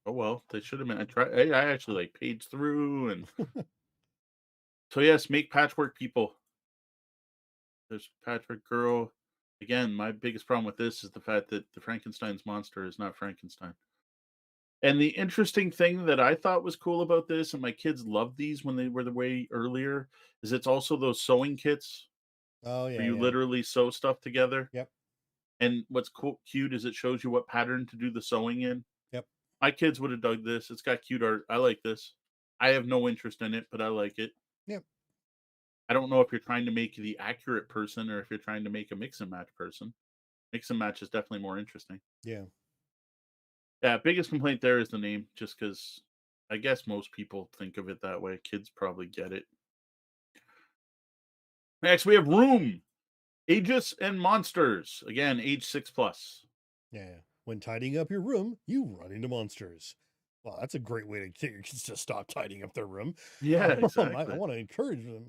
Speaker 1: Oh, well, they should have been. I actually like paged through and. So yes, make patchwork people. There's patchwork girl. Again, my biggest problem with this is the fact that the Frankenstein's monster is not Frankenstein. And the interesting thing that I thought was cool about this, and my kids loved these when they were the way earlier, is it's also those sewing kits
Speaker 2: Oh yeah.
Speaker 1: where you literally sew stuff together.
Speaker 2: Yep.
Speaker 1: And what's cute is it shows you what pattern to do the sewing in.
Speaker 2: Yep.
Speaker 1: My kids would have dug this. It's got cute art. I like this. I have no interest in it, but I like it.
Speaker 2: Yep.
Speaker 1: I don't know if you're trying to make the accurate person or if you're trying to make a mix and match person. Mix and match is definitely more interesting.
Speaker 2: Yeah.
Speaker 1: Yeah, biggest complaint there is the name, just because I guess most people think of it that way. Kids probably get it. Next, we have Room, Aegis and Monsters. Again, age 6+.
Speaker 2: Yeah. When tidying up your room, you run into monsters. Well, that's a great way to get your kids to stop tidying up their room.
Speaker 1: Yeah,
Speaker 2: I
Speaker 1: exactly.
Speaker 2: want to encourage them.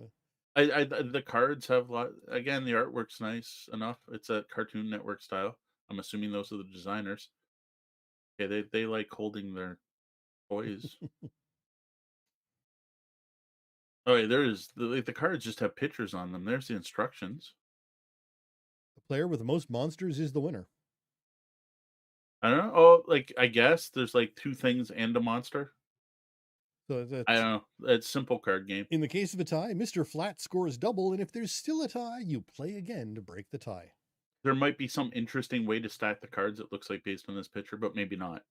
Speaker 1: The cards have a lot. Again, the artwork's nice enough. It's a Cartoon Network style. I'm assuming those are the designers. Yeah, they like holding their toys. Oh, yeah, the cards just have pictures on them. There's the instructions.
Speaker 2: The player with the most monsters is the winner.
Speaker 1: I don't know. Oh, like I guess there's like two things and a monster.
Speaker 2: So
Speaker 1: I
Speaker 2: that's
Speaker 1: don't know. It's simple card game.
Speaker 2: in the case of a tie, Mr. Flat scores double, and if there's still a tie, you play again to break the tie.
Speaker 1: There might be some interesting way to stack the cards. It looks like based on this picture, but maybe not.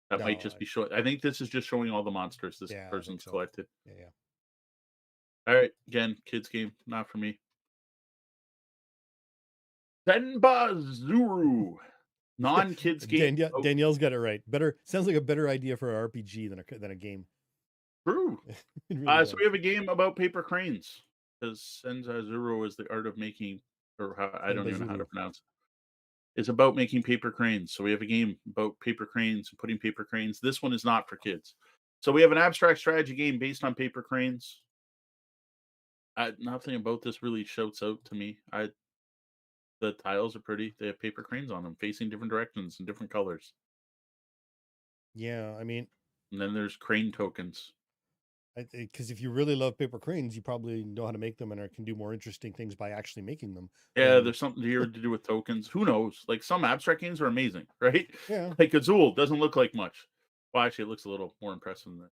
Speaker 1: That might
Speaker 2: No,
Speaker 1: just be showing. I think this is just showing all the monsters this
Speaker 2: yeah, I think
Speaker 1: person's
Speaker 2: so.
Speaker 1: collected.
Speaker 2: Yeah.
Speaker 1: All right, again, kids game, not for me. Senba Zuru, non-kids game. Oh,
Speaker 2: Danielle's got it right. Better sounds like a better idea for an RPG than a game.
Speaker 1: true.
Speaker 2: It really does.
Speaker 1: So we have a game about paper cranes because Senza Zuru is the art of making, or how, I don't even know how to
Speaker 2: Senbazuru.
Speaker 1: pronounce it. It's about making paper cranes. So we have a game about paper cranes and putting paper cranes. This one is not for kids. So we have an abstract strategy game based on paper cranes. Nothing about this really shouts out to me. The tiles are pretty. They have paper cranes on them, facing different directions and different colors.
Speaker 2: Yeah, I mean,
Speaker 1: And then there's crane tokens.
Speaker 2: because if you really love paper cranes, you probably know how to make them and can do more interesting things by actually making them.
Speaker 1: Yeah, there's something here to do with tokens. Who knows? Like some abstract games are amazing, right?
Speaker 2: Yeah.
Speaker 1: Like Azul doesn't look like much. Well, actually, it looks a little more impressive than that.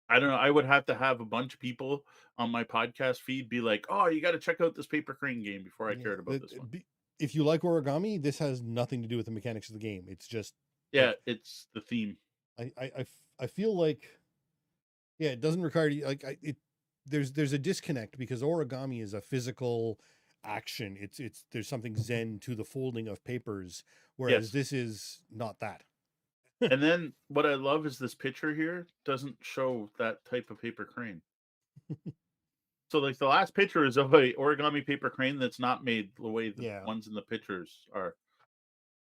Speaker 1: I don't know. I would have to have a bunch of people on my podcast feed be like, "Oh, you got to check out this paper crane game" before I cared about this one.
Speaker 2: If you like origami, this has nothing to do with the mechanics of the game. It's just
Speaker 1: Yeah,
Speaker 2: like
Speaker 1: it's the theme.
Speaker 2: I feel like it doesn't require you like it. There's a disconnect because origami is a physical action. It's there's something zen to the folding of papers, whereas
Speaker 1: Yes.
Speaker 2: this is not that.
Speaker 1: And then what I love is this picture here doesn't show that type of paper crane. So like the last picture is of a origami paper crane that's not made the way the ones in the pictures are.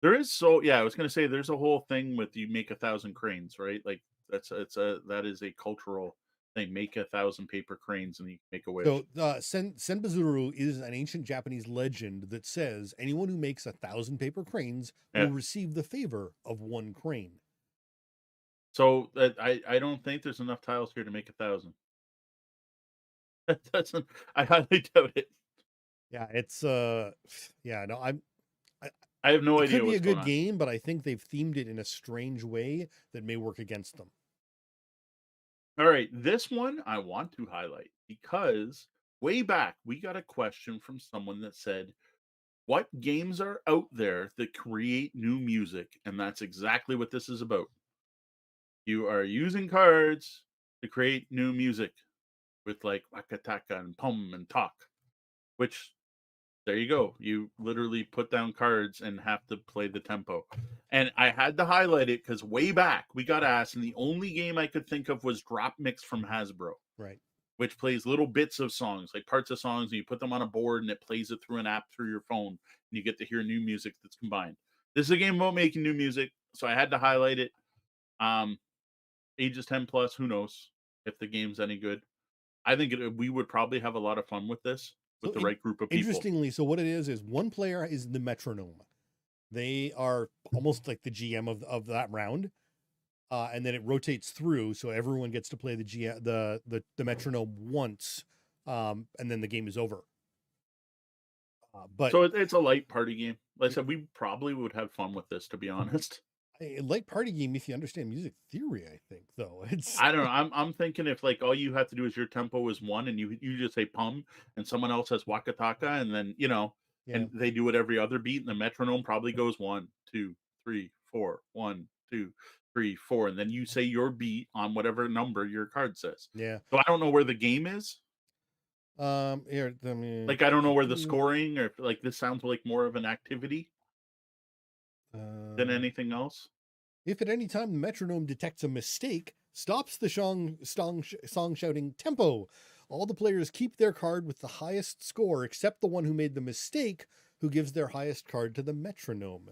Speaker 1: There is I was gonna say there's a whole thing with you make 1,000 cranes, right? Like that is a cultural thing. Make 1,000 paper cranes and you make a wish.
Speaker 2: So Senbazuru is an ancient Japanese legend that says anyone who makes 1,000 paper cranes will receive the favor of one crane.
Speaker 1: So I don't think there's enough tiles here to make 1,000. That doesn't. I highly doubt it.
Speaker 2: Yeah, it's yeah, no,
Speaker 1: I have no
Speaker 2: it
Speaker 1: idea.
Speaker 2: Could be
Speaker 1: what's
Speaker 2: a good
Speaker 1: going
Speaker 2: game, but I think they've themed it in a strange way that may work against them.
Speaker 1: All right, this one I want to highlight because way back we got a question from someone that said, "What games are out there that create new music?" And that's exactly what this is about. You are using cards to create new music with like Wakataka and Pum and Talk, which there you go. You literally put down cards and have to play the tempo. And I had to highlight it because way back we got asked, and the only game I could think of was Drop Mix from Hasbro.
Speaker 2: Right.
Speaker 1: Which plays little bits of songs, like parts of songs, and you put them on a board and it plays it through an app through your phone, and you get to hear new music that's combined. This is a game about making new music, so I had to highlight it. Ages 10 plus, who knows if the game's any good. I think we would probably have a lot of fun with this with the right group of people.
Speaker 2: Interestingly, so what it is one player is the metronome. They are almost like the GM of that round. And then it rotates through, so everyone gets to play the metronome once, and then the game is over. But
Speaker 1: so it's a light party game. Like I said, we probably would have fun with this, to be honest.
Speaker 2: A light party game if you understand music theory, I think, though.
Speaker 1: I don't know. I'm thinking if like all you have to do is your tempo is 1 and you just say pum and someone else has wakataka and then and they do it every other beat and the metronome probably goes 1, 2, 3, 4, 1, 2, 3, 4, and then you say your beat on whatever number your card says.
Speaker 2: Yeah.
Speaker 1: So I don't know where the game is.
Speaker 2: Here, I mean,
Speaker 1: like I don't know where the scoring or if, like this sounds like more of an activity than anything else.
Speaker 2: If at any time the metronome detects a mistake, stops the song shouting tempo. All the players keep their card with the highest score except the one who made the mistake, who gives their highest card to the metronome.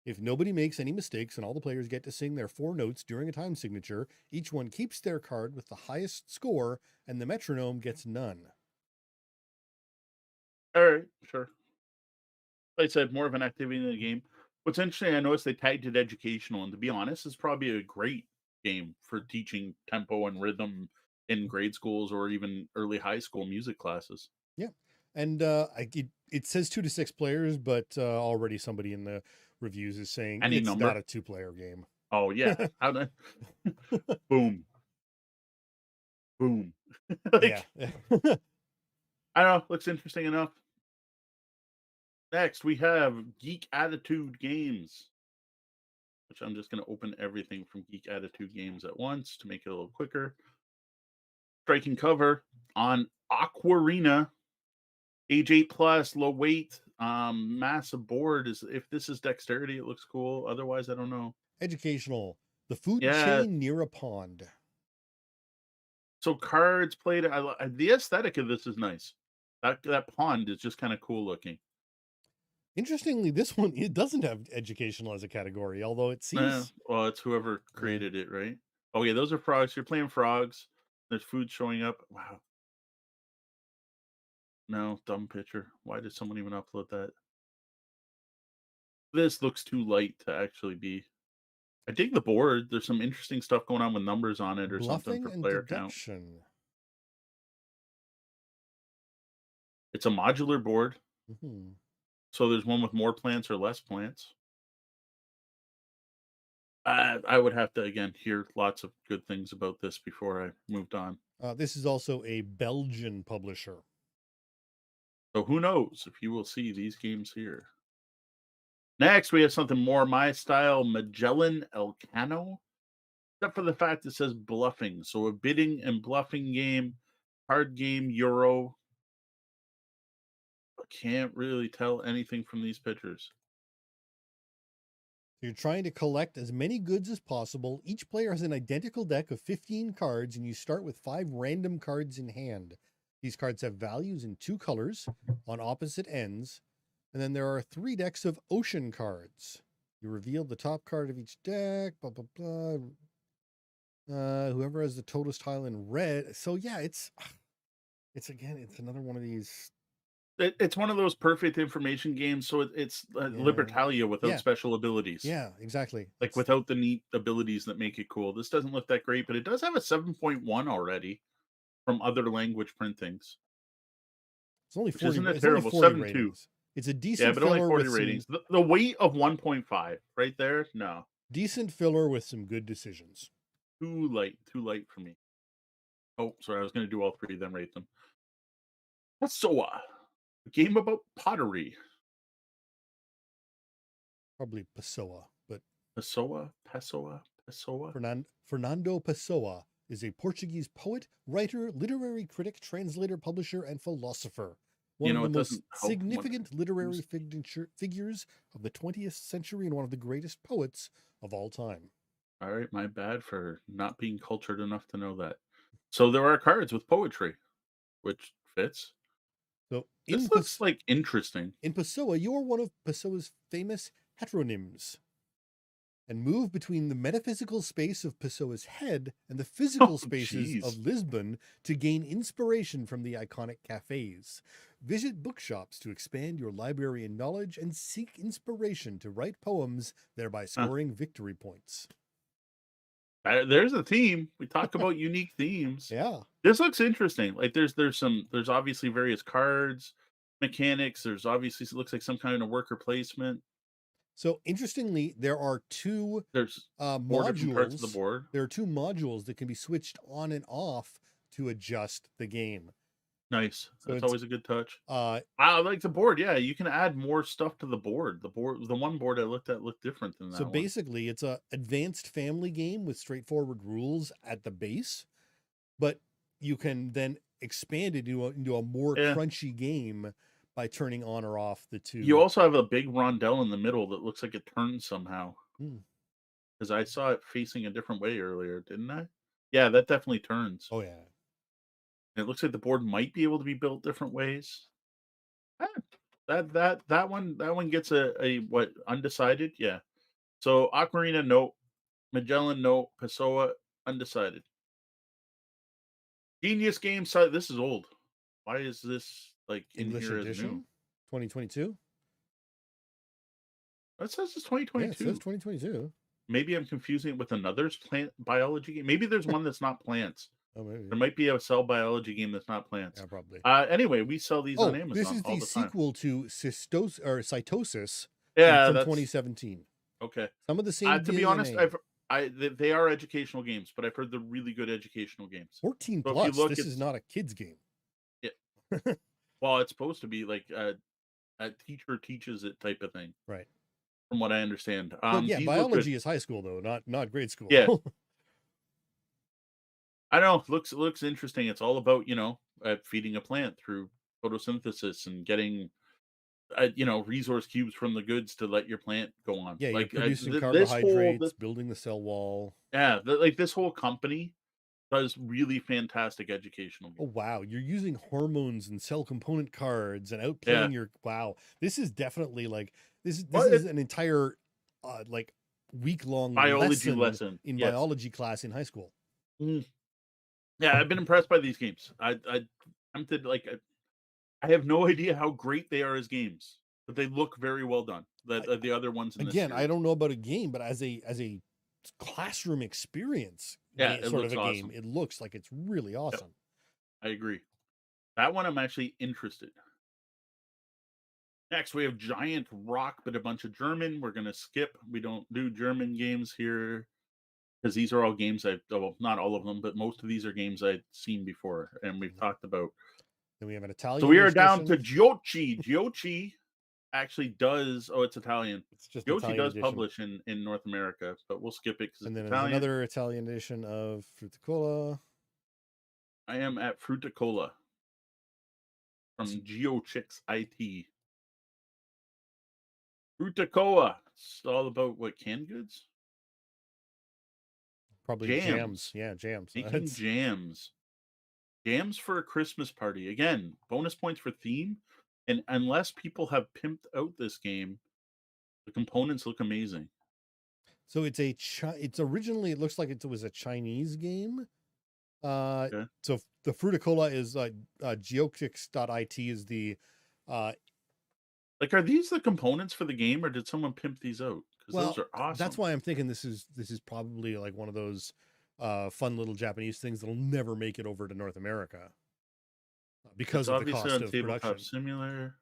Speaker 2: If nobody makes any mistakes and all the players get to sing their 4 notes during a time signature, each one keeps their card with the highest score and the metronome gets none.
Speaker 1: All right, sure. Like I said, more of an activity in the game. What's interesting, I noticed they tagged it educational, and to be honest, it's probably a great game for teaching tempo and rhythm in grade schools or even early high school music classes.
Speaker 2: Yeah. And it says 2 to 6 players, but already somebody in the reviews is saying
Speaker 1: Any
Speaker 2: it's not
Speaker 1: number?
Speaker 2: a 2-player game.
Speaker 1: Oh yeah. How the boom. Boom.
Speaker 2: Yeah.
Speaker 1: Like I don't know, looks interesting enough. Next, we have Geek Attitude Games, which I'm just going to open everything from Geek Attitude Games at once to make it a little quicker. Striking cover on Aquarina, age 8 plus, low weight, massive board. Is if this is dexterity, it looks cool. Otherwise, I don't know.
Speaker 2: Educational. The food
Speaker 1: Yeah.
Speaker 2: chain near a pond.
Speaker 1: So cards played. The aesthetic of this is nice. That pond is just kind of cool looking.
Speaker 2: Interestingly, this one it doesn't have educational as a category, although it seems.
Speaker 1: Well, it's whoever created it, right? Oh yeah, those are frogs. You're playing frogs. There's food showing up. Wow. No, dumb picture. Why did someone even upload that? This looks too light to actually be. I dig the board. There's some interesting stuff going on with numbers on it or something
Speaker 2: Bluffing
Speaker 1: for
Speaker 2: and
Speaker 1: player count.
Speaker 2: deduction.
Speaker 1: It's a modular board,
Speaker 2: Mhm.
Speaker 1: so there's one with more plants or less plants. I would have to again hear lots of good things about this before I moved on.
Speaker 2: This is also a Belgian publisher.
Speaker 1: So who knows if you will see these games here. Next, we have something more my style, Magellan Elcano. Except for the fact it says bluffing. So a bidding and bluffing game, card game, Euro. I can't really tell anything from these pictures.
Speaker 2: You're trying to collect as many goods as possible. Each player has an identical deck of 15 cards, and you start with 5 random cards in hand. These cards have values in 2 colors on opposite ends, and then there are 3 decks of ocean cards. You reveal the top card of each deck, blah, blah, blah. Whoever has the totals tile in red. So yeah, it's another one of these.
Speaker 1: It's one of those perfect information games. So it's Libertalia without
Speaker 2: Yeah.
Speaker 1: special abilities.
Speaker 2: Yeah, exactly.
Speaker 1: Like without the neat abilities that make it cool. This doesn't look that great, but it does have a 7.1 already from other language printings.
Speaker 2: It's only 40.
Speaker 1: Isn't it
Speaker 2: It's
Speaker 1: terrible?
Speaker 2: only 40
Speaker 1: 7.2.
Speaker 2: ratings. It's a decent
Speaker 1: but only
Speaker 2: filler
Speaker 1: 40
Speaker 2: with
Speaker 1: ratings.
Speaker 2: some
Speaker 1: The weight of 1.5 right there. No,
Speaker 2: decent filler with some good decisions.
Speaker 1: too light for me. Oh, sorry, I was going to do all 3 then rate them. Pessoa, a game about pottery.
Speaker 2: Probably Pessoa, but
Speaker 1: Pessoa.
Speaker 2: Fernando Pessoa is a Portuguese poet, writer, literary critic, translator, publisher, and philosopher. One of the
Speaker 1: It
Speaker 2: most
Speaker 1: doesn't help
Speaker 2: significant literary figures of the 20th century and one of the greatest poets of all time.
Speaker 1: All right, my bad for not being cultured enough to know that. So there are cards with poetry, which fits.
Speaker 2: So
Speaker 1: This looks like interesting.
Speaker 2: in Pessoa, you are one of Pessoa's famous heteronyms and move between the metaphysical space of Pessoa's head and the physical spaces of Lisbon to gain inspiration from the iconic cafes. Visit bookshops to expand your library and knowledge and seek inspiration to write poems, thereby scoring victory points.
Speaker 1: There's a theme. We talk about unique themes.
Speaker 2: Yeah.
Speaker 1: This looks interesting. Like there's obviously various cards, mechanics. There's obviously it looks like some kind of worker placement.
Speaker 2: So interestingly, there are 2
Speaker 1: There's 4 different parts of the
Speaker 2: modules.
Speaker 1: board.
Speaker 2: There are 2 modules that can be switched on and off to adjust the game.
Speaker 1: Nice.
Speaker 2: So
Speaker 1: That's always a good touch.
Speaker 2: I
Speaker 1: like the board. Yeah, you can add more stuff to the board. The one board I looked at looked different than that
Speaker 2: So
Speaker 1: one.
Speaker 2: basically, it's a advanced family game with straightforward rules at the base, but you can then expand it into a more crunchy game by turning on or off the 2.
Speaker 1: You also have a big rondelle in the middle that looks like it turns somehow. because I saw it facing a different way earlier, didn't I? Yeah, that definitely turns.
Speaker 2: Oh yeah.
Speaker 1: It looks like the board might be able to be built different ways. Ah, that one gets a what, undecided? Yeah. So Aquarina, no. Magellan, no. Pessoa, undecided. Genius Game site. This is old. Why is this like in
Speaker 2: English
Speaker 1: here as new?
Speaker 2: edition, 2022.
Speaker 1: It says it's
Speaker 2: Yeah, it says
Speaker 1: 2022.
Speaker 2: 2022.
Speaker 1: Maybe I'm confusing it with another plant biology game. Maybe there's one that's not plants.
Speaker 2: Oh, maybe.
Speaker 1: There might be a cell biology game that's not plants.
Speaker 2: Yeah, probably.
Speaker 1: Anyway, we sell these on
Speaker 2: Oh, this
Speaker 1: Amazon
Speaker 2: is
Speaker 1: all
Speaker 2: the
Speaker 1: the time.
Speaker 2: sequel to Cytosis
Speaker 1: Yeah,
Speaker 2: from
Speaker 1: that's
Speaker 2: 2017.
Speaker 1: okay.
Speaker 2: Some of the same
Speaker 1: To be honest,
Speaker 2: DNA.
Speaker 1: they are educational games, but I've heard they're really good educational games.
Speaker 2: 14
Speaker 1: So if you
Speaker 2: plus.
Speaker 1: look,
Speaker 2: This is
Speaker 1: it's
Speaker 2: not a kid's game.
Speaker 1: well, it's supposed to be like a teacher teaches it type of thing,
Speaker 2: Right.
Speaker 1: from what I understand.
Speaker 2: But yeah,
Speaker 1: These look good.
Speaker 2: biology is high school though, not grade school.
Speaker 1: Yeah. I know. Looks interesting. It's all about feeding a plant through photosynthesis and getting resource cubes from the goods to let your plant go on.
Speaker 2: Yeah, you're
Speaker 1: Like
Speaker 2: producing
Speaker 1: this whole
Speaker 2: carbohydrates, building the cell wall.
Speaker 1: like this whole company does really fantastic educational
Speaker 2: Oh
Speaker 1: games.
Speaker 2: wow, you're using hormones and cell component cards and
Speaker 1: Yeah.
Speaker 2: outplaying your wow. This is definitely like this
Speaker 1: Well,
Speaker 2: is an entire like week-long
Speaker 1: biology
Speaker 2: lesson
Speaker 1: lesson.
Speaker 2: in
Speaker 1: Yes.
Speaker 2: biology class in high school.
Speaker 1: Mm. Yeah, I've been impressed by these games. I'm I have no idea how great they are as games, but they look very well done. The other ones in this
Speaker 2: Again, I
Speaker 1: series.
Speaker 2: don't know about a game, but as a classroom experience,
Speaker 1: Yeah, it
Speaker 2: sort of
Speaker 1: looks
Speaker 2: a
Speaker 1: awesome.
Speaker 2: game, it looks like it's really awesome.
Speaker 1: I agree. That one I'm actually interested. Next, we have Giant Rock, but a bunch of German. We're gonna skip. We don't do German games here because these are all games well, not all of them, but most of these are games I've seen before and we've talked about.
Speaker 2: Then we have an
Speaker 1: So
Speaker 2: Italian.
Speaker 1: we are down to Giochi. Giochi actually does. Oh, it's Italian.
Speaker 2: It's just
Speaker 1: Giochi
Speaker 2: Italian
Speaker 1: does
Speaker 2: edition.
Speaker 1: publish in North America, but we'll skip it because
Speaker 2: And
Speaker 1: it's
Speaker 2: then there's
Speaker 1: Italian.
Speaker 2: another Italian edition of Fruticola.
Speaker 1: I am at Fruticola from GeoChicks IT. Fruticola. It's all about what, canned goods?
Speaker 2: Probably jams. Yeah, jams.
Speaker 1: Making jams. Jams for a Christmas party. Again, bonus points for theme. And unless people have pimped out this game, the components look amazing.
Speaker 2: So it's originally, it looks like it was a Chinese game.
Speaker 1: Okay.
Speaker 2: So the Fruticola is geotics.it is the
Speaker 1: Like, are these the components for the game, or did someone pimp these out? Because
Speaker 2: well,
Speaker 1: those are awesome.
Speaker 2: that's why I'm thinking this is probably like one of those fun little Japanese things that'll never make it over to North America because
Speaker 1: It's
Speaker 2: of the
Speaker 1: obviously
Speaker 2: cost
Speaker 1: on
Speaker 2: of
Speaker 1: Tabletop
Speaker 2: production.
Speaker 1: Simulator.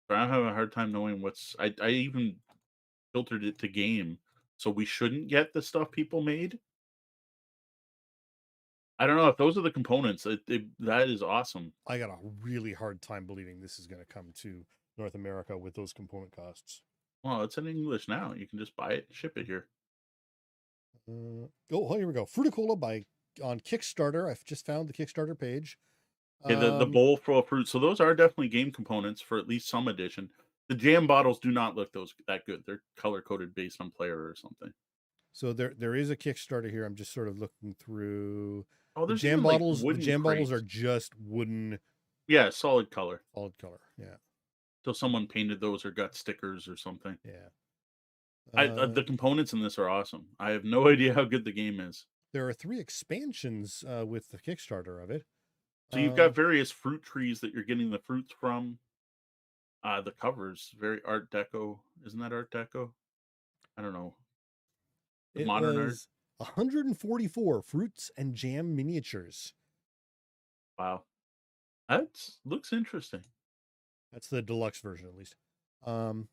Speaker 1: But I'm having a hard time knowing what's. I even filtered it to game, so we shouldn't get the stuff people made. I don't know if those are the components. That is awesome.
Speaker 2: I got a really hard time believing this is going to come to North America with those component costs.
Speaker 1: Well, it's in English now. You can just buy it and ship it here.
Speaker 2: Here we go. Fruticola on Kickstarter. I've just found the Kickstarter page.
Speaker 1: Yeah, the bowl full of fruit. So those are definitely game components for at least some edition. The jam bottles do not look that good. They're color coded based on player or something.
Speaker 2: So there is a Kickstarter here. I'm just sort of looking through.
Speaker 1: Oh,
Speaker 2: The
Speaker 1: there's
Speaker 2: jam
Speaker 1: even, like,
Speaker 2: bottles. The
Speaker 1: wooden
Speaker 2: jam bottles are
Speaker 1: crates.
Speaker 2: just wooden,
Speaker 1: Yeah, solid color.
Speaker 2: solid color. Yeah,
Speaker 1: So someone painted those or got stickers or something.
Speaker 2: yeah.
Speaker 1: The components in this are awesome. I have no idea how good the game is.
Speaker 2: There are 3 expansions with the Kickstarter of it.
Speaker 1: So you've got various fruit trees that you're getting the fruits from. The covers very Art Deco. Isn't that Art Deco? I don't know.
Speaker 2: It
Speaker 1: Modern art.
Speaker 2: was 144 fruits and jam miniatures.
Speaker 1: Wow, that looks interesting.
Speaker 2: That's the deluxe version, at least.
Speaker 1: There's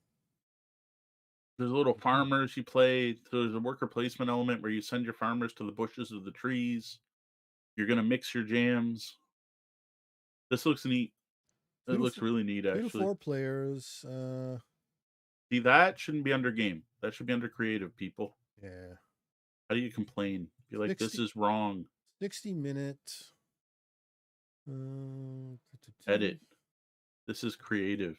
Speaker 1: little farmers you play. There's a worker placement element where you send your farmers to the bushes or the trees. You're gonna mix your jams. This looks neat. It looks really neat,
Speaker 2: 2 to
Speaker 1: actually.
Speaker 2: 4 players.
Speaker 1: See, that shouldn't be under game. That should be under creative, people.
Speaker 2: Yeah.
Speaker 1: How do you complain? Be like, this
Speaker 2: 60
Speaker 1: is wrong.
Speaker 2: 60-minute.
Speaker 1: Edit. This is creative.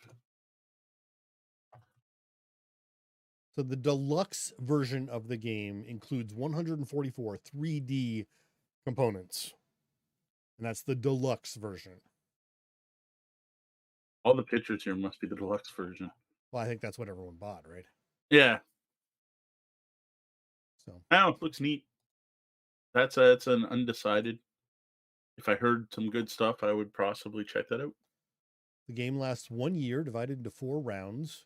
Speaker 2: So the deluxe version of the game includes 144 3D components. And that's the deluxe version.
Speaker 1: All the pictures here must be the deluxe version.
Speaker 2: Well, I think that's what everyone bought, right?
Speaker 1: Yeah.
Speaker 2: So
Speaker 1: Oh, it looks neat. That's it's an undecided. If I heard some good stuff, I would possibly check that out.
Speaker 2: the game lasts 1 year, divided into 4 rounds.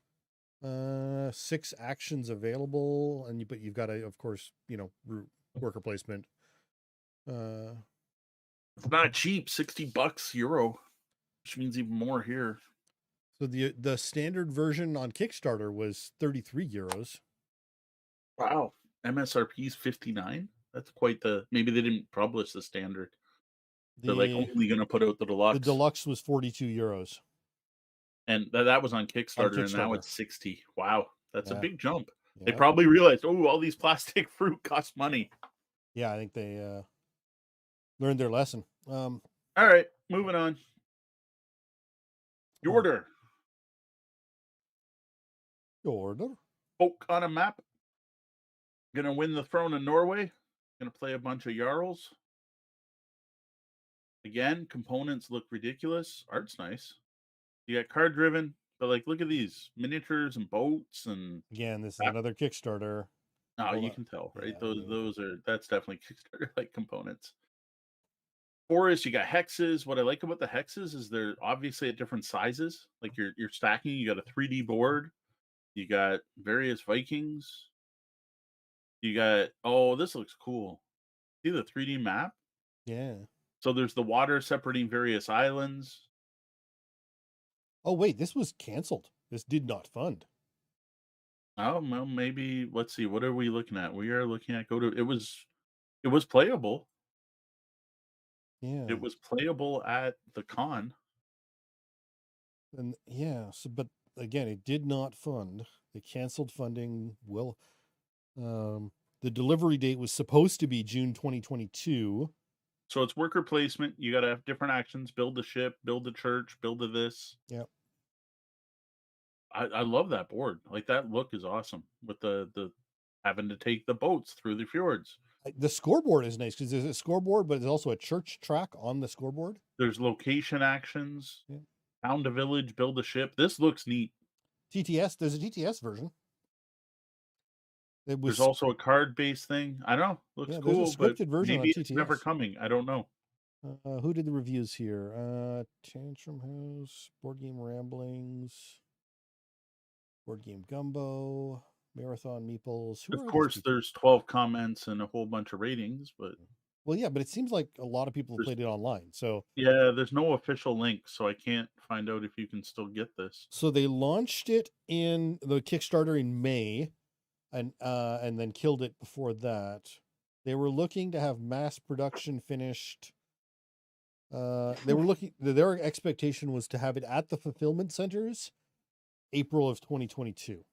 Speaker 2: 6 actions available, but you've got to, of course, worker placement.
Speaker 1: It's not cheap, $60 euro, which means even more here.
Speaker 2: So the standard version on Kickstarter was 33 euros.
Speaker 1: Wow. MSRP is 59. That's quite the. Maybe they didn't publish the standard. They're like only going to put out the deluxe.
Speaker 2: The deluxe was 42 euros.
Speaker 1: And that was on Kickstarter, and now it's 60. Wow. That's a big jump. Yeah. They probably realized, all these plastic fruit cost money.
Speaker 2: Yeah, I think they learned their lesson.
Speaker 1: All right, moving on. Yorder. Folk on a map. Gonna win the throne in Norway. Gonna play a bunch of Jarls. Again, components look ridiculous. Art's nice. You got card driven, but look at these miniatures and boats and.
Speaker 2: Again, this is another Kickstarter.
Speaker 1: Oh, you can tell, right? Yeah, that's definitely Kickstarter like components. Forest, you got hexes. What I like about the hexes is they're obviously at different sizes. Like you're stacking. You got a 3D board. You got various Vikings. You got this looks cool. See the 3D map?
Speaker 2: Yeah.
Speaker 1: So there's the water separating various islands.
Speaker 2: Oh wait, this was canceled. This did not fund.
Speaker 1: Oh well, maybe let's see. What are we looking at? We are looking at it was playable.
Speaker 2: Yeah.
Speaker 1: It was playable at the con.
Speaker 2: And but again, it did not fund. They canceled funding. Well, the delivery date was supposed to be June 2022.
Speaker 1: So it's worker placement. You got to have different actions: build the ship, build the church, build this.
Speaker 2: Yep.
Speaker 1: I love that board. That look is awesome with the having to take the boats through the fjords.
Speaker 2: The scoreboard is nice because there's a scoreboard, but there's also a church track on the scoreboard.
Speaker 1: There's location actions. Yeah. Found a village, build a ship. This looks neat.
Speaker 2: TTS, there's a TTS version.
Speaker 1: There's also a card-based thing. I don't know. Looks cool. There's a scripted version maybe on TTS. It's never coming. I don't know.
Speaker 2: Who did the reviews here? Tantrum House, Board Game Ramblings, Board Game Gumbo, Marathon Meeples.
Speaker 1: Of course, there's 12 comments and a whole bunch of ratings, but.
Speaker 2: Well, yeah, but it seems like a lot of people have played it online. So
Speaker 1: yeah, there's no official link, so I can't find out if you can still get this.
Speaker 2: So they launched it in the Kickstarter in May, and then killed it before that. They were looking to have mass production finished. Their expectation was to have it at the fulfillment centers April of 2022.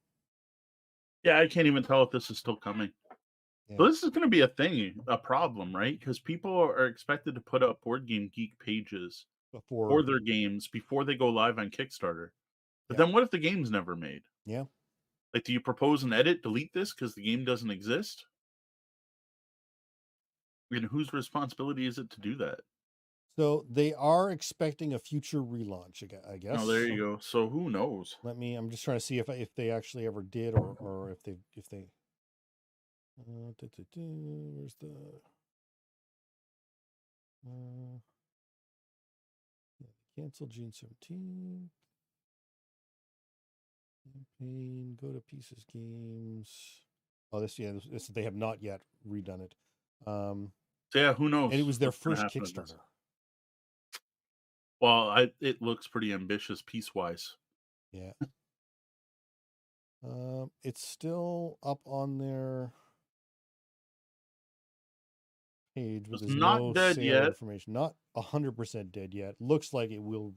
Speaker 1: Yeah, I can't even tell if this is still coming. Yeah. So this is going to be a problem, right? Because people are expected to put up Board Game Geek pages for their games before they go live on Kickstarter. But then what if the game's never made?
Speaker 2: Yeah.
Speaker 1: Do you propose an edit, delete this because the game doesn't exist? And whose responsibility is it to do that?
Speaker 2: So they are expecting a future relaunch, I guess.
Speaker 1: Oh, there you go. So who knows?
Speaker 2: I'm just trying to see if they actually ever did or if they. Where's the? Cancel June 17th. Campaign. Go to Pieces Games. Oh, this they have not yet redone it.
Speaker 1: So yeah, who knows?
Speaker 2: And it was their first Kickstarter.
Speaker 1: Well, it looks pretty ambitious piece-wise.
Speaker 2: Yeah. It's still up on their page, but there's
Speaker 1: not
Speaker 2: no
Speaker 1: dead
Speaker 2: sale
Speaker 1: yet.
Speaker 2: Information. Not 100% dead yet. Looks like it will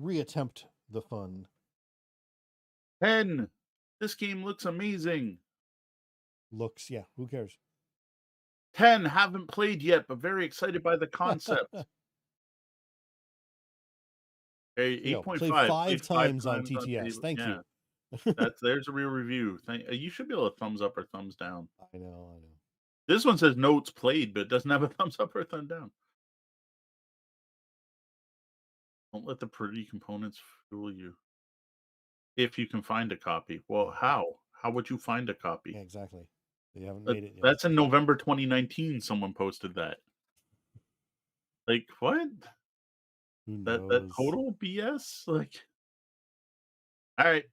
Speaker 2: reattempt the fun.
Speaker 1: 10. This game looks amazing.
Speaker 2: Yeah. Who cares?
Speaker 1: 10. Haven't played yet, but very excited by the concept. Okay, 8.5.
Speaker 2: Played 5 times on TTS. Thank you.
Speaker 1: There's a real review. You should be able to thumbs up or thumbs down.
Speaker 2: I know.
Speaker 1: This one says notes played, but it doesn't have a thumbs up or a thumb down. Don't let the pretty components fool you. If you can find a copy. Well, how? How would you find a
Speaker 2: Yeah,
Speaker 1: copy?
Speaker 2: exactly. They haven't made it yet.
Speaker 1: That's in November 2019 someone posted that. Like, what?
Speaker 2: Who
Speaker 1: That
Speaker 2: knows?
Speaker 1: total BS? Like, alright.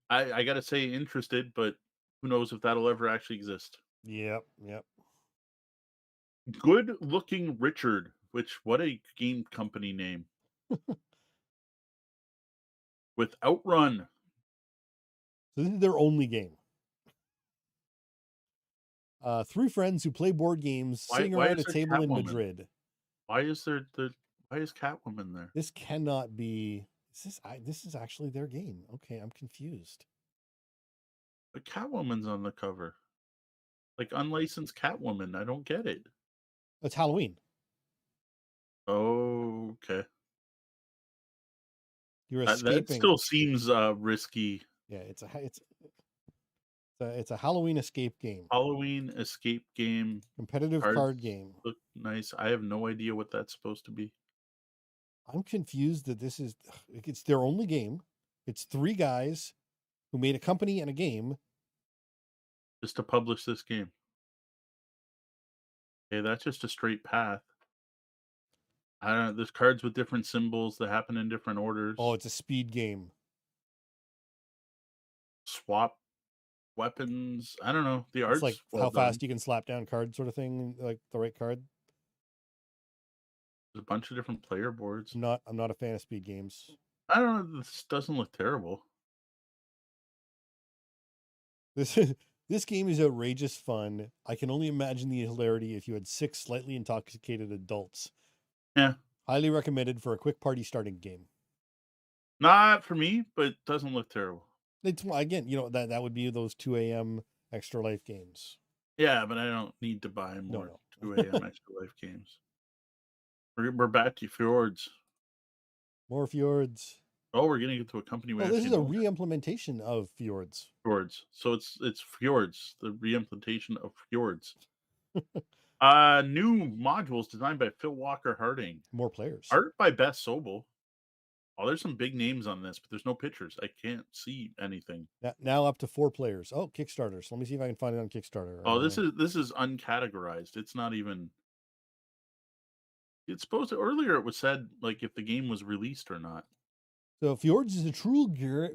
Speaker 1: I gotta say interested, but who knows if that'll ever actually exist.
Speaker 2: Yep.
Speaker 1: Good Looking Richard, which what a game company name. With Outrun.
Speaker 2: So this is their only game. Three friends who play board games sitting
Speaker 1: Why
Speaker 2: around
Speaker 1: is
Speaker 2: a
Speaker 1: there
Speaker 2: table in
Speaker 1: Catwoman?
Speaker 2: Madrid.
Speaker 1: Why is Catwoman there?
Speaker 2: This cannot be. This is actually their game. Okay, I'm confused.
Speaker 1: But Catwoman's on the cover. Like unlicensed Catwoman. I don't get it.
Speaker 2: It's Halloween.
Speaker 1: Oh, okay.
Speaker 2: You're
Speaker 1: That
Speaker 2: escaping.
Speaker 1: still seems risky.
Speaker 2: Yeah, it's a Halloween escape game.
Speaker 1: Halloween escape game.
Speaker 2: Competitive card game.
Speaker 1: Look nice. I have no idea what that's supposed to be.
Speaker 2: I'm confused that it's their only game. It's three guys who made a company and a game.
Speaker 1: Just to publish this game. Okay, that's just a straight path. I don't know. There's cards with different symbols that happen in different orders.
Speaker 2: Oh, it's a speed game.
Speaker 1: Swap weapons. I don't know. The art's
Speaker 2: It's like
Speaker 1: well
Speaker 2: how
Speaker 1: done.
Speaker 2: fast you can slap down cards, sort of thing, like the right card.
Speaker 1: There's a bunch of different player boards.
Speaker 2: I'm not a fan of speed games.
Speaker 1: I don't know. This doesn't look terrible.
Speaker 2: This game is outrageous fun. I can only imagine the hilarity if you had 6 slightly intoxicated adults.
Speaker 1: Yeah.
Speaker 2: Highly recommended for a quick party starting game.
Speaker 1: Not for me, but it doesn't look terrible.
Speaker 2: It's again, that would be those 2 a.m. Extra Life games.
Speaker 1: Yeah, but I don't need to buy more
Speaker 2: No.
Speaker 1: 2 a.m. Extra Life games. We're back to Fjords.
Speaker 2: More Fjords.
Speaker 1: Oh, we're getting into a company.
Speaker 2: This is a re-implementation of Fjords.
Speaker 1: Fjords. So it's Fjords, the re-implementation of Fjords. New modules designed by Phil Walker Harding.
Speaker 2: More players.
Speaker 1: Art by Beth Sobel. Oh, there's some big names on this, but there's no pictures. I can't see anything.
Speaker 2: Now up to 4 players. Oh, Kickstarter. So let me see if I can find it on Kickstarter.
Speaker 1: Oh, this is uncategorized. It's not even. It's supposed to. Earlier, it was said like if the game was released or not.
Speaker 2: So Fjords is a true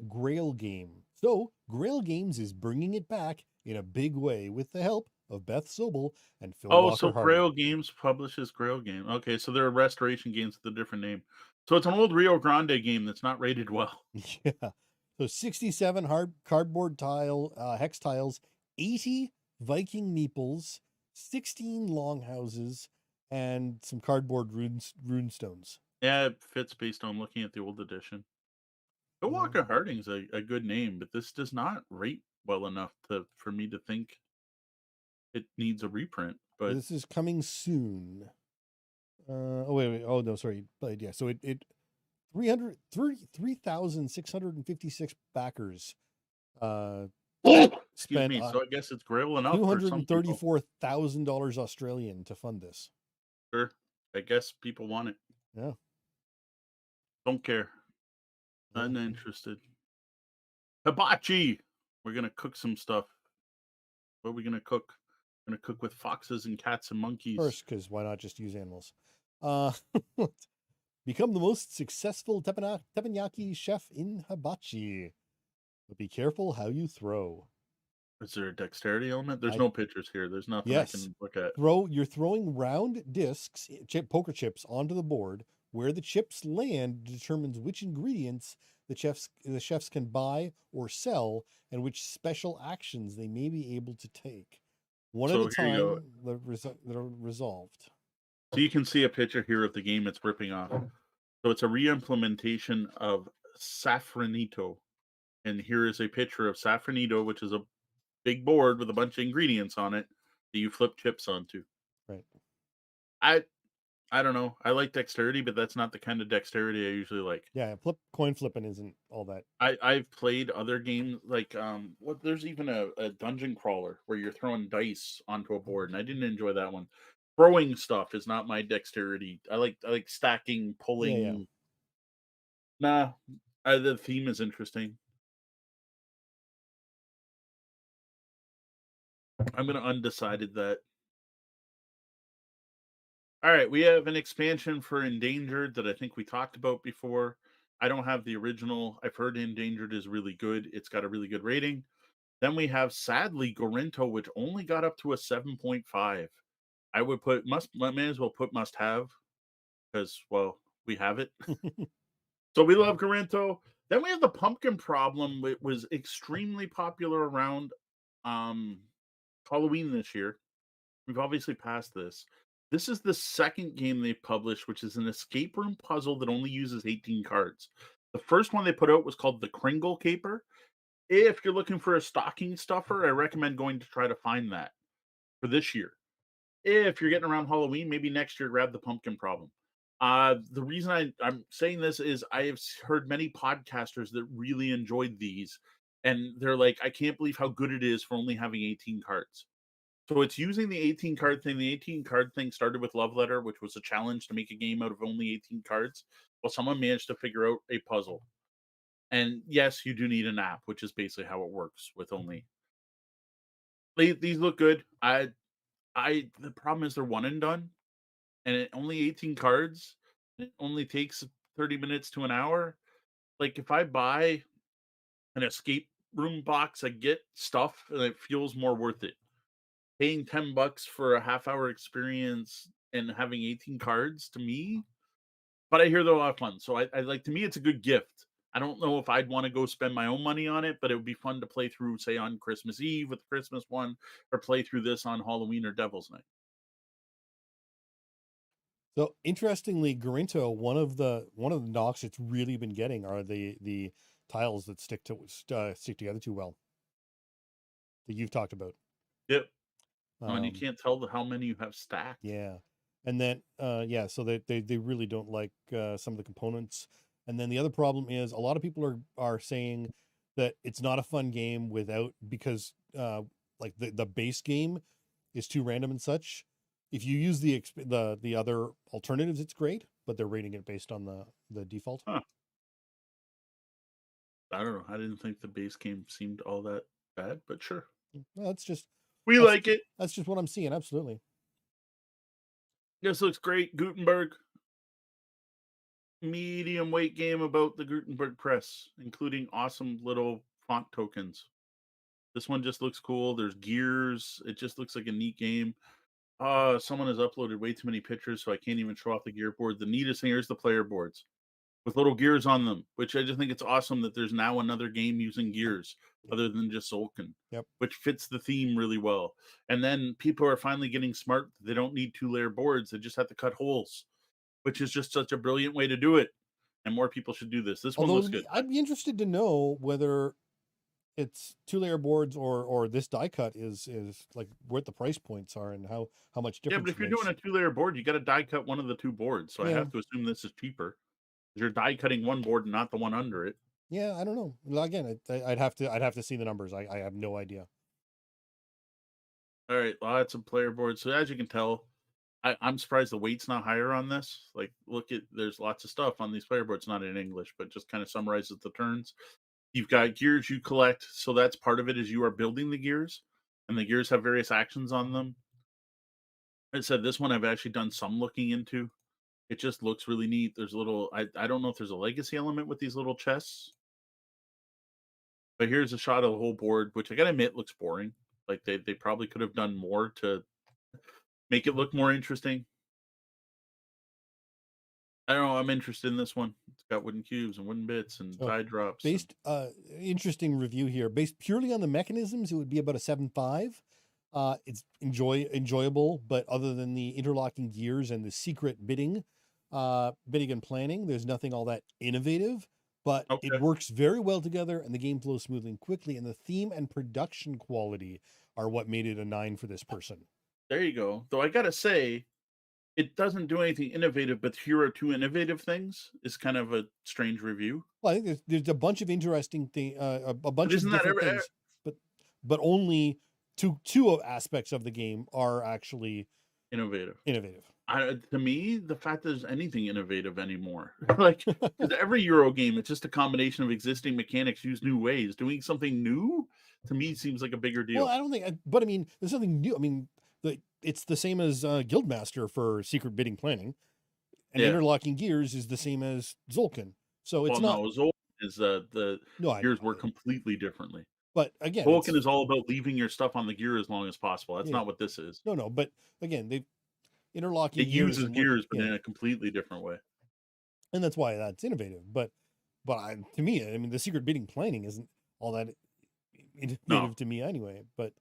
Speaker 2: Grail game. So Grail Games is bringing it back in a big way with the help of Beth Sobel and Phil Walker
Speaker 1: so
Speaker 2: Harding.
Speaker 1: Grail Games publishes Grail Game. Okay, so they're restoration games with a different name. So it's an old Rio Grande game that's not rated well.
Speaker 2: Yeah. So 67 hard cardboard hex tiles, 80 Viking meeples, 16 longhouses, and some cardboard rune stones.
Speaker 1: Yeah, it fits based on looking at the old edition. Phil Walker Harding's a good name, but this does not rate well enough for me to think it needs a reprint. But
Speaker 2: this is coming soon. Wait. Oh no, sorry. But yeah, so it 3,656 backers
Speaker 1: excuse me. So I guess it's Grail enough.
Speaker 2: $234,000 Australian to fund this.
Speaker 1: Sure, I guess people want it.
Speaker 2: Yeah.
Speaker 1: Don't care. Uninterested. Hibachi. We're gonna cook some stuff. What are we gonna cook? We're gonna cook with foxes and cats and monkeys.
Speaker 2: First, because why not just use animals? Become the most successful teppanyaki chef in hibachi. But be careful how you throw.
Speaker 1: Is there a dexterity element? There's no pictures here. There's nothing I can look at.
Speaker 2: You're throwing round discs, poker chips, onto the board. Where the chips land determines which ingredients the chefs can buy or sell, and which special actions they may be able to take. One at a time that are resolved.
Speaker 1: So you can see a picture here of the game it's ripping off. So it's a re-implementation of Safranito. And here is a picture of Safranito, which is a big board with a bunch of ingredients on it that you flip chips onto.
Speaker 2: Right.
Speaker 1: I don't know. I like dexterity, but that's not the kind of dexterity I usually like.
Speaker 2: Yeah, coin flipping isn't all that.
Speaker 1: I've played other games like what there's even a dungeon crawler where you're throwing dice onto a board, and I didn't enjoy that one. Throwing stuff is not my dexterity. I like stacking,
Speaker 2: Yeah, yeah.
Speaker 1: pulling. Nah, the theme is interesting. I'm gonna undecided that. All right, we have an expansion for Endangered that I think we talked about before. I don't have the original. I've heard Endangered is really good. It's got a really good rating. Then we have sadly Gorinto, which only got up to a 7.5. I would put may as well put must have because well, we have it. So we love Gorinto. Then we have the pumpkin problem. It was extremely popular around um Halloween this year. We've obviously passed this. This is the second game they've published, which is an escape room puzzle that only uses 18 cards. The first one they put out was called the Kringle Caper. If you're looking for a stocking stuffer, I recommend going to try to find that for this year. If you're getting around Halloween, maybe next year grab the pumpkin problem. The reason I'm saying this is I have heard many podcasters that really enjoyed these, and they're like, I can't believe how good it is for only having 18 cards. So it's using the 18 card thing. The 18 card thing started with Love Letter, which was a challenge to make a game out of only 18 cards. Well, someone managed to figure out a puzzle. And yes, you do need an app, which is basically how it works with only these look good. I the problem is they're one and done, and it only 18 cards. It only takes 30 minutes to an hour. Like if I buy an escape room box, I get stuff and it feels more worth it. Paying $10 for a half hour experience and having 18 cards to me, but I hear they're a lot of fun. So I like to me it's a good gift. I don't know if I'd want to go spend my own money on it, but it would be fun to play through, say, on Christmas Eve with the Christmas one, or play through this on Halloween or Devil's Night.
Speaker 2: So interestingly, Gorinto, one of the knocks it's really been getting are the tiles that stick together too well that you've talked about.
Speaker 1: Yep. And you
Speaker 2: Um,
Speaker 1: can't tell how many you have stacked.
Speaker 2: yeah, and then yeah, so they really don't like some of the components. And then the other problem is a lot of people are saying that it's not a fun game without because like the base game is too random and such. If you use the other alternatives, it's great, but they're rating it based on the default.
Speaker 1: Huh. I don't know. I didn't think the base game seemed all that bad, but sure.
Speaker 2: Well, that's just
Speaker 1: We
Speaker 2: that's
Speaker 1: like it.
Speaker 2: that's just what I'm seeing. Absolutely.
Speaker 1: This looks great. Gutenberg. Medium weight game about the Gutenberg press, including awesome little font tokens. This one just looks cool. There's gears. It just looks like a neat game. Someone has uploaded way too many pictures, so I can't even show off the gear board. The neatest thing here is the player boards with little gears on them, which I just think it's awesome that there's now another game using gears other than just Sulkin,
Speaker 2: Yep.
Speaker 1: which fits the theme really well. And then people are finally getting smart. They don't need 2-layer boards. They just have to cut holes, which is just such a brilliant way to do it. And more people should do this. This one
Speaker 2: Although
Speaker 1: looks good.
Speaker 2: I'd be interested to know whether it's 2-layer boards or this die cut is like what the price points are and how much
Speaker 1: Yeah, but
Speaker 2: difference
Speaker 1: if
Speaker 2: it
Speaker 1: you're
Speaker 2: makes.
Speaker 1: doing a 2-layer board, you got to die cut one of the two boards. So I
Speaker 2: Yeah.
Speaker 1: have to assume this is cheaper. You're die cutting one board and not the one under it.
Speaker 2: Yeah, I don't know. Well, again, I'd have to see the numbers. I have no idea.
Speaker 1: All right, lots of player boards. So as you can tell, I'm surprised the weight's not higher on this. Like, look at there's lots of stuff on these player boards, not in English, but just kind of summarizes the turns. You've got gears you collect, so that's part of it is you are building the gears, and the gears have various actions on them. I said this one I've actually done some looking into. It just looks really neat. There's a little I don't know if there's a legacy element with these little chests. But here's a shot of the whole board, which I gotta admit looks boring. Like they probably could have done more to make it look more interesting. I don't know. I'm interested in this one. It's got wooden cubes and wooden bits and
Speaker 2: So
Speaker 1: die drops.
Speaker 2: based interesting review here. Based purely on the mechanisms, it would be about a 7.5. It's enjoyable, but other than the interlocking gears and the secret bidding and planning, there's nothing all that innovative. But it
Speaker 1: Okay,
Speaker 2: works very well together, and the game flows smoothly and quickly. And the theme and production quality are what made it a 9 for this person.
Speaker 1: there you go. Though I gotta say, it doesn't do anything innovative, but here are two innovative things is kind of a strange review.
Speaker 2: Well, I think there's a bunch of interesting thing, a
Speaker 1: But
Speaker 2: bunch of
Speaker 1: isn't that
Speaker 2: different things, but only two of aspects of the game are actually
Speaker 1: innovative?
Speaker 2: innovative.
Speaker 1: To me, the fact that there's anything innovative anymore, like, because every Euro game, it's just a combination of existing mechanics used new ways. Doing something new, to me, seems like a bigger
Speaker 2: Well,
Speaker 1: deal.
Speaker 2: I don't think, but I mean, there's something new. I mean, it's the same as Guildmaster for secret bidding planning, and
Speaker 1: Yeah.
Speaker 2: interlocking gears is the same as Zolkin. So it's
Speaker 1: Well,
Speaker 2: not.
Speaker 1: no, Zolkin is the
Speaker 2: No, I
Speaker 1: gears
Speaker 2: know.
Speaker 1: work completely differently.
Speaker 2: But again,
Speaker 1: Zolkin
Speaker 2: it's
Speaker 1: is all about leaving your stuff on the gear as long as possible. That's
Speaker 2: yeah.
Speaker 1: not what this is.
Speaker 2: No. But again, they interlocking
Speaker 1: It
Speaker 2: gears
Speaker 1: uses
Speaker 2: and
Speaker 1: gears, but
Speaker 2: yeah,
Speaker 1: in a completely different way.
Speaker 2: and that's why that's innovative. But to me, I mean, the secret bidding planning isn't all that innovative
Speaker 1: No.
Speaker 2: to me anyway. But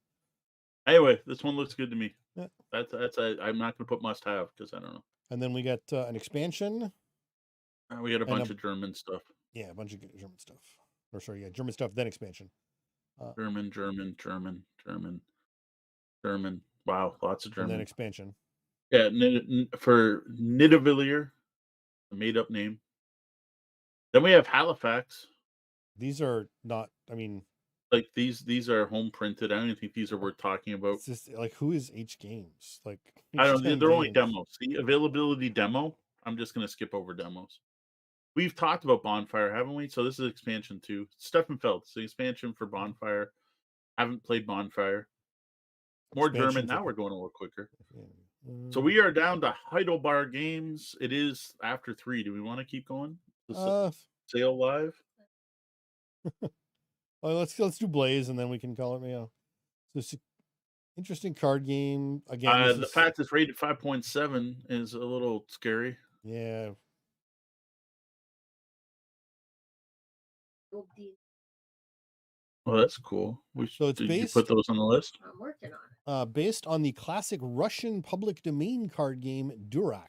Speaker 1: Anyway, this one looks good to me.
Speaker 2: yeah.
Speaker 1: I'm not going to put must have because I don't know.
Speaker 2: And then we got an expansion.
Speaker 1: We got a
Speaker 2: And
Speaker 1: bunch of German stuff.
Speaker 2: Yeah, a bunch of German stuff. Or sorry, yeah, German stuff, then expansion.
Speaker 1: German. Wow, lots of
Speaker 2: And then
Speaker 1: German.
Speaker 2: expansion.
Speaker 1: Yeah, for Nidavellir, a made-up name. Then we have Halifax.
Speaker 2: These are not. I mean,
Speaker 1: Like these are home printed. I don't even think these are worth talking about.
Speaker 2: it's just like, who is H Games? Like,
Speaker 1: I don't.
Speaker 2: HGen
Speaker 1: They're only
Speaker 2: Games.
Speaker 1: demos. See, availability demo. I'm just gonna skip over demos. We've talked about Bonfire, haven't we? So this is expansion 2. Steffenfeld. It's the expansion for Bonfire. Haven't played Bonfire. More
Speaker 2: Expansion
Speaker 1: German. Now
Speaker 2: for-
Speaker 1: we're going a little quicker.
Speaker 2: Yeah.
Speaker 1: So we are down to Heidelberg Games. It is after 3. Do we want to keep going? Sale live.
Speaker 2: Let's do Blaze, and then we can call it. So it's an interesting card game. Again,
Speaker 1: The fact it's rated 5.7 is a little scary.
Speaker 2: Yeah.
Speaker 1: Well, that's cool.
Speaker 2: So it's
Speaker 1: Did you
Speaker 2: based.
Speaker 1: put those on the list?
Speaker 3: I'm working on it.
Speaker 2: Based on the classic Russian public domain card game Durak.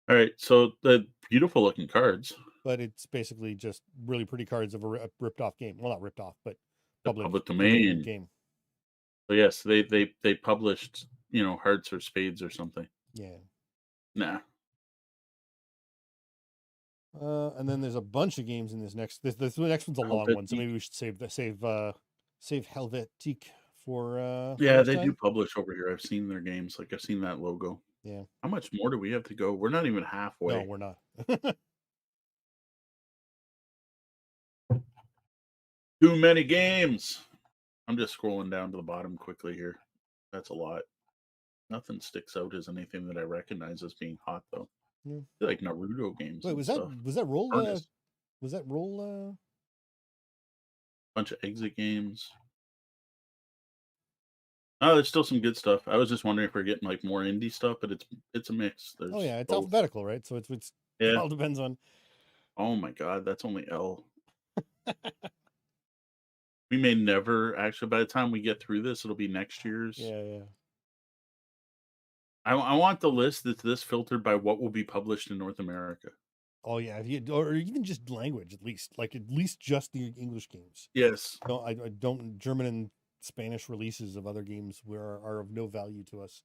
Speaker 1: All right, so the beautiful looking cards.
Speaker 2: But it's basically just really pretty cards of a ripped off game. Well, not ripped off, but
Speaker 1: public domain
Speaker 2: game.
Speaker 1: So yes, they published, Hearts or Spades or something.
Speaker 2: Yeah.
Speaker 1: Nah.
Speaker 2: And then there's a bunch of games in this next. The next one's a long one, so maybe we should save Helvetic for.
Speaker 1: Yeah, they do publish over here. I've seen their games. Like I've seen that logo.
Speaker 2: Yeah.
Speaker 1: How much more do we have to go? We're not even halfway.
Speaker 2: No, we're not.
Speaker 1: Too many games. I'm just scrolling down to the bottom quickly here. That's a lot. Nothing sticks out as anything that I recognize as being hot though.
Speaker 2: Yeah.
Speaker 1: Like Naruto games.
Speaker 2: Wait, was that roll? Was that roll?
Speaker 1: Bunch of exit games. Oh, there's still some good stuff. I was just wondering if we're getting like more indie stuff, but it's a mix. There's
Speaker 2: it's
Speaker 1: both.
Speaker 2: alphabetical, right? So it's
Speaker 1: Yeah.
Speaker 2: It all depends on.
Speaker 1: Oh my god, that's only L. We may never actually. By the time we get through this, it'll be next year's.
Speaker 2: Yeah.
Speaker 1: I want the list that's this filtered by what will be published in North America.
Speaker 2: Oh yeah, or even just language at least, just the English games.
Speaker 1: Yes.
Speaker 2: No, I don't. German and Spanish releases of other games are of no value to us.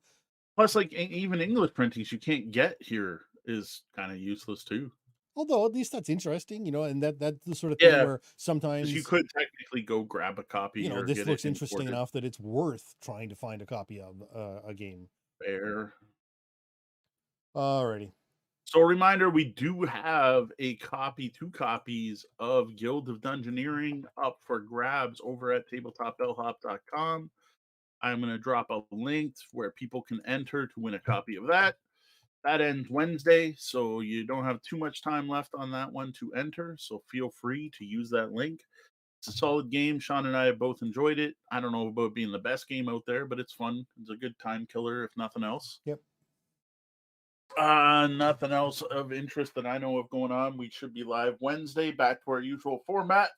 Speaker 1: Plus, like even English printings you can't get here is kind of useless too.
Speaker 2: Although at least that's interesting, and that's the sort of thing where sometimes
Speaker 1: you could technically go grab a copy.
Speaker 2: This looks interesting enough that it's worth trying to find a copy of a game.
Speaker 1: Fair.
Speaker 2: Alrighty.
Speaker 1: So a reminder, we do have two copies of Guild of Dungeoneering up for grabs over at tabletopbellhop.com. I'm going to drop a link where people can enter to win a copy of that. That ends Wednesday, so you don't have too much time left on that one to enter, so feel free to use that link. It's a solid game. Sean and I have both enjoyed it. I don't know about being the best game out there, but it's fun. It's a good time killer, if nothing else.
Speaker 2: Yep.
Speaker 1: Nothing else of interest that I know of going on. We should be live Wednesday, back to our usual format.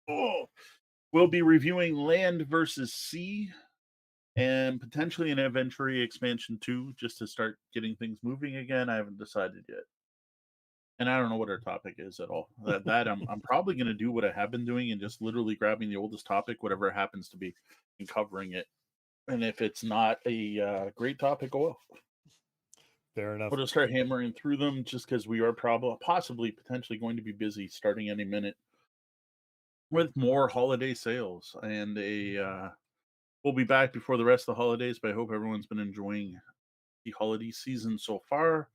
Speaker 1: We'll be reviewing Land versus Sea and potentially an Aventury expansion 2, just to start getting things moving again. I haven't decided yet. And I don't know what our topic is at all. That I'm probably going to do what I have been doing and just literally grabbing the oldest topic, whatever it happens to be, and covering it. And if it's not a great topic, oh well.
Speaker 2: Fair enough.
Speaker 1: We'll just start hammering through them just because we are possibly potentially going to be busy starting any minute with more holiday sales. And we'll be back before the rest of the holidays, but I hope everyone's been enjoying the holiday season so far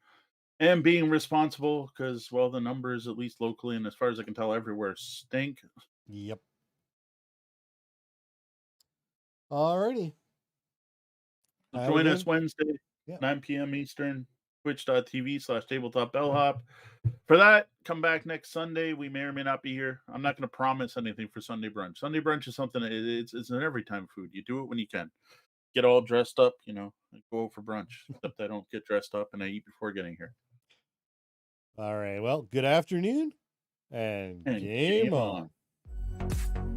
Speaker 1: and being responsible because, well, the numbers, at least locally and as far as I can tell, everywhere stink.
Speaker 2: Yep. Alrighty.
Speaker 1: So
Speaker 2: Have a
Speaker 1: join
Speaker 2: good
Speaker 1: us
Speaker 2: one.
Speaker 1: Wednesday,
Speaker 2: Yeah.
Speaker 1: 9 p.m. Eastern, twitch.tv/tabletop bellhop. For that, come back next Sunday. We may or may not be here. I'm not going to promise anything for Sunday brunch. Sunday brunch is something, it's an every time food. You do it when you can. Get all dressed up, and go out for brunch. Except I don't get dressed up and I eat before getting here.
Speaker 2: All right. Well, good afternoon and
Speaker 1: And
Speaker 2: game
Speaker 1: game
Speaker 2: on.
Speaker 1: on.